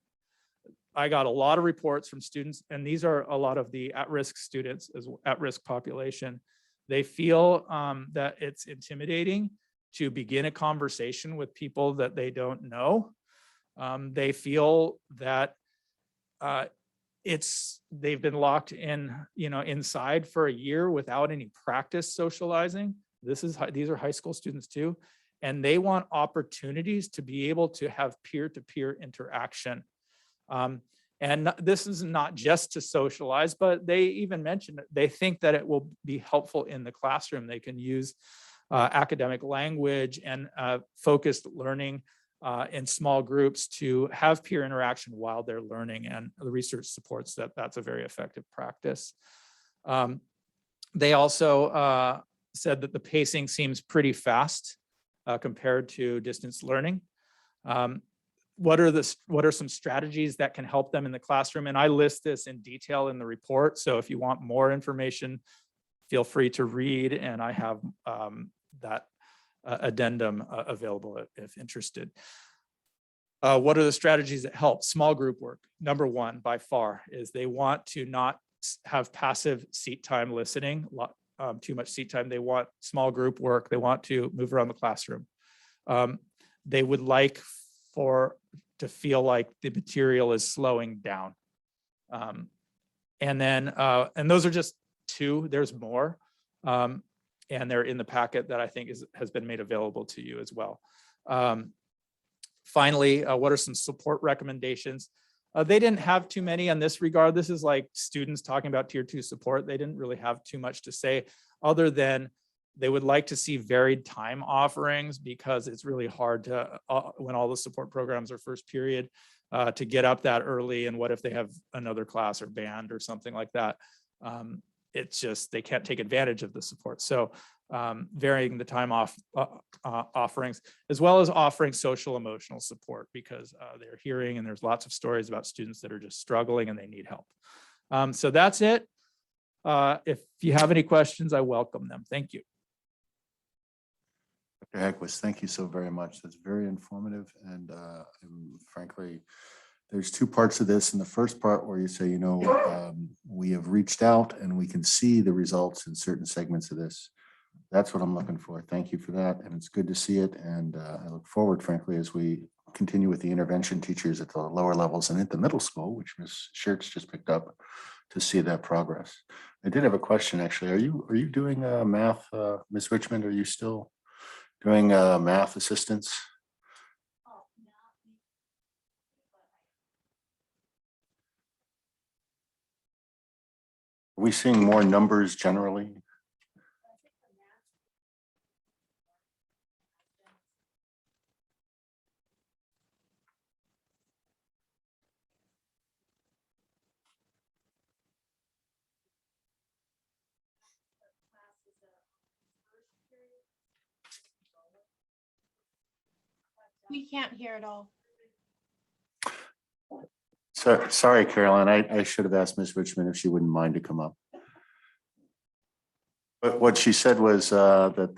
Speaker 21: I got a lot of reports from students, and these are a lot of the at-risk students, as at-risk population. They feel that it's intimidating to begin a conversation with people that they don't know. They feel that they've been locked in, inside for a year without any practice socializing. These are high school students too, and they want opportunities to be able to have peer-to-peer interaction. And this is not just to socialize, but they even mentioned they think that it will be helpful in the classroom. They can use academic language and focused learning in small groups to have peer interaction while they're learning. And the research supports that that's a very effective practice. They also said that the pacing seems pretty fast compared to distance learning. What are some strategies that can help them in the classroom? And I list this in detail in the report. So if you want more information, feel free to read. And I have that addendum available if interested. What are the strategies that help? Small group work. Number one, by far, is they want to not have passive seat time listening, too much seat time. They want small group work. They want to move around the classroom. They would like to feel like the material is slowing down. And those are just two, there's more. And they're in the packet that I think has been made available to you as well. Finally, what are some support recommendations? They didn't have too many in this regard. This is like students talking about tier 2 support. They didn't really have too much to say other than they would like to see varied time offerings because it's really hard to, when all the support programs are first period, to get up that early. And what if they have another class or band or something like that? It's just, they can't take advantage of the support. So varying the time offerings, as well as offering social emotional support because they're hearing and there's lots of stories about students that are just struggling and they need help. So that's it. If you have any questions, I welcome them. Thank you.
Speaker 1: Dr. Hegwitz, thank you so very much. That's very informative. And frankly, there's two parts of this. In the first part where you say, we have reached out and we can see the results in certain segments of this. That's what I'm looking for. Thank you for that. And it's good to see it. And I look forward, frankly, as we continue with the intervention teachers at the lower levels and at the middle school, which Ms. Schertz just picked up, to see that progress. I did have a question, actually. Are you doing math, Ms. Richmond? Are you still doing math assistance? Are we seeing more numbers generally?
Speaker 4: We can't hear it all.
Speaker 1: So, sorry, Caroline, I should have asked Ms. Richmond if she wouldn't mind to come up. But what she said was that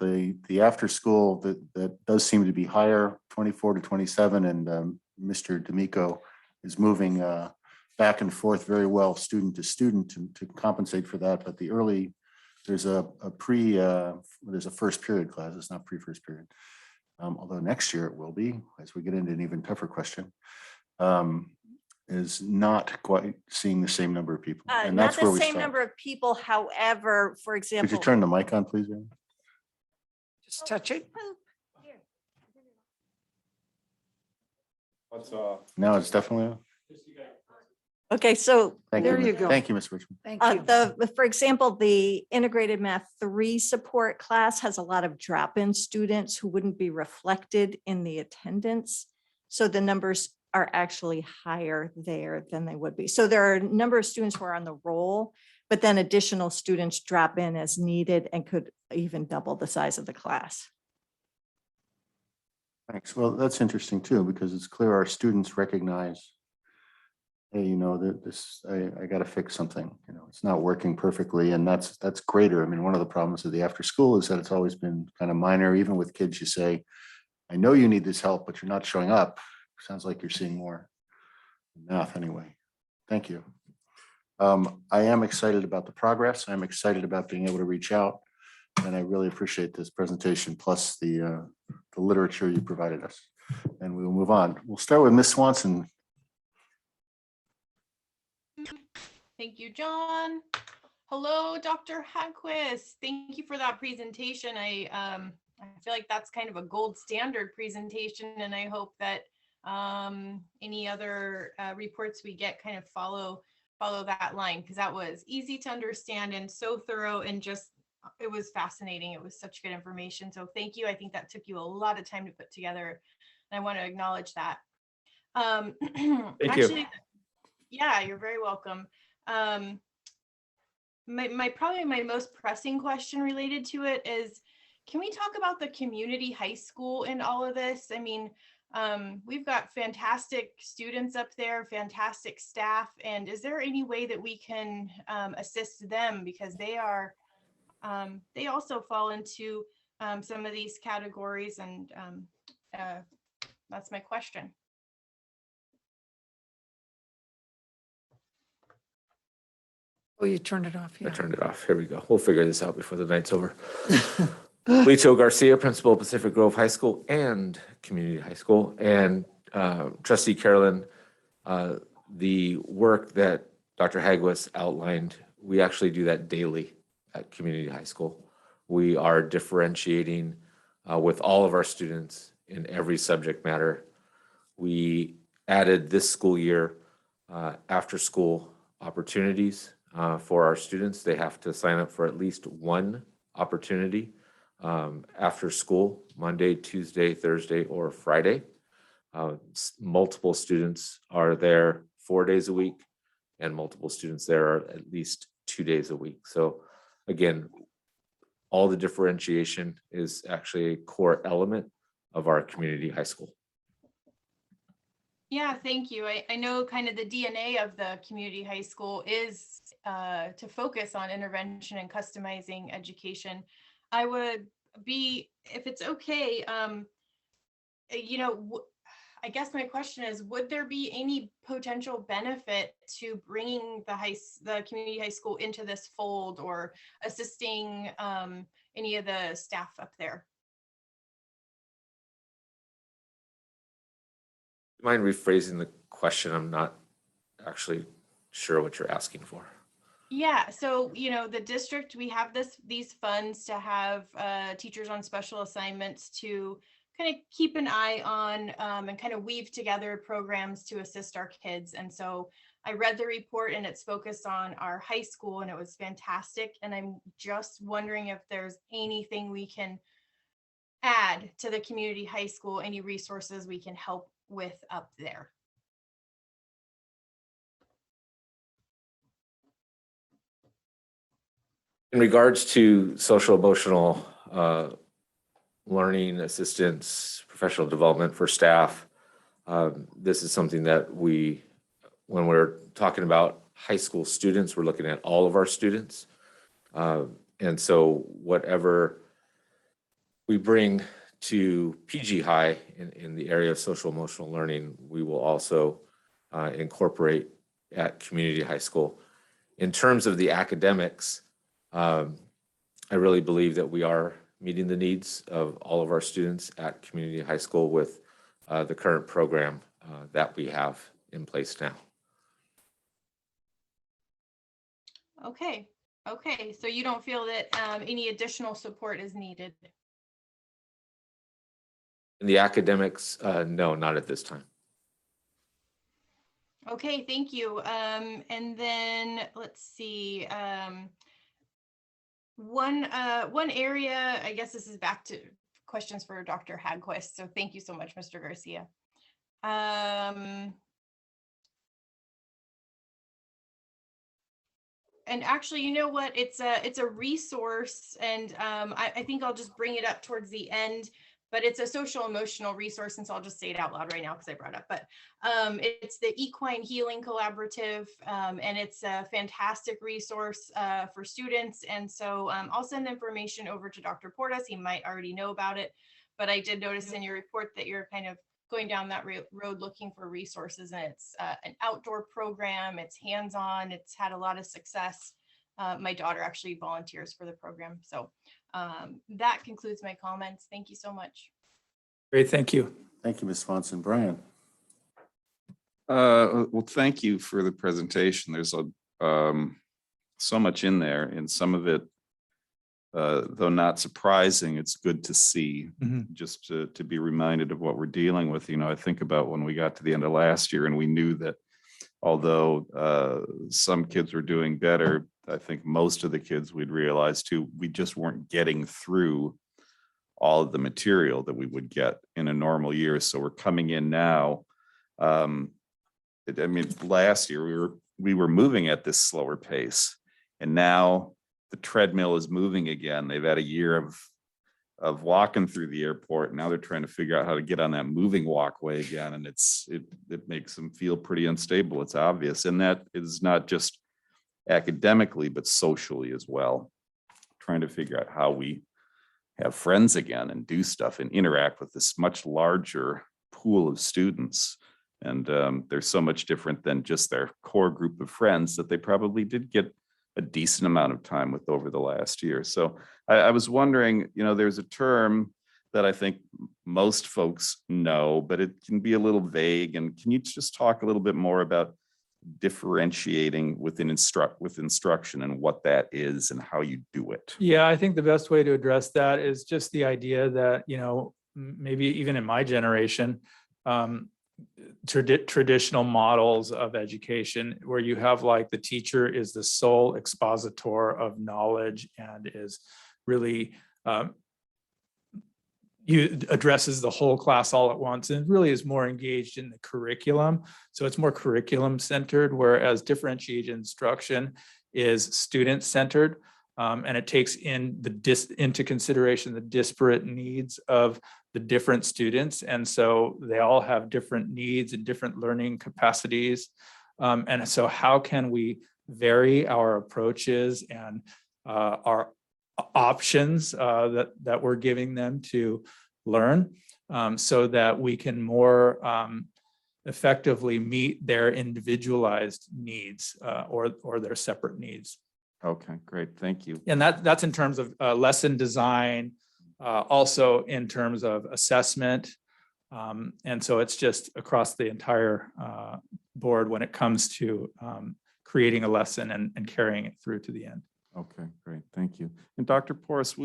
Speaker 1: the after school that does seem to be higher, 24 to 27, and Mr. D'Amico is moving back and forth very well, student to student, to compensate for that. But the early, there's a first period class. It's not pre-first period. Although next year it will be, as we get into an even tougher question, is not quite seeing the same number of people. And
Speaker 20: Not
Speaker 1: that's where
Speaker 20: the
Speaker 1: we
Speaker 20: same
Speaker 1: start.
Speaker 20: number of people. However, for
Speaker 1: Could
Speaker 20: example.
Speaker 1: you turn the mic on, please, Aaron?
Speaker 5: Just touch it.
Speaker 1: No, it's definitely on.
Speaker 20: Okay, so
Speaker 1: Thank
Speaker 5: There
Speaker 1: you.
Speaker 5: you go.
Speaker 1: Thank you, Ms. Richmond.
Speaker 5: Thank you.
Speaker 20: for example, the integrated math 3 support class has a lot of drop-in students who wouldn't be reflected in the attendance. So the numbers are actually higher there than they would be. So there are a number of students who are on the roll, but then additional students drop in as needed and could even double the size of the class.
Speaker 1: Thanks. Well, that's interesting too, because it's clear our students recognize, hey, I got to fix something. It's not working perfectly, and that's greater. I mean, one of the problems of the after school is that it's always been kind of minor. Even with kids, you say, I know you need this help, but you're not showing up. Sounds like you're seeing more math anyway. Thank you. I am excited about the progress. I'm excited about being able to reach out, and I really appreciate this presentation, plus the literature you provided us. And we will move on. We'll start with Ms. Swanson.
Speaker 4: Thank you, John. Hello, Dr. Hagquist. Thank you for that presentation. I feel like that's kind of a gold standard presentation, and I hope that Any other reports we get kind of follow that line, because that was easy to understand and so thorough, and just it was fascinating. It was such good information. So thank you. I think that took you a lot of time to put together, and I want to acknowledge that.
Speaker 3: Thank
Speaker 4: Actually,
Speaker 3: you.
Speaker 4: yeah, you're very welcome. Probably my most pressing question related to it is, can we talk about the community high school in all of this? I mean, we've got fantastic students up there, fantastic staff, and is there any way that we can assist them, because they are they also fall into some of these categories, and that's my question.
Speaker 5: Oh, you turned it off.
Speaker 11: I
Speaker 5: Yeah.
Speaker 11: turned it off. Here we go. We'll figure this out before the night's over. Lito Garcia, Principal, Pacific Grove High School and Community High School. And Trustee Carolyn, the work that Dr. Hagwitz outlined, we actually do that daily at Community High School. We are differentiating with all of our students in every subject matter. We added this school year after school opportunities for our students. They have to sign up for at least one opportunity after school, Monday, Tuesday, Thursday, or Friday. Multiple students are there 4 days a week, and multiple students there are at least 2 days a week. So again, all the differentiation is actually a core element of our community high school.
Speaker 4: Yeah, thank you. I know kind of the DNA of the community high school is to focus on intervention and customizing education. I would be, if it's okay, I guess my question is, would there be any potential benefit to bringing the community high school into this fold, or assisting any of the staff up there?
Speaker 11: Mind rephrasing the question? I'm not actually sure what you're asking for.
Speaker 4: Yeah, so the district, we have these funds to have teachers on special assignments to kind of keep an eye on and kind of weave together programs to assist our kids. And so I read the report, and it's focused on our high school, and it was fantastic. And I'm just wondering if there's anything we can add to the community high school, any resources we can help with up there.
Speaker 11: In regards to social emotional learning assistance, professional development for staff, this is something that when we're talking about high school students, we're looking at all of our students. And so whatever we bring to PG High in the area of social emotional learning, we will also incorporate at community high school. In terms of the academics, I really believe that we are meeting the needs of all of our students at community high school with the current program that we have in place now.
Speaker 4: Okay. So you don't feel that any additional support is needed?
Speaker 11: In the academics, no, not at this time.
Speaker 4: Okay, thank you. And then let's see. One area, I guess this is back to questions for Dr. Hagquist. So thank you so much, Mr. Garcia. And actually, you know what? It's a resource, and I think I'll just bring it up towards the end. But it's a social emotional resource, and so I'll just say it out loud right now because I brought it up. But it's the Equine Healing Collaborative, and it's a fantastic resource for students. And so I'll send information over to Dr. Portas. He might already know about it, but I did notice in your report that you're kind of going down that road looking for resources, and it's an outdoor program. It's hands-on. It's had a lot of success. My daughter actually volunteers for the program. So that concludes my comments. Thank you so much.
Speaker 21: Great, thank you.
Speaker 1: Thank you, Ms. Swanson. Brian?
Speaker 6: Well, thank you for the presentation. There's so much in there, and some of it though not surprising, it's good to see,
Speaker 21: Mhm.
Speaker 6: just to be reminded of what we're dealing with. You know, I think about when we got to the end of last year and we knew that although some kids were doing better, I think most of the kids we'd realized too, we just weren't getting through all of the material that we would get in a normal year. So we're coming in now. I mean, last year we were moving at this slower pace, and now the treadmill is moving again. They've had a year of walking through the airport. Now they're trying to figure out how to get on that moving walkway again. And it makes them feel pretty unstable. It's obvious. And that is not just academically, but socially as well. Trying to figure out how we have friends again and do stuff and interact with this much larger pool of students. And they're so much different than just their core group of friends that they probably did get a decent amount of time with over the last year. So I was wondering, you know, there's a term that I think most folks know, but it can be a little vague. And can you just talk a little bit more about differentiating within instruction and what that is and how you do it?
Speaker 21: Yeah, I think the best way to address that is just the idea that, you know, maybe even in my generation, traditional models of education where you have like the teacher is the sole expositor of knowledge and is really addresses the whole class all at once and really is more engaged in the curriculum. So it's more curriculum centered, whereas differentiated instruction is student centered. And it takes into consideration the disparate needs of the different students. And so they all have different needs and different learning capacities. And so how can we vary our approaches and our options that we're giving them to learn so that we can more effectively meet their individualized needs or their separate needs.
Speaker 6: Okay, great. Thank you.
Speaker 21: And that's in terms of lesson design, also in terms of assessment. And so it's just across the entire board when it comes to creating a lesson and carrying it through to the end.
Speaker 6: Okay, great. Thank you. And Dr. Porras,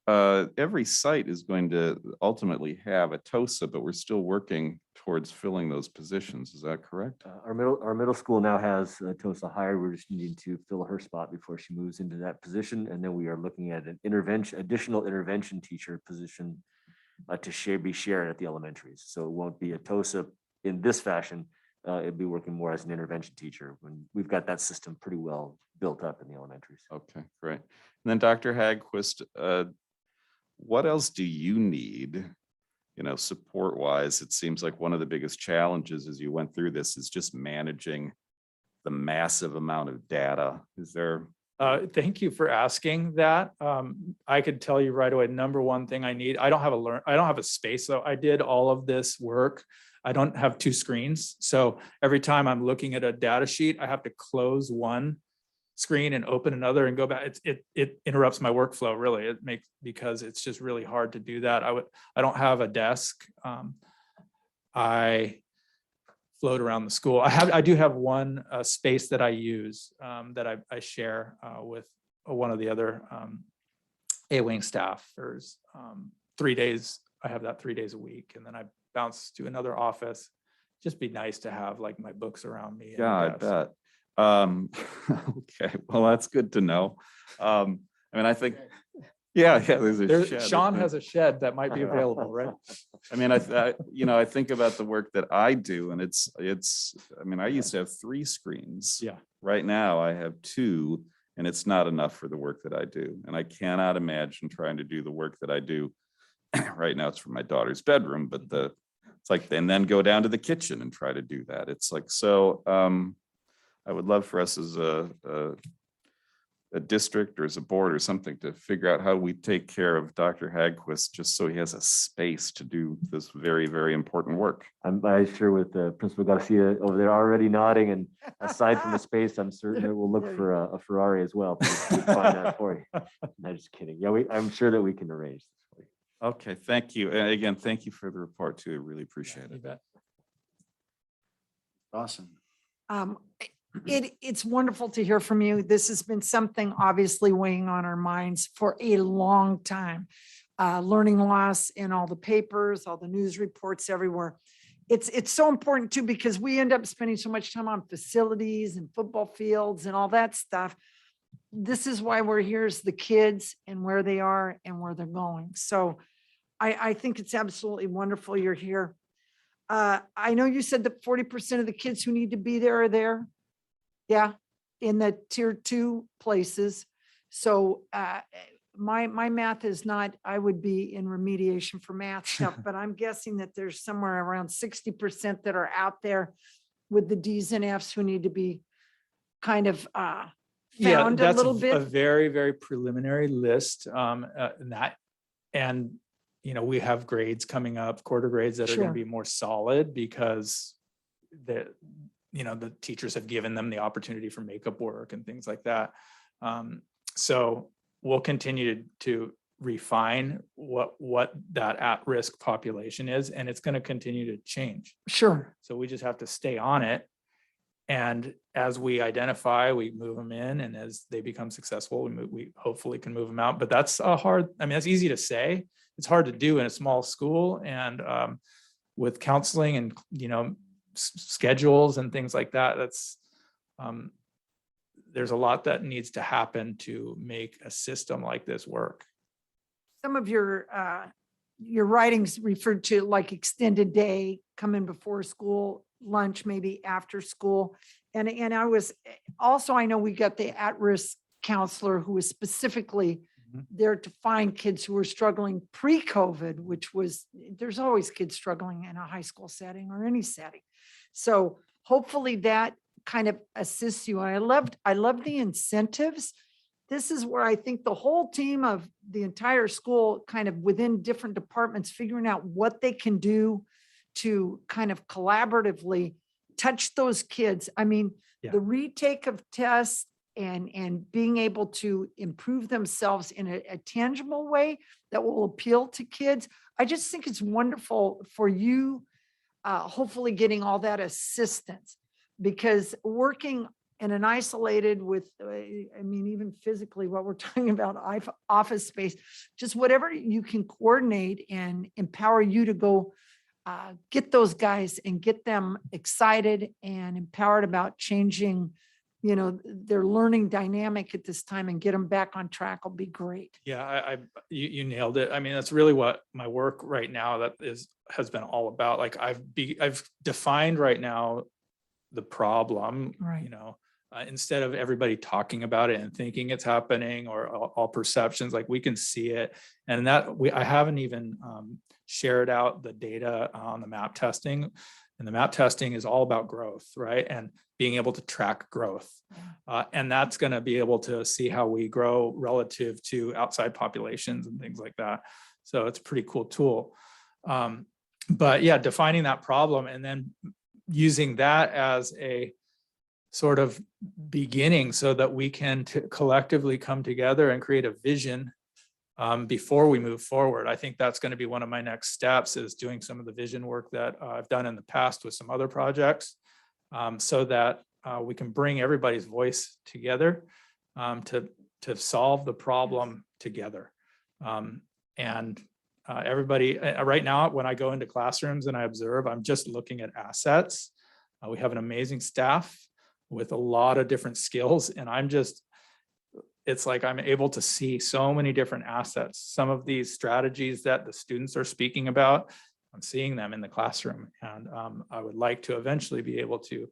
Speaker 6: every site is going to ultimately have a TOSA, but we're still working towards filling those positions. Is that correct?
Speaker 3: Our middle school now has TOSA hired. We're just needing to fill her spot before she moves into that position. And then we are looking at an additional intervention teacher position to be shared at the elementaries. So it won't be a TOSA in this fashion. It'll be working more as an intervention teacher when we've got that system pretty well built up in the elementaries.
Speaker 6: Okay, great. And then Dr. Hagquist, what else do you need, you know, support wise? It seems like one of the biggest challenges as you went through this is just managing the massive amount of data. Is there?
Speaker 21: Thank you for asking that. I could tell you right away, number one thing I need, I don't have a space though. I did all of this work. I don't have two screens. So every time I'm looking at a data sheet, I have to close one screen and open another and go back. It interrupts my workflow really. Because it's just really hard to do that. I don't have a desk. I float around the school. I do have one space that I use that I share with one of the other A-wing staff. There's 3 days. I have that 3 days a week, and then I bounce to another office. Just be nice to have like my books around me.
Speaker 6: Yeah, I bet. Okay, well, that's good to know. I mean, I think, yeah, there's a shed.
Speaker 21: Sean has a shed that might be available, right?
Speaker 6: I mean, I think about the work that I do, and it's, I mean, I used to have 3 screens.
Speaker 21: Yeah.
Speaker 6: Right now I have 2, and it's not enough for the work that I do. And I cannot imagine trying to do the work that I do. Right now it's from my daughter's bedroom, but it's like, and then go down to the kitchen and try to do that. It's like, so, I would love for us as a district or as a board or something to figure out how we take care of Dr. Hagquist, just so he has a space to do this very, very important work.
Speaker 3: I'm sure with Principal Garcia over there already nodding, and aside from the space, I'm certain that we'll look for a Ferrari as well. We'll find that for you. No, just kidding. Yeah, I'm sure that we can arrange this for you.
Speaker 6: Okay, thank you. And again, thank you for the report too. I really appreciate it.
Speaker 1: Awesome.
Speaker 5: It's wonderful to hear from you. This has been something obviously weighing on our minds for a long time. Learning loss in all the papers, all the news reports everywhere. It's so important too, because we end up spending so much time on facilities and football fields and all that stuff. This is why we're here, is the kids and where they are and where they're going. So I think it's absolutely wonderful you're here. I know you said that 40% of the kids who need to be there are there. Yeah, in the tier 2 places. So my math is not, I would be in remediation for math stuff, but I'm guessing that there's somewhere around 60% that are out there with the Ds and Fs who need to be kind of
Speaker 21: Yeah,
Speaker 5: found a
Speaker 21: that's
Speaker 5: little
Speaker 21: a
Speaker 5: bit.
Speaker 21: very, very preliminary list. And you know, we have grades coming up, quarter grades that are going
Speaker 5: Sure.
Speaker 21: to be more solid because the teachers have given them the opportunity for makeup work and things like that. So we'll continue to refine what that at-risk population is, and it's going to continue to change.
Speaker 5: Sure.
Speaker 21: So we just have to stay on it. And as we identify, we move them in, and as they become successful, we hopefully can move them out. But that's that's easy to say. It's hard to do in a small school, and with counseling and, schedules and things like that, there's a lot that needs to happen to make a system like this work.
Speaker 5: Some of your writings referred to like extended day, coming before school, lunch, maybe after school. And I was also, I know we got the at-risk counselor who was specifically there to find kids who were struggling pre-COVID, which was, there's always kids struggling in a high school setting or any setting. So hopefully that kind of assists you. And I love the incentives. This is where I think the whole team of the entire school, kind of within different departments, figuring out what they can do to kind of collaboratively touch those kids. I mean, the retake of tests and being able to improve themselves in a tangible way that will appeal to kids. I just think it's wonderful for you, hopefully getting all that assistance, because working in an isolated with, even physically what we're talking about, office space, just whatever you can coordinate and empower you to go get those guys and get them excited and empowered about changing, their learning dynamic at this time and get them back on track will be great.
Speaker 21: Yeah, you nailed it. I mean, that's really what my work right now has been all about. Like I've defined right now the problem,
Speaker 5: Right.
Speaker 21: Instead of everybody talking about it and thinking it's happening, or all perceptions, like we can see it. And I haven't even shared out the data on the map testing, and the map testing is all about growth, right? And being able to track growth. And that's going to be able to see how we grow relative to outside populations and things like that. So it's a pretty cool tool. But yeah, defining that problem and then using that as a sort of beginning so that we can collectively come together and create a vision before we move forward. I think that's going to be one of my next steps, is doing some of the vision work that I've done in the past with some other projects, so that we can bring everybody's voice together to solve the problem together. Everybody right now, when I go into classrooms and I observe, I'm just looking at assets. We have an amazing staff with a lot of different skills, and it's like I'm able to see so many different assets. Some of these strategies that the students are speaking about, I'm seeing them in the classroom. And I would like to eventually be able to,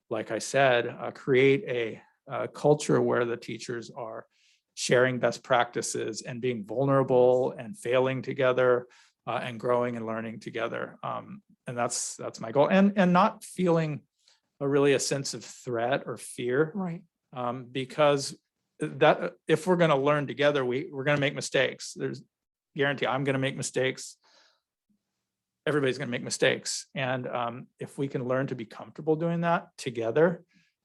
Speaker 21: like I said, create a culture where the teachers are sharing best practices and being vulnerable and failing together and growing and learning together. And that's my goal. And not feeling really a sense of threat or fear.
Speaker 5: Right.
Speaker 21: Because that if we're going to learn together, we're going to make mistakes. There's guarantee I'm going to make mistakes. Everybody's going to make mistakes. And if we can learn to be comfortable doing that together,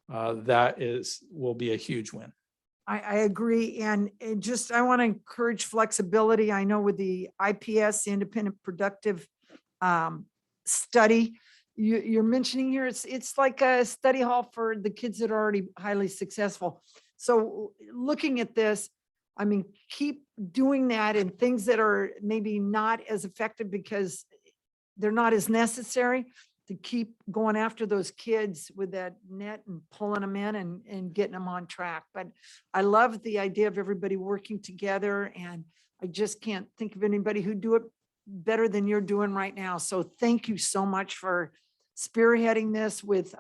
Speaker 21: will be a huge win.
Speaker 5: I agree. And I want to encourage flexibility. I know with the IPS, the Independent Productive Study, you're mentioning here, it's like a study hall for the kids that are already highly successful. So looking at this, I mean, keep doing that, and things that are maybe not as effective because they're not as necessary, to keep going after those kids with that net and pulling them in and getting them on track. But I love the idea of everybody working together, and I just can't think of anybody who do it better than you're doing right now. So thank you so much for spearheading this with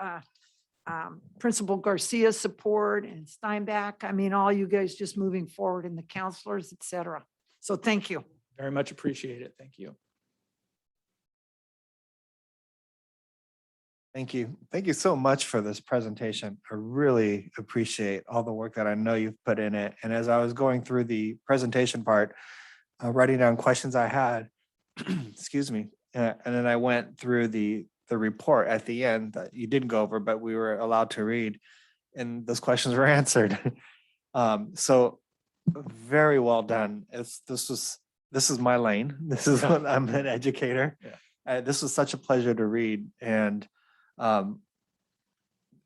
Speaker 5: Principal Garcia's support and Steinbach. I mean, all you guys just moving forward, and the counselors, et cetera. So thank you.
Speaker 21: Very much appreciate it. Thank you.
Speaker 8: Thank you. Thank you so much for this presentation. I really appreciate all the work that I know you've put in it. And as I was going through the presentation part, writing down questions I had, excuse me, and then I went through the report at the end that you didn't go over, but we were allowed to read, and those questions were answered. So very well done. This is my lane. This is what I'm an educator. This was such a pleasure to read, and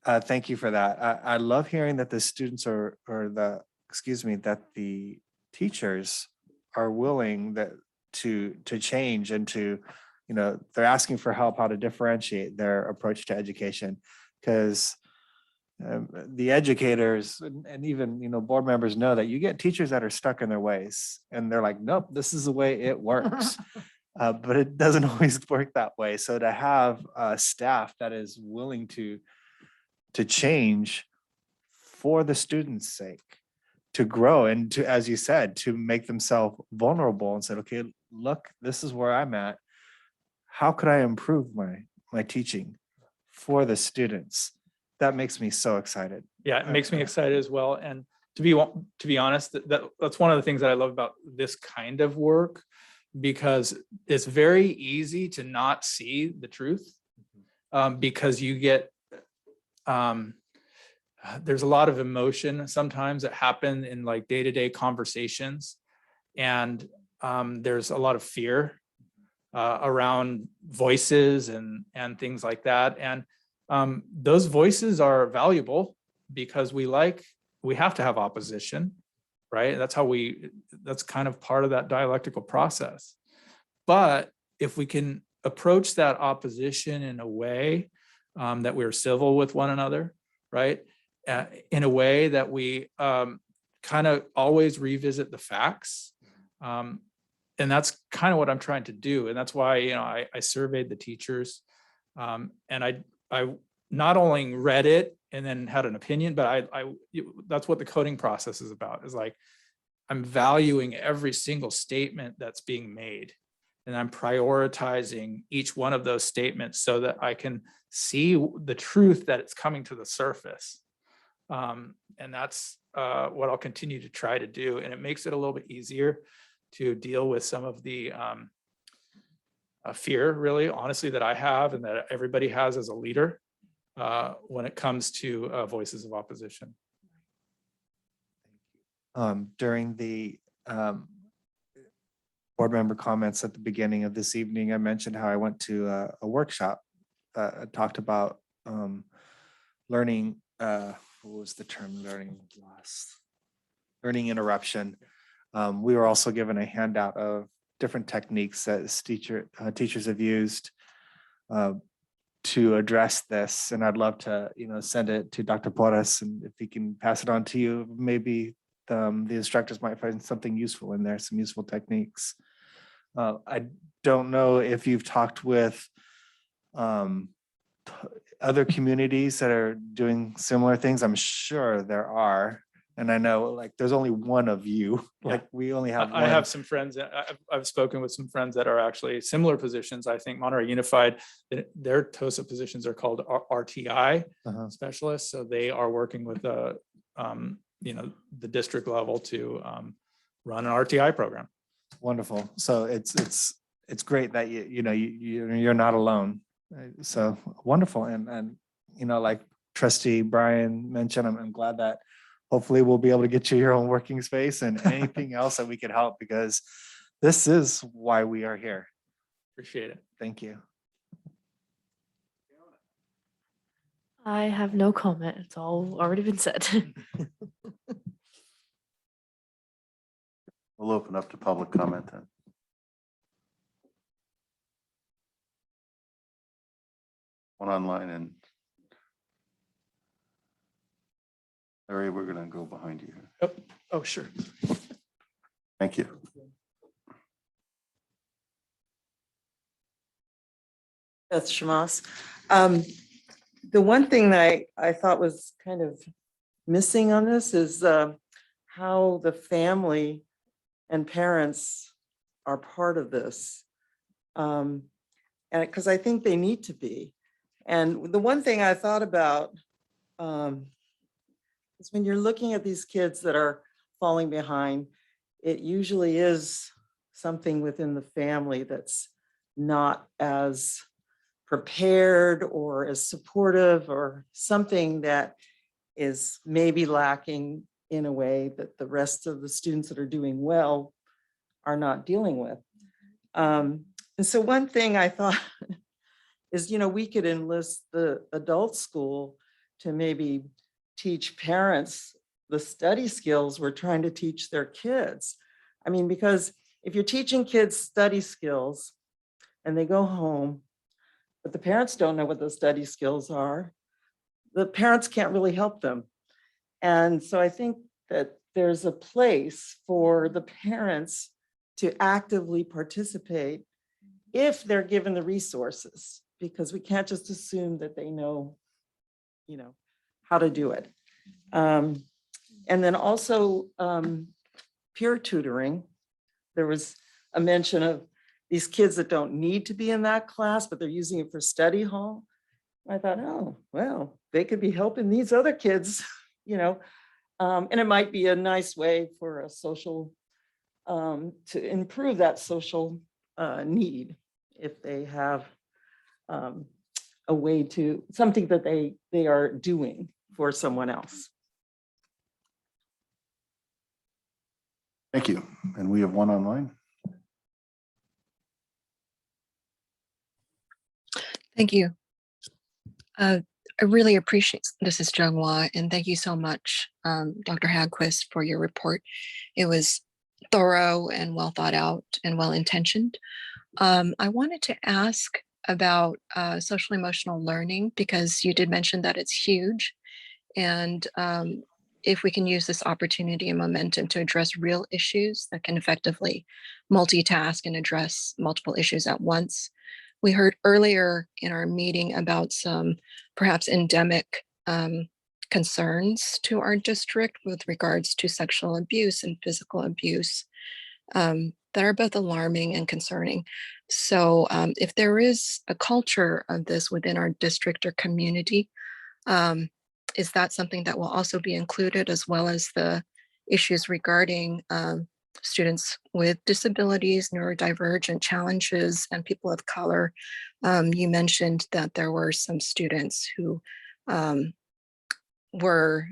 Speaker 8: thank you for that. I love hearing that the students that the teachers are willing to change and to, they're asking for help how to differentiate their approach to education, because the educators and even, board members know that you get teachers that are stuck in their ways, and they're like, nope, this is the way it works. But it doesn't always work that way. So to have staff that is willing to change for the students' sake, to grow, and to, as you said, to make themselves vulnerable and said, okay, look, this is where I'm at. How could I improve my teaching for the students? That makes me so excited.
Speaker 21: Yeah, it makes me excited as well. And to be honest, that's one of the things that I love about this kind of work, because it's very easy to not see the truth, because you get, there's a lot of emotion sometimes that happen in like day-to-day conversations. And there's a lot of fear around voices and things like that. And those voices are valuable because we have to have opposition, right? That's kind of part of that dialectical process. But if we can approach that opposition in a way that we're civil with one another, right? In a way that we kind of always revisit the facts. And that's kind of what I'm trying to do. And that's why, I surveyed the teachers, and I not only read it and then had an opinion, but that's what the coding process is about, is like, I'm valuing every single statement that's being made, and I'm prioritizing each one of those statements so that I can see the truth that it's coming to the surface. And that's what I'll continue to try to do. And it makes it a little bit easier to deal with some of the fear, really, honestly, that I have and that everybody has as a leader when it comes to voices of opposition.
Speaker 8: During the board member comments at the beginning of this evening, I mentioned how I went to a workshop that talked about learning, what was the term, learning loss, learning interruption. We were also given a handout of different techniques that teachers have used to address this. And I'd love to, send it to Dr. Porras, and if he can pass it on to you, maybe the instructors might find something useful in there, some useful techniques. I don't know if you've talked with other communities that are doing similar things. I'm sure there are. And I know, like, there's only one of you.
Speaker 21: Yeah.
Speaker 8: Like, we only have
Speaker 21: I
Speaker 8: one.
Speaker 21: have some friends, I've spoken with some friends that are actually similar positions. I think Monterey Unified, their TOSA positions are called RTI specialists. So they are working with the district level to run an RTI program.
Speaker 8: Wonderful. So it's great that you're not alone. So wonderful. And like Trustee Brian mentioned, I'm glad that hopefully we'll be able to get you your own working space and anything else that we could help, because this is why we are here.
Speaker 21: Appreciate it.
Speaker 8: Thank you.
Speaker 7: I have no comment. It's all already been said.
Speaker 1: We'll open up to public comment then. One online, and Larry, we're gonna go behind you.
Speaker 21: Yep. Oh, sure.
Speaker 1: Thank you.
Speaker 12: Beth Shamas. The one thing that I thought was kind of missing on this is how the family and parents are part of this. And because I think they need to be. And the one thing I thought about is when you're looking at these kids that are falling behind, it usually is something within the family that's not as prepared or as supportive, or something that is maybe lacking in a way that the rest of the students that are doing well are not dealing with. And so one thing I thought is, we could enlist the adult school to maybe teach parents the study skills we're trying to teach their kids. I mean, because if you're teaching kids study skills and they go home, but the parents don't know what those study skills are, the parents can't really help them. And so I think that there's a place for the parents to actively participate if they're given the resources, because we can't just assume that they know, how to do it. And then also peer tutoring. There was a mention of these kids that don't need to be in that class, but they're using it for study hall. I thought, oh, well, they could be helping these other kids, and it might be a nice way for a social, to improve that social need if they have a way to, something that they are doing for someone else.
Speaker 1: Thank you. And we have one online.
Speaker 22: Thank you. I really appreciate, this is Jung Hwa, and thank you so much, Dr. Hagquist, for your report. It was thorough and well thought out and well intentioned. I wanted to ask about social emotional learning, because you did mention that it's huge. And if we can use this opportunity and momentum to address real issues that can effectively multitask and address multiple issues at once. We heard earlier in our meeting about some perhaps endemic concerns to our district with regards to sexual abuse and physical abuse that are both alarming and concerning. So if there is a culture of this within our district or community, is that something that will also be included, as well as the issues regarding students with disabilities, neurodivergent challenges, and people of color? You mentioned that there were some students who were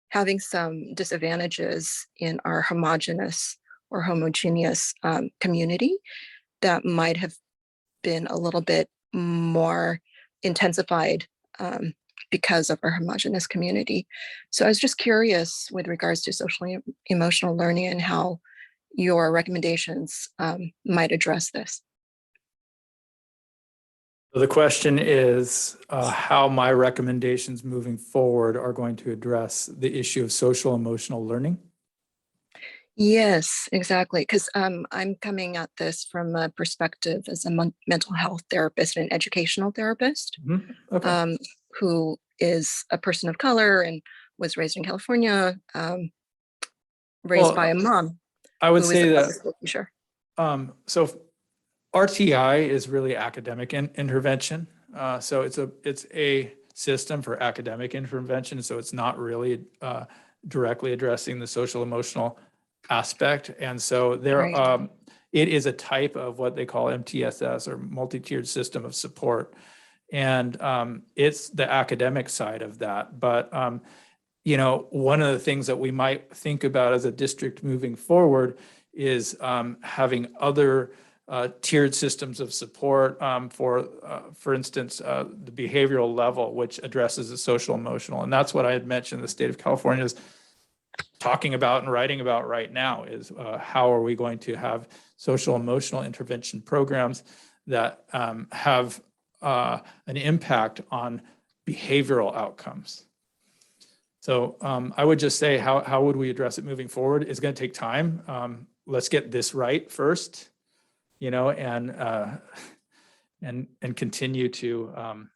Speaker 22: having some disadvantages in our homogeneous community that might have been a little bit more intensified because of our homogeneous community. So I was just curious with regards to social emotional learning and how your recommendations might address this.
Speaker 21: So the question is how my recommendations moving forward are going to address the issue of social emotional learning.
Speaker 22: Yes, exactly. Because I'm coming at this from a perspective as a mental health therapist and an educational therapist.
Speaker 21: Okay.
Speaker 22: Who is a person of color and was raised in California, raised by a mom.
Speaker 21: I would
Speaker 22: who
Speaker 21: say
Speaker 22: is a
Speaker 21: that
Speaker 22: public school teacher.
Speaker 21: So RTI is really academic intervention. So it's a system for academic intervention. So it's not really directly addressing the social emotional aspect. And so there, it is a type of what they call MTSS, or multi-tiered system of support. And it's the academic side of that. But, one of the things that we might think about as a district moving forward is having other tiered systems of support for instance, the behavioral level, which addresses the social emotional. And that's what I had mentioned the state of California is talking about and writing about right now is how are we going to have social emotional intervention programs that have an impact on behavioral outcomes. So I would just say, how would we address it moving forward? It's going to take time. Let's get this right first, you know, and continue to,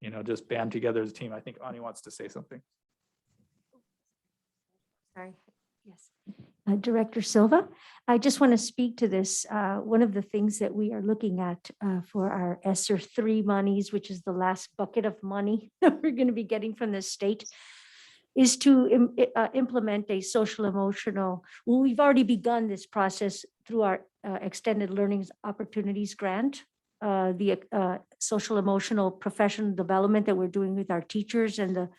Speaker 21: you know, just band together as a team. I think Ani wants to say something.
Speaker 10: Sorry, yes. Director Silva, I just want to speak to this. One of the things that we are looking at for our ESSER 3 monies, which is the last bucket of money that we're going to be getting from the state, is to implement a social emotional. Well, we've already begun this process through our extended learning opportunities grant, the social emotional professional development that we're doing with our teachers and the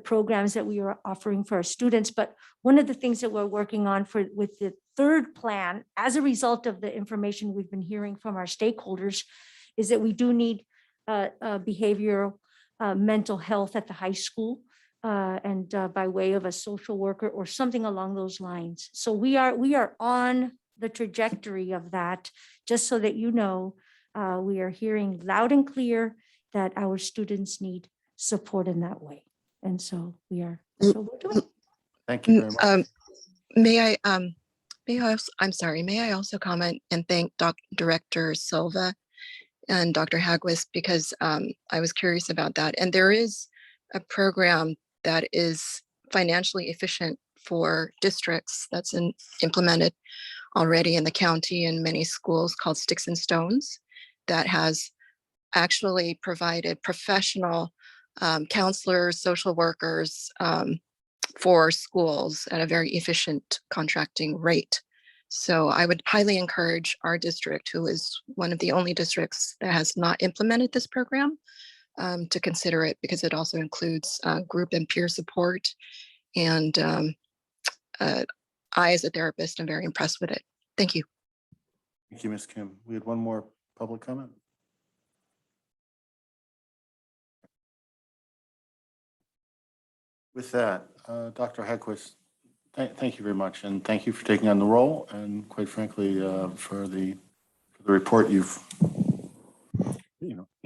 Speaker 10: programs that we are offering for our students. But one of the things that we're working on with the third plan, as a result of the information we've been hearing from our stakeholders, is that we do need behavioral mental health at the high school and by way of a social worker or something along those lines. So we are on the trajectory of that, just so that you know, we are hearing loud and clear that our students need support in that way. And so we're doing.
Speaker 1: Thank you very much.
Speaker 22: May I also comment and thank Director Silva and Dr. Hagwis, because I was curious about that. And there is a program that is financially efficient for districts that's implemented already in the county and many schools called Sticks and Stones, that has actually provided professional counselors, social workers for schools at a very efficient contracting rate. So I would highly encourage our district, who is one of the only districts that has not implemented this program, to consider it, because it also includes group and peer support. And I, as a therapist, am very impressed with it. Thank you.
Speaker 1: Thank you, Ms. Kim. We had one more public comment. With that, Dr. Hagquist, thank you very much, and thank you for taking on the role, and quite frankly, for the report thank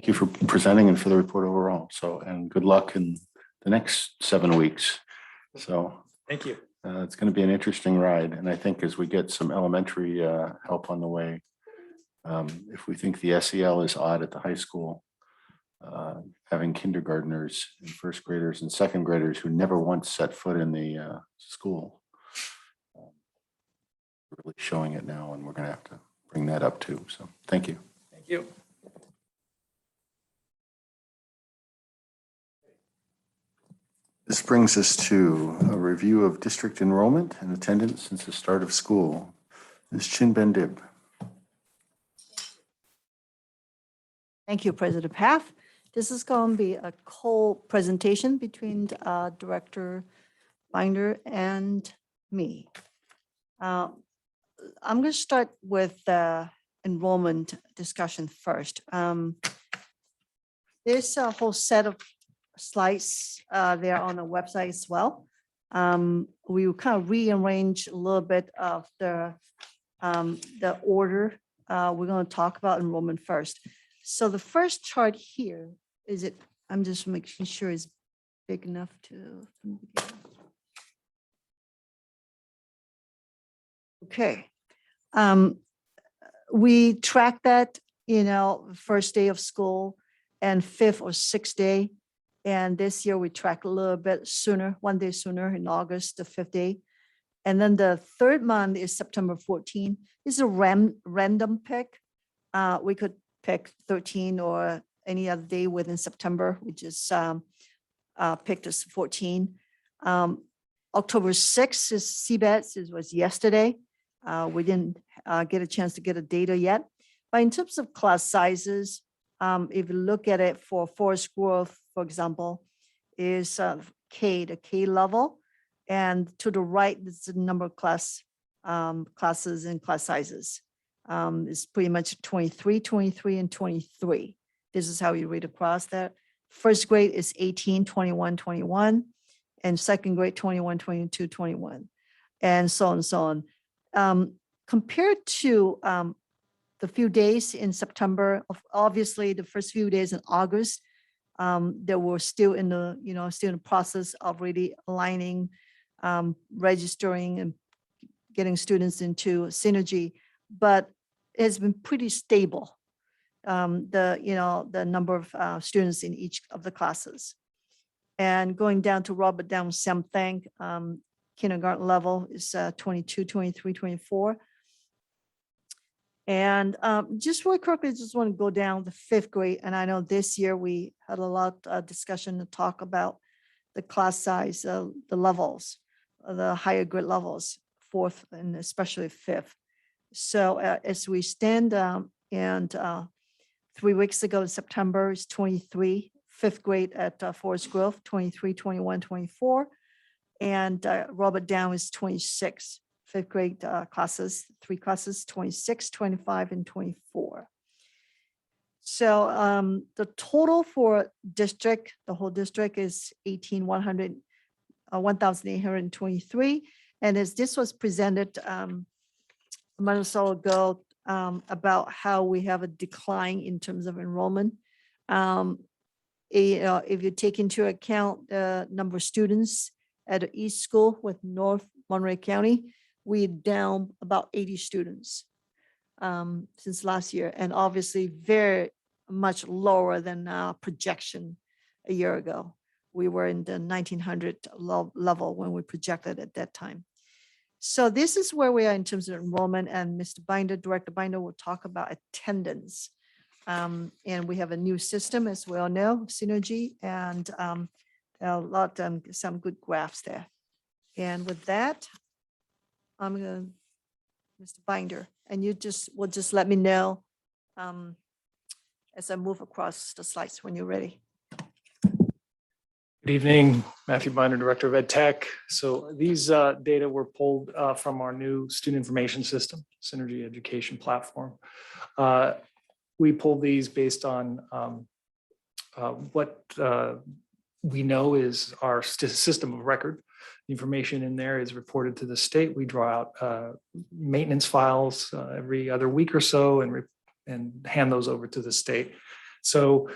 Speaker 1: you for presenting and for the report overall. So, and good luck in the next 7 weeks. So,
Speaker 21: thank you.
Speaker 1: It's going to be an interesting ride, and I think as we get some elementary help on the way, if we think the SEL is odd at the high school, having kindergartners and first graders and second graders who never once set foot in the school, really showing it now, and we're going to have to bring that up too. So thank you.
Speaker 21: Thank you.
Speaker 1: This brings us to a review of district enrollment and attendance since the start of school. Ms. Chin Ben-Dib.
Speaker 20: Thank you, President Path. This is going to be a co-presentation between Director Binder and me. I'm going to start with the enrollment discussion first. There's a whole set of slides there on the website as well. We will kind of rearrange a little bit of the order. We're going to talk about enrollment first. So the first chart here is it. I'm just making sure it's big enough to. Okay. We track that, first day of school and 5th or 6th day. And this year we track a little bit sooner, 1 day sooner in August, the 5th day. And then the 3rd month is September 14. It's a random pick. We could pick 13 or any other day within September. We just picked as 14. October 6th is CBETS. It was yesterday. We didn't get a chance to get a data yet. But in terms of class sizes, if you look at it for Forest Grove, for example, is the K level. And to the right, is the number of classes and class sizes. It's pretty much 23, 23, and 23. This is how you read across that. First grade is 18, 21, 21, and second grade 21, 22, 21, and so on and so on. Compared to the few days in September, obviously the first few days in August, they were still in the, still in the process of really aligning, registering and getting students into Synergy, but it's been pretty stable. The number of students in each of the classes. And going down to Robert Down, same thing. Kindergarten level is 22, 23, 24. And just really quickly, just want to go down the fifth grade. And I know this year we had a lot of discussion to talk about the class size, the levels, the higher grade levels, fourth and especially fifth. So as we stand and 3 weeks ago in September is 23, fifth grade at Forest Grove, 23, 21, 24. And Robert Down is 26. Fifth grade classes, 3 classes, 26, 25, and 24. So the total for district, the whole district is 1,823. And as this was presented a month or so ago about how we have a decline in terms of enrollment. If you take into account the number of students at the East School with North Monterey County, we're down about 80 students since last year, and obviously very much lower than projection a year ago. We were in the 1900 level when we projected at that time. So this is where we are in terms of enrollment, and Mr. Binder, Director Binder, will talk about attendance. And we have a new system, as we all know, Synergy, and some good graphs there. And with that, I'm gonna, Mr. Binder, and you will just let me know as I move across the slides when you're ready.
Speaker 8: Good evening, Matthew Binder, Director of Ed Tech. So these data were pulled from our new student information system, Synergy Education Platform. We pulled these based on what we know is our system of record. The information in there is reported to the state. We draw out maintenance files every other week or so and hand those over to the state. So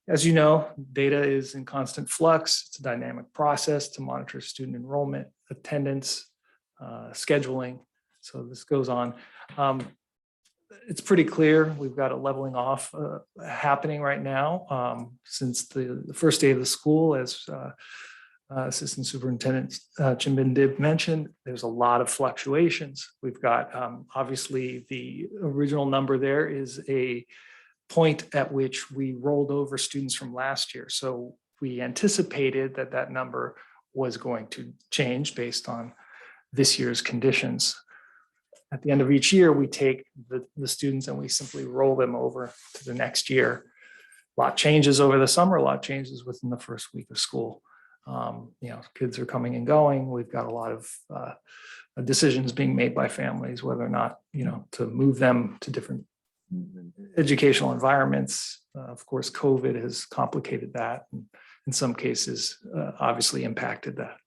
Speaker 8: as you know, data is in constant flux. It's a dynamic process to monitor student enrollment, attendance, scheduling. So this goes on. It's pretty clear we've got a leveling off happening right now since the first day of the school, as Assistant Superintendent Chimbin Dib mentioned. There's a lot of fluctuations. We've got obviously the original number there is a point at which we rolled over students from last year. So we anticipated that that number was going to change based on this year's conditions. At the end of each year, we take the students and we simply roll them over to the next year. A lot changes over the summer, a lot changes within the first week of school. Kids are coming and going. We've got a lot of decisions being made by families, whether or not, to move them to different educational environments. Of course, COVID has complicated that, and in some cases, obviously impacted that.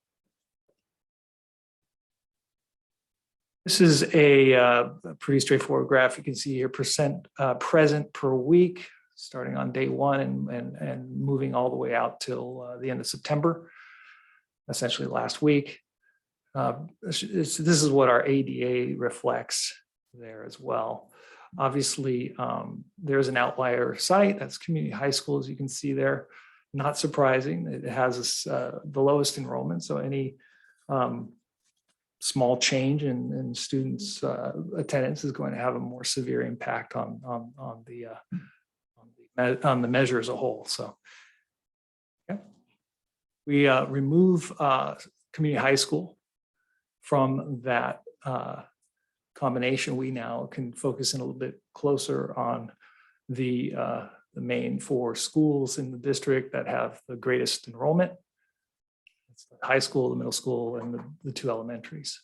Speaker 8: This is a pretty straightforward graph. You can see here percent present per week, starting on day one and moving all the way out till the end of September, essentially last week. This is what our ADA reflects there as well. Obviously, there's an outlier site, that's community high school, as you can see there. Not surprising, it has the lowest enrollment, so any small change in students' attendance is going to have a more severe impact on the measure as a whole. So, yeah. We remove community high school from that combination. We now can focus in a little bit closer on the main 4 schools in the district that have the greatest enrollment. It's the high school, the middle school, and the 2 elementaries.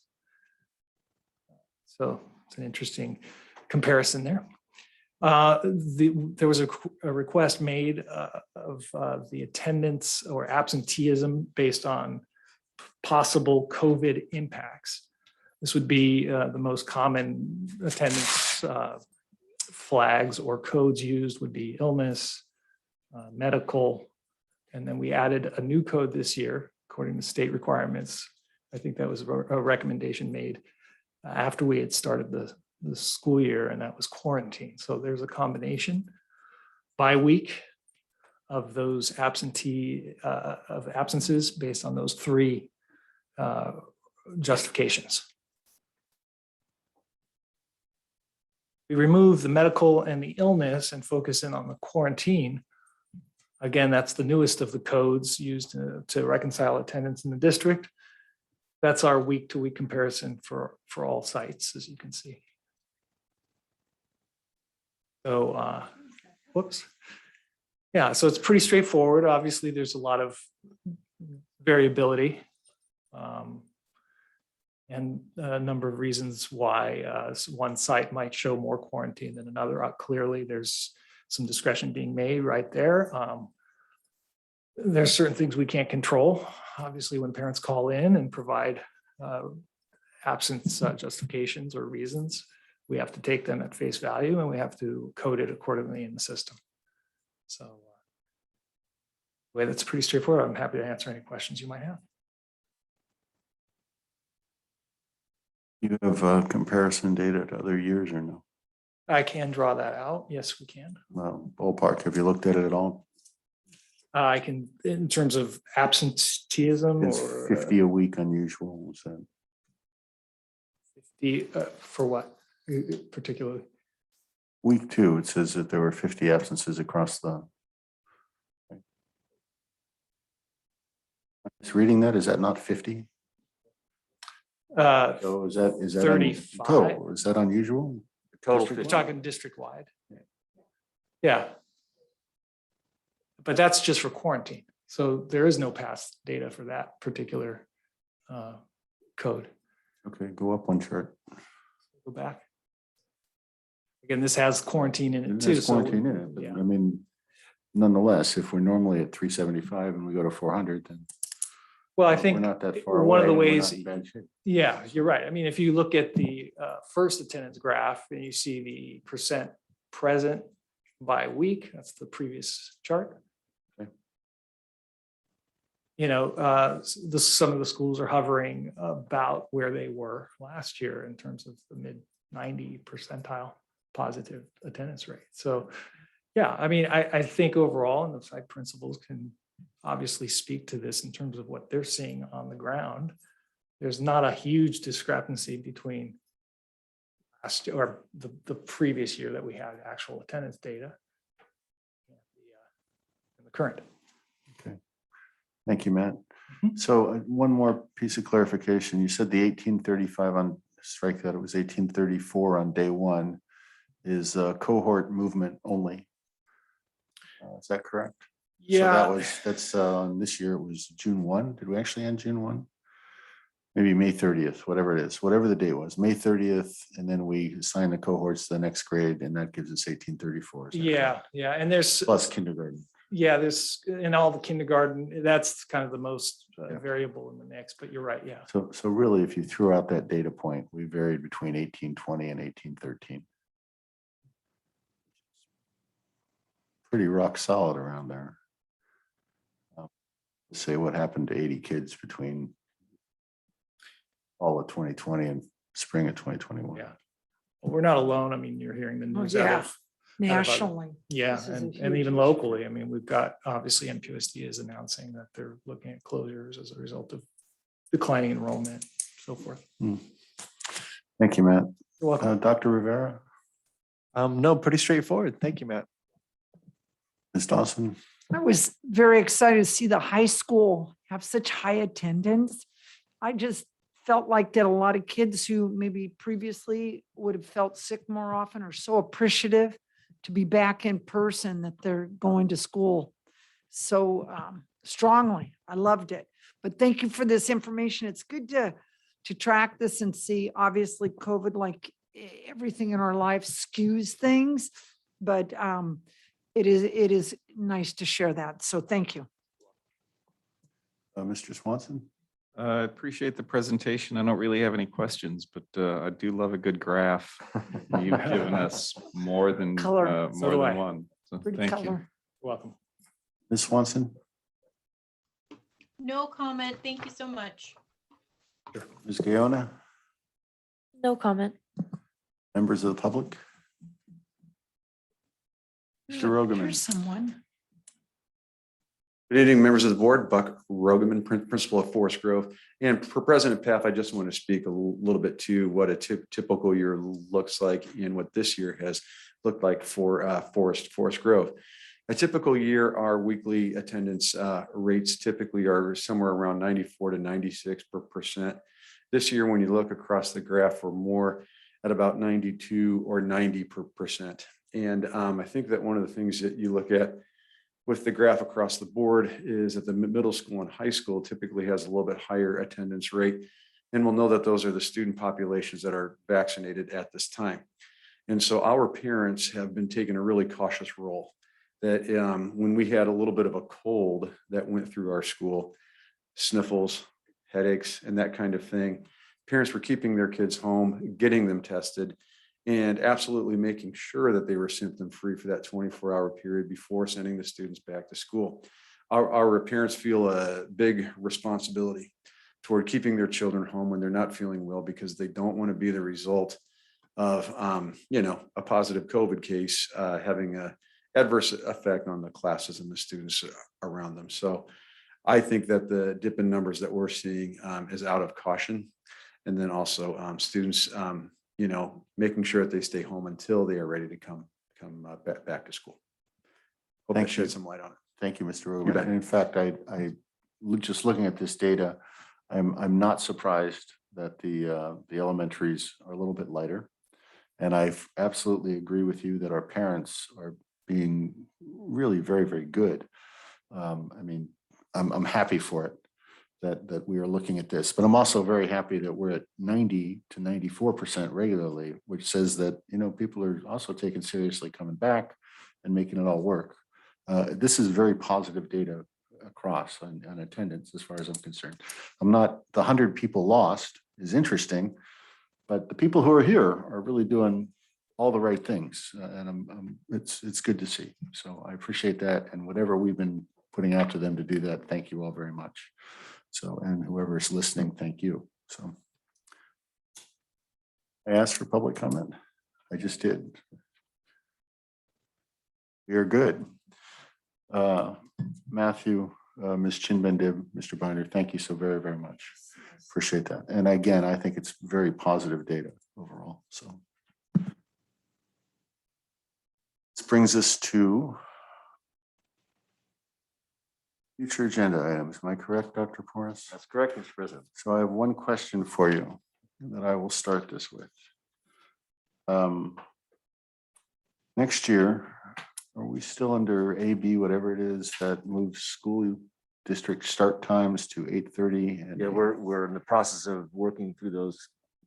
Speaker 8: So it's an interesting
Speaker 21: comparison there. There was a request made of the attendance or absenteeism based on possible COVID impacts. This would be the most common attendance flags or codes used would be illness, medical, and then we added a new code this year according to state requirements. I think that was a recommendation made after we had started the school year, and that was quarantine. So there's a combination by week of those absences based on those three justifications. We remove the medical and the illness and focus in on the quarantine. Again, that's the newest of the codes used to reconcile attendance in the district. That's our week-to-week comparison for all sites, as you can see. So, whoops. Yeah, so it's pretty straightforward. Obviously, there's a lot of variability and a number of reasons why one site might show more quarantine than another. Clearly, there's some discretion being made right there. There's certain things we can't control. Obviously, when parents call in and provide absence justifications or reasons, we have to take them at face value and we have to code it accordingly in the system. So the way that's pretty straightforward. I'm happy to answer any questions you might have.
Speaker 1: You have comparison data to other years or no?
Speaker 21: I can draw that out. Yes, we can.
Speaker 1: Ballpark, have you looked at it at all?
Speaker 21: I can, in terms of absenteeism
Speaker 1: It's
Speaker 21: or
Speaker 1: 50 a week unusual. Was that?
Speaker 21: 50 for what particularly?
Speaker 1: Week 2, it says that there were 50 absences across the. Just reading that, is that not 50? So is that
Speaker 21: 35?
Speaker 1: total? Is that unusual?
Speaker 11: Total.
Speaker 21: We're talking district-wide. Yeah. But that's just for quarantine. So there is no past data for that particular code.
Speaker 1: Okay, go up one chart.
Speaker 21: Go back. Again, this has quarantine in it too.
Speaker 1: There's quarantine in it, but
Speaker 21: yeah.
Speaker 1: I mean, nonetheless, if we're normally at 375 and we go to 400, then
Speaker 21: Well, I think
Speaker 1: we're not that far
Speaker 21: one of the
Speaker 1: away and we're
Speaker 21: ways,
Speaker 1: not in bad shape.
Speaker 21: yeah, you're right. I mean, if you look at the first attendance graph and you see the percent present by week, that's the previous chart.
Speaker 1: Okay.
Speaker 21: You know, some of the schools are hovering about where they were last year in terms of the mid 90 percentile positive attendance rate. So, yeah, I mean, I think overall, and the site principals can obviously speak to this in terms of what they're seeing on the ground. There's not a huge discrepancy between last or the previous year that we had actual attendance data and the current.
Speaker 1: Okay. Thank you, Matt. So one more piece of clarification. You said the 1835 on strike that it was 1834 on day 1 is cohort movement only. Is that correct?
Speaker 21: Yeah.
Speaker 1: So that's this year it was June 1. Did we actually end June 1? Maybe May 30th, whatever it is, whatever the date was, May 30th, and then we assign the cohorts to the next grade, and that gives us 1834.
Speaker 21: Yeah, yeah, and there's
Speaker 1: plus kindergarten.
Speaker 21: Yeah, there's in all the kindergarten. That's kind of the most variable in the mix. But you're right. Yeah.
Speaker 1: So really, if you threw out that data point, we varied between 1820 and 1813. Pretty rock solid around there. Say what happened to 80 kids between fall of 2020 and spring of 2021.
Speaker 21: Yeah. Well, we're not alone. I mean, you're hearing the news out of
Speaker 5: nationally.
Speaker 21: Yeah, and even locally. I mean, we've got obviously PGUSD is announcing that they're looking at closures as a result of declining enrollment, so forth.
Speaker 1: Thank you, Matt.
Speaker 21: You're welcome.
Speaker 1: Dr. Rivera.
Speaker 8: No, pretty straightforward. Thank you, Matt.
Speaker 1: Ms. Dawson.
Speaker 5: I was very excited to see the high school have such high attendance. I just felt like that a lot of kids who maybe previously would have felt sick more often are so appreciative to be back in person that they're going to school so strongly. I loved it. But thank you for this information. It's good to track this and see, obviously COVID, like everything in our life skews things, but it is nice to share that. So thank you.
Speaker 1: Mr. Swanson?
Speaker 6: I appreciate the presentation. I don't really have any questions, but I do love a good graph. You've given us more than
Speaker 5: Color.
Speaker 6: more than one. So
Speaker 5: Pretty
Speaker 6: thank you.
Speaker 5: color.
Speaker 21: Welcome.
Speaker 1: Ms. Swanson?
Speaker 4: No comment. Thank you so much.
Speaker 1: Ms. Gaona?
Speaker 7: No comment.
Speaker 1: Members of the public? Mr. Rogerman?
Speaker 5: Here's someone.
Speaker 14: Good evening, members of the board. Buck Rogerman, principal of Forest Grove. And for President Paff, I just want to speak a little bit to what a typical year looks like and what this year has looked like for Forest Grove. A typical year, our weekly attendance rates typically are somewhere around 94 to 96%. This year, when you look across the graph, we're more at about 92 or 90%. And I think that one of the things that you look at with the graph across the board is that the middle school and high school typically has a little bit higher attendance rate. And we'll know that those are the student populations that are vaccinated at this time. And so our parents have been taking a really cautious role that when we had a little bit of a cold that went through our school, sniffles, headaches, and that kind of thing, parents were keeping their kids home, getting them tested, and absolutely making sure that they were symptom-free for that 24-hour period before sending the students back to school. Our parents feel a big responsibility toward keeping their children home when they're not feeling well, because they don't want to be the result of, a positive COVID case having an adverse effect on the classes and the students around them. So I think that the dip in numbers that we're seeing is out of caution. And then also students, making sure that they stay home until they are ready to come back to school. Hope that shed some light on it.
Speaker 1: Thank you, Mr. Rogerman. And in fact, I just looking at this data, I'm not surprised that the elementaries are a little bit lighter. And I absolutely agree with you that our parents are being really very, very good. I'm happy for it that we are looking at this, but I'm also very happy that we're at 90 to 94% regularly, which says that, people are also taking seriously coming back and making it all work. This is very positive data across on attendance as far as I'm concerned. The 100 people lost is interesting, but the people who are here are really doing all the right things. And it's good to see. So I appreciate that. And whatever we've been putting out to them to do that, thank you all very much. So, and whoever's listening, thank you. So I asked for public comment. I just did. You're good. Matthew, Ms. Chinbendib, Mr. Binder, thank you so very, very much. Appreciate that. And again, I think it's very positive data overall. So this brings us to future agenda items. Am I correct, Dr. Porras?
Speaker 3: That's correct, Mr. President.
Speaker 1: So I have one question for you that I will start this with. Next year, are we still under AB, whatever it is, that moves school district start times to 8:30?
Speaker 3: Yeah, we're in the process of working through those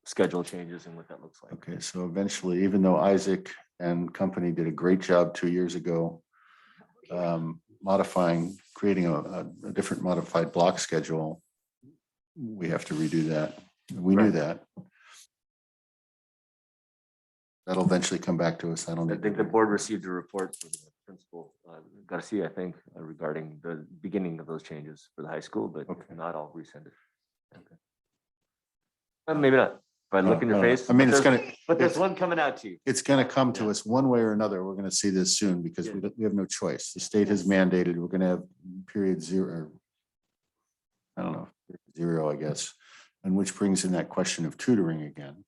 Speaker 3: schedule changes and what that looks like.
Speaker 1: Okay, so eventually, even though Isaac and company did a great job 2 years ago, creating a different modified block schedule, we have to redo that. We knew that. That'll eventually come back to us. I
Speaker 3: think the board received a report from the principal Garcia, I think, regarding the beginning of those changes for the high school, but not all rescinded. Okay. Maybe not. If I look in your face.
Speaker 1: I mean,
Speaker 3: but there's one coming out to you.
Speaker 1: It's going to come to us one way or another. We're going to see this soon because we have no choice. The state has mandated we're going to have period zero. I don't know, zero, I guess. And which brings in that question of tutoring again.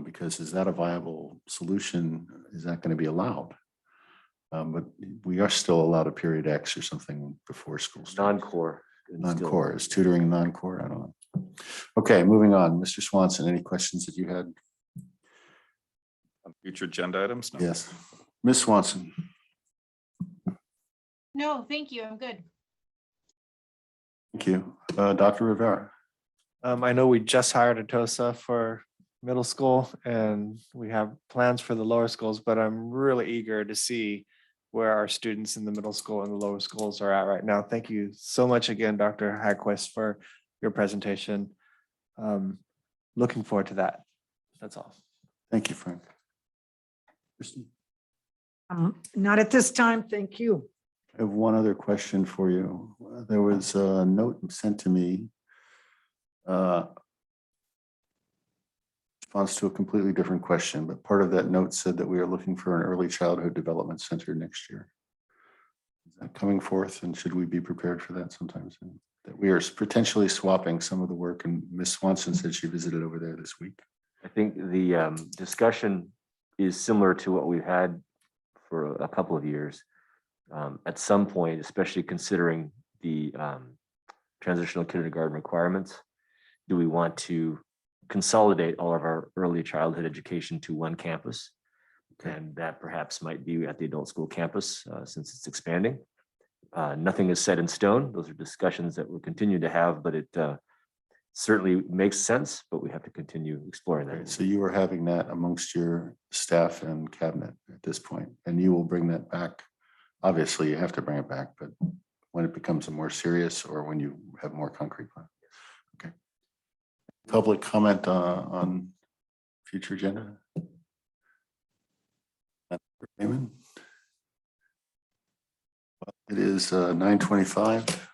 Speaker 1: Because is that a viable solution? Is that going to be allowed? But we are still allowed a period X or something before school starts.
Speaker 3: Non-core.
Speaker 1: Non-core. Is tutoring non-core? I don't know. Okay, moving on. Mr. Swanson, any questions that you had?
Speaker 6: On future agenda items? No.
Speaker 1: Yes. Ms. Swanson.
Speaker 4: No, thank you. I'm good.
Speaker 1: Thank you. Dr. Rivera.
Speaker 8: I know we just hired a TOSA for middle school and we have plans for the lower schools, but I'm really eager to see where our students in the middle school and the lower schools are at right now. Thank you so much again, Dr. Hagquist, for your presentation. Looking forward to that. That's all.
Speaker 1: Thank you, Frank. Kristen?
Speaker 5: Not at this time, thank you.
Speaker 1: I have one other question for you. There was a note sent to me. Response to a completely different question, but part of that note said that we are looking for an early childhood development center next year. Is that coming forth, and should we be prepared for that sometime soon? That we are potentially swapping some of the work, and Ms. Swanson said she visited over there this week.
Speaker 3: I think the discussion is similar to what we've had for a couple of years. At some point, especially considering the transitional kindergarten requirements, do we want to consolidate all of our early childhood education to one campus? And that perhaps might be at the adult school campus since it's expanding. Nothing is set in stone. Those are discussions that we'll continue to have, but it certainly makes sense, but we have to continue exploring that.
Speaker 1: So you are having that amongst your staff and cabinet at this point, and you will bring that back. Obviously, you have to bring it back, but when it becomes a more serious or when you have more concrete plan. Okay. Public comment on future agenda? Raymond? It is 9:25.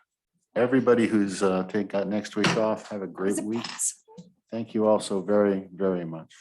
Speaker 1: Everybody who's got next week off, have a great week. Thank you all so very, very much.